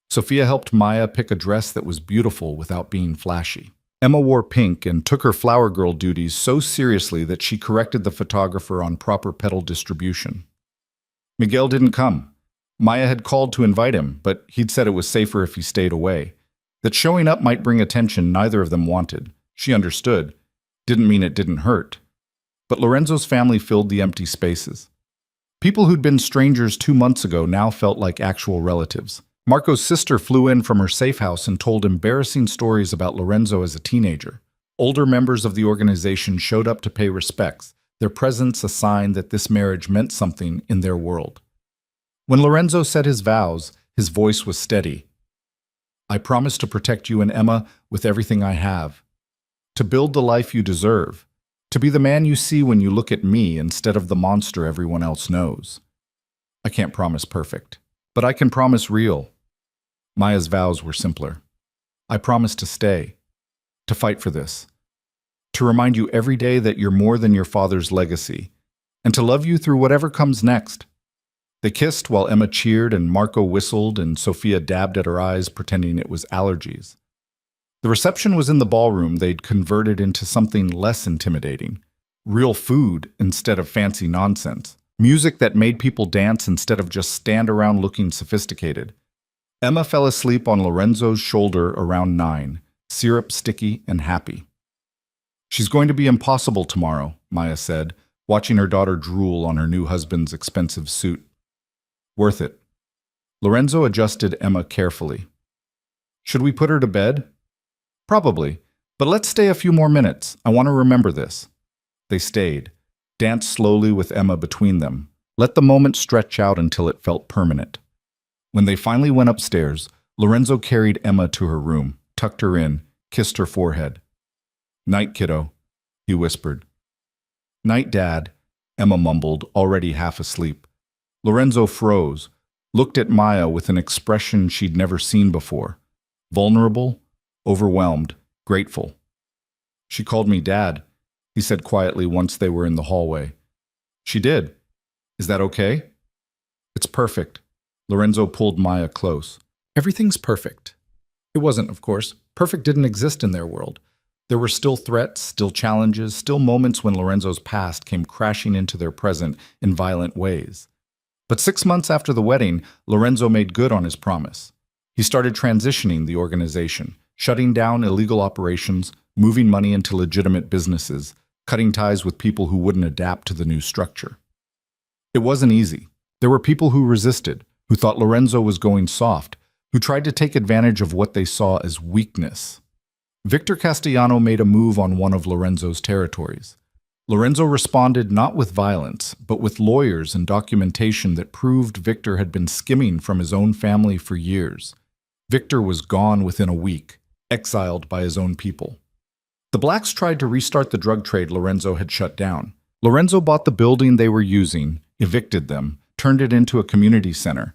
Sophia helped Maya pick a dress that was beautiful without being flashy. Emma wore pink and took her flower girl duties so seriously that she corrected the photographer on proper petal distribution. Miguel didn't come. Maya had called to invite him, but he'd said it was safer if he stayed away. That showing up might bring attention neither of them wanted. She understood. Didn't mean it didn't hurt. But Lorenzo's family filled the empty spaces. People who'd been strangers 2 months ago now felt like actual relatives. Marco's sister flew in from her safe house and told embarrassing stories about Lorenzo as a teenager. Older members of the organization showed up to pay respects, their presence a sign that this marriage meant something in their world. When Lorenzo said his vows, his voice was steady. I promise to protect you and Emma with everything I have, to build the life you deserve, to be the man you see when you look at me instead of the monster everyone else knows. I can't promise perfect, but I can promise real. Maya's vows were simpler. I promise to stay, to fight for this, to remind you every day that you're more than your father's legacy, and to love you through whatever comes next. They kissed while Emma cheered and Marco whistled and Sophia dabbed at her eyes pretending it was allergies. The reception was in the ballroom they'd converted into something less intimidating. Real food instead of fancy nonsense. Music that made people dance instead of just stand around looking sophisticated. Emma fell asleep on Lorenzo's shoulder around 9, syrup sticky and happy. She's going to be impossible tomorrow, Maya said, watching her daughter drool on her new husband's expensive suit. Worth it. Lorenzo adjusted Emma carefully. Should we put her to bed? Probably, but let's stay a few more minutes. I want to remember this. They stayed, danced slowly with Emma between them, let the moment stretch out until it felt permanent. When they finally went upstairs, Lorenzo carried Emma to her room, tucked her in, kissed her forehead. Night, kiddo, he whispered. Night, Dad, Emma mumbled, already half asleep. Lorenzo froze, looked at Maya with an expression she'd never seen before. Vulnerable, overwhelmed, grateful. She called me Dad, he said quietly once they were in the hallway. She did. Is that okay? It's perfect. Lorenzo pulled Maya close. Everything's perfect. It wasn't, of course. Perfect didn't exist in their world. There were still threats, still challenges, still moments when Lorenzo's past came crashing into their present in violent ways. But 6 months after the wedding, Lorenzo made good on his promise. He started transitioning the organization, shutting down illegal operations, moving money into legitimate businesses, cutting ties with people who wouldn't adapt to the new structure. It wasn't easy. There were people who resisted, who thought Lorenzo was going soft, who tried to take advantage of what they saw as weakness. Victor Castellano made a move on one of Lorenzo's territories. Lorenzo responded not with violence, but with lawyers and documentation that proved Victor had been skimming from his own family for years. Victor was gone within a week, exiled by his own people. The blacks tried to restart the drug trade Lorenzo had shut down. Lorenzo bought the building they were using, evicted them, turned it into a community center.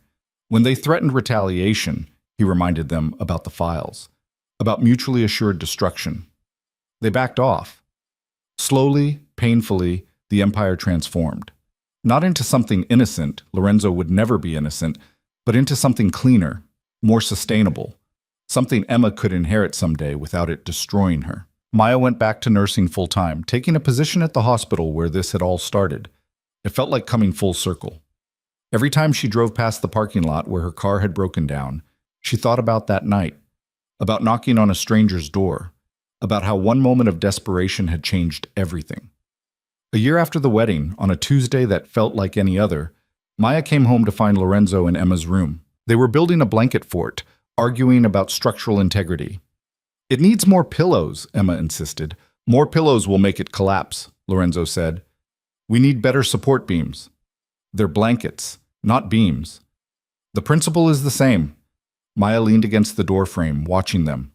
When they threatened retaliation, he reminded them about the files, about mutually assured destruction. They backed off. Slowly, painfully, the empire transformed. Not into something innocent, Lorenzo would never be innocent, but into something cleaner, more sustainable, something Emma could inherit someday without it destroying her. Maya went back to nursing full-time, taking a position at the hospital where this had all started. It felt like coming full circle. Every time she drove past the parking lot where her car had broken down, she thought about that night, about knocking on a stranger's door, about how one moment of desperation had changed everything. A year after the wedding, on a Tuesday that felt like any other, Maya came home to find Lorenzo in Emma's room. They were building a blanket fort, arguing about structural integrity. It needs more pillows, Emma insisted. More pillows will make it collapse, Lorenzo said. We need better support beams. They're blankets, not beams. The principle is the same. Maya leaned against the doorframe, watching them.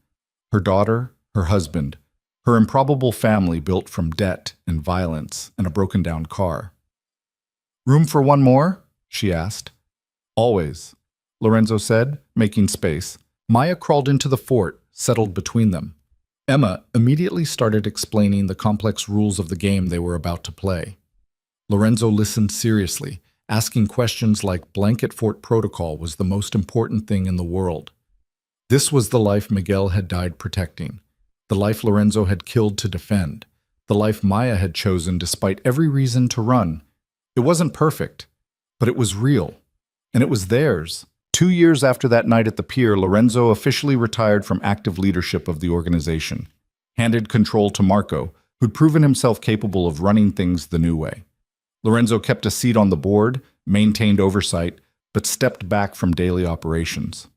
Her daughter, her husband, her improbable family built from debt and violence and a broken-down car. Room for one more? She asked. Always, Lorenzo said, making space. Maya crawled into the fort, settled between them. Emma immediately started explaining the complex rules of the game they were about to play. Lorenzo listened seriously, asking questions like blanket fort protocol was the most important thing in the world. This was the life Miguel had died protecting, the life Lorenzo had killed to defend, the life Maya had chosen despite every reason to run. It wasn't perfect, but it was real, and it was theirs. 2 years after that night at the pier, Lorenzo officially retired from active leadership of the organization. handed control to Marco, who'd proven himself capable of running things the new way. Lorenzo kept a seat on the board, maintained oversight, but stepped back from daily operations.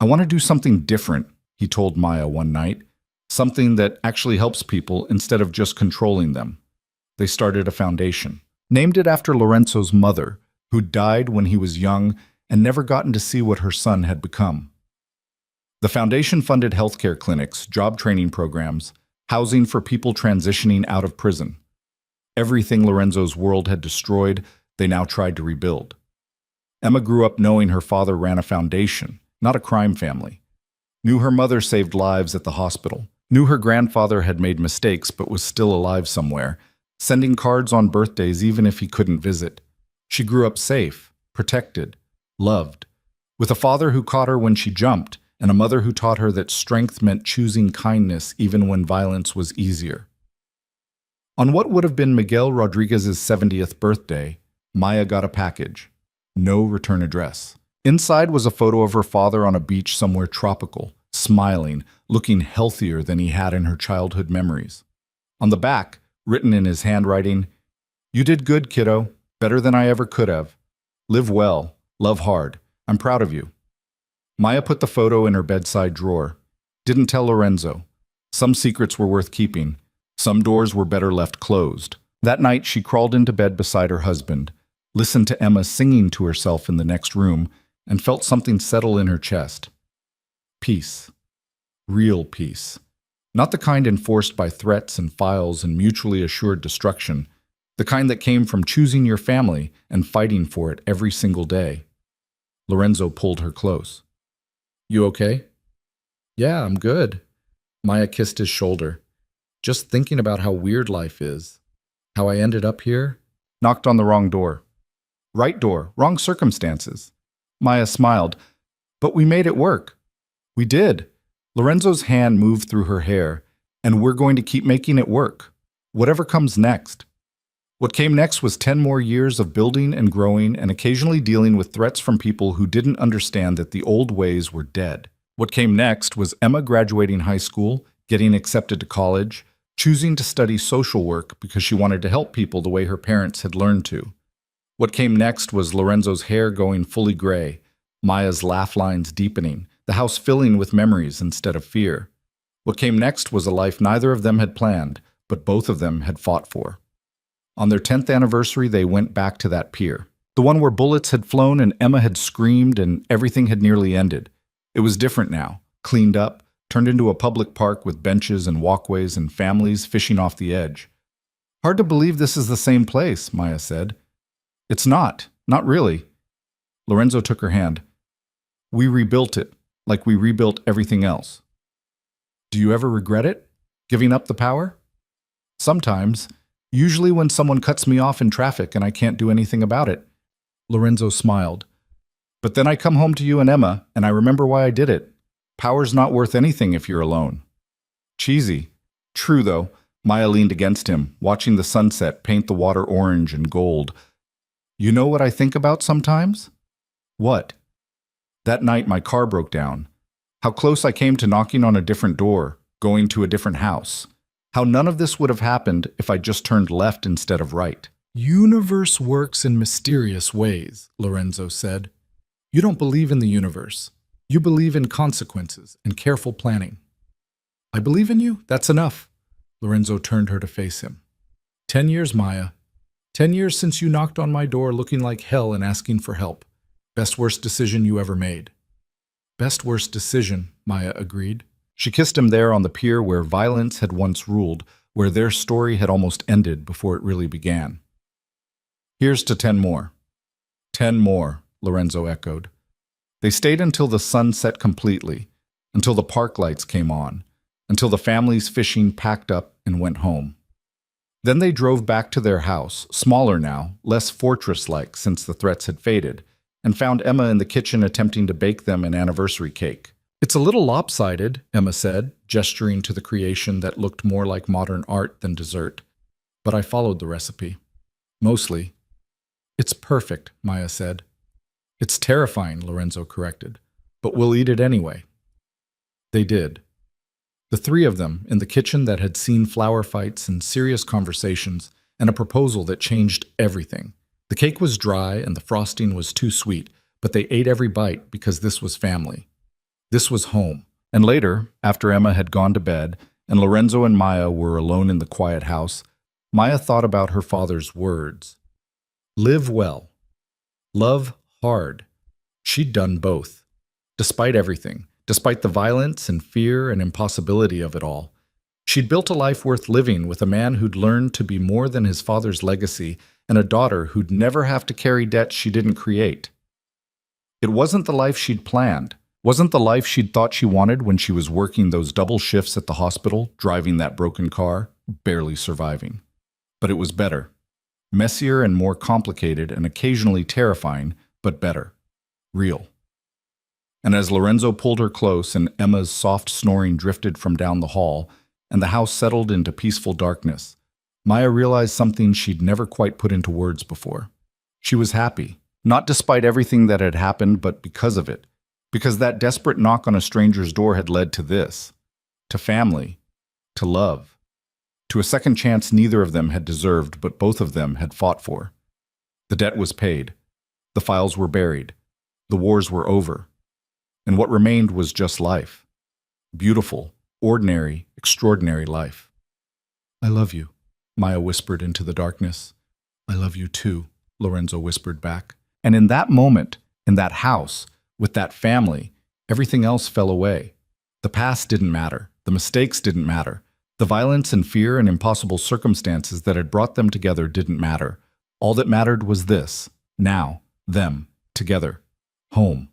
"I want to do something different," he told Maya one night, "something that actually helps people instead of just controlling them." They started a foundation, named it after Lorenzo's mother, who died when he was young and never gotten to see what her son had become. The foundation funded healthcare clinics, job training programs, housing for people transitioning out of prison. Everything Lorenzo's world had destroyed, they now tried to rebuild. Emma grew up knowing her father ran a foundation, not a crime family. Knew her mother saved lives at the hospital. Knew her grandfather had made mistakes but was still alive somewhere, sending cards on birthdays even if he couldn't visit. She grew up safe, protected, loved, with a father who caught her when she jumped, and a mother who taught her that strength meant choosing kindness even when violence was easier. On what would have been Miguel Rodriguez's 70th birthday, Maya got a package. No return address. Inside was a photo of her father on a beach somewhere tropical, smiling, looking healthier than he had in her childhood memories. On the back, written in his handwriting, "You did good, kiddo. Better than I ever could have. Live well. Love hard. I'm proud of you." Maya put the photo in her bedside drawer. Didn't tell Lorenzo. Some secrets were worth keeping. Some doors were better left closed. That night, she crawled into bed beside her husband, listened to Emma singing to herself in the next room, and felt something settle in her chest. Peace. Real peace. Not the kind enforced by threats and files and mutually assured destruction, the kind that came from choosing your family and fighting for it every single day. Lorenzo pulled her close. "You okay?" "Yeah, I'm good." Maya kissed his shoulder. "Just thinking about how weird life is. How I ended up here." Knocked on the wrong door. "Right door, wrong circumstances." Maya smiled. "But we made it work." "We did." Lorenzo's hand moved through her hair. "And we're going to keep making it work. Whatever comes next." What came next was 10 more years of building and growing and occasionally dealing with threats from people who didn't understand that the old ways were dead. What came next was Emma graduating high school, getting accepted to college, choosing to study social work because she wanted to help people the way her parents had learned to. What came next was Lorenzo's hair going fully gray, Maya's laugh lines deepening, the house filling with memories instead of fear. What came next was a life neither of them had planned, but both of them had fought for. On their 10th anniversary, they went back to that pier. The one where bullets had flown and Emma had screamed and everything had nearly ended. It was different now, cleaned up, turned into a public park with benches and walkways and families fishing off the edge. "Hard to believe this is the same place," Maya said. "It's not really." Lorenzo took her hand. "We rebuilt it, like we rebuilt everything else." "Do you ever regret it? Giving up the power?" "Sometimes. Usually when someone cuts me off in traffic and I can't do anything about it." Lorenzo smiled. "But then I come home to you and Emma, and I remember why I did it. Power's not worth anything if you're alone." Cheesy. True, though. Maya leaned against him, watching the sunset paint the water orange and gold. "You know what I think about sometimes?" "What?" "That night my car broke down. How close I came to knocking on a different door, going to a different house. How none of this would have happened if I just turned left instead of right." "Universe works in mysterious ways," Lorenzo said. "You don't believe in the universe. You believe in consequences and careful planning." "I believe in you. That's enough." Lorenzo turned her to face him. 10 years, Maya. 10 years since you knocked on my door looking like hell and asking for help. Best worst decision you ever made." "Best worst decision," Maya agreed. She kissed him there on the pier where violence had once ruled, where their story had almost ended before it really began. "Here's to 10 more." 10 more, Lorenzo echoed. They stayed until the sun set completely, until the park lights came on, until the families fishing packed up and went home. Then they drove back to their house, smaller now, less fortress-like since the threats had faded, and found Emma in the kitchen attempting to bake them an anniversary cake. "It's a little lopsided," Emma said, gesturing to the creation that looked more like modern art than dessert. "But I followed the recipe. Mostly." "It's perfect," Maya said. "It's terrifying," Lorenzo corrected. "But we'll eat it anyway." They did. The three of them, in the kitchen that had seen flower fights and serious conversations, and a proposal that changed everything. The cake was dry and the frosting was too sweet, but they ate every bite because this was family. This was home. And later, after Emma had gone to bed, and Lorenzo and Maya were alone in the quiet house, Maya thought about her father's words. Live well. Love hard. She'd done both. Despite everything, despite the violence and fear and impossibility of it all, she'd built a life worth living with a man who'd learned to be more than his father's legacy and a daughter who'd never have to carry debts she didn't create. It wasn't the life she'd planned, wasn't the life she'd thought she wanted when she was working those double shifts at the hospital, driving that broken car, barely surviving. But it was better. Messier and more complicated and occasionally terrifying, but better. Real. And as Lorenzo pulled her close and Emma's soft snoring drifted from down the hall, and the house settled into peaceful darkness, Maya realized something she'd never quite put into words before. She was happy, not despite everything that had happened, but because of it. Because that desperate knock on a stranger's door had led to this. To family. To love. To a second chance neither of them had deserved, but both of them had fought for. The debt was paid. The files were buried. The wars were over. And what remained was just life. Beautiful, ordinary, extraordinary life. I love you, Maya whispered into the darkness. I love you too, Lorenzo whispered back. And in that moment, in that house, with that family, everything else fell away. The past didn't matter. The mistakes didn't matter. The violence and fear and impossible circumstances that had brought them together didn't matter. All that mattered was this, now, them, together, home.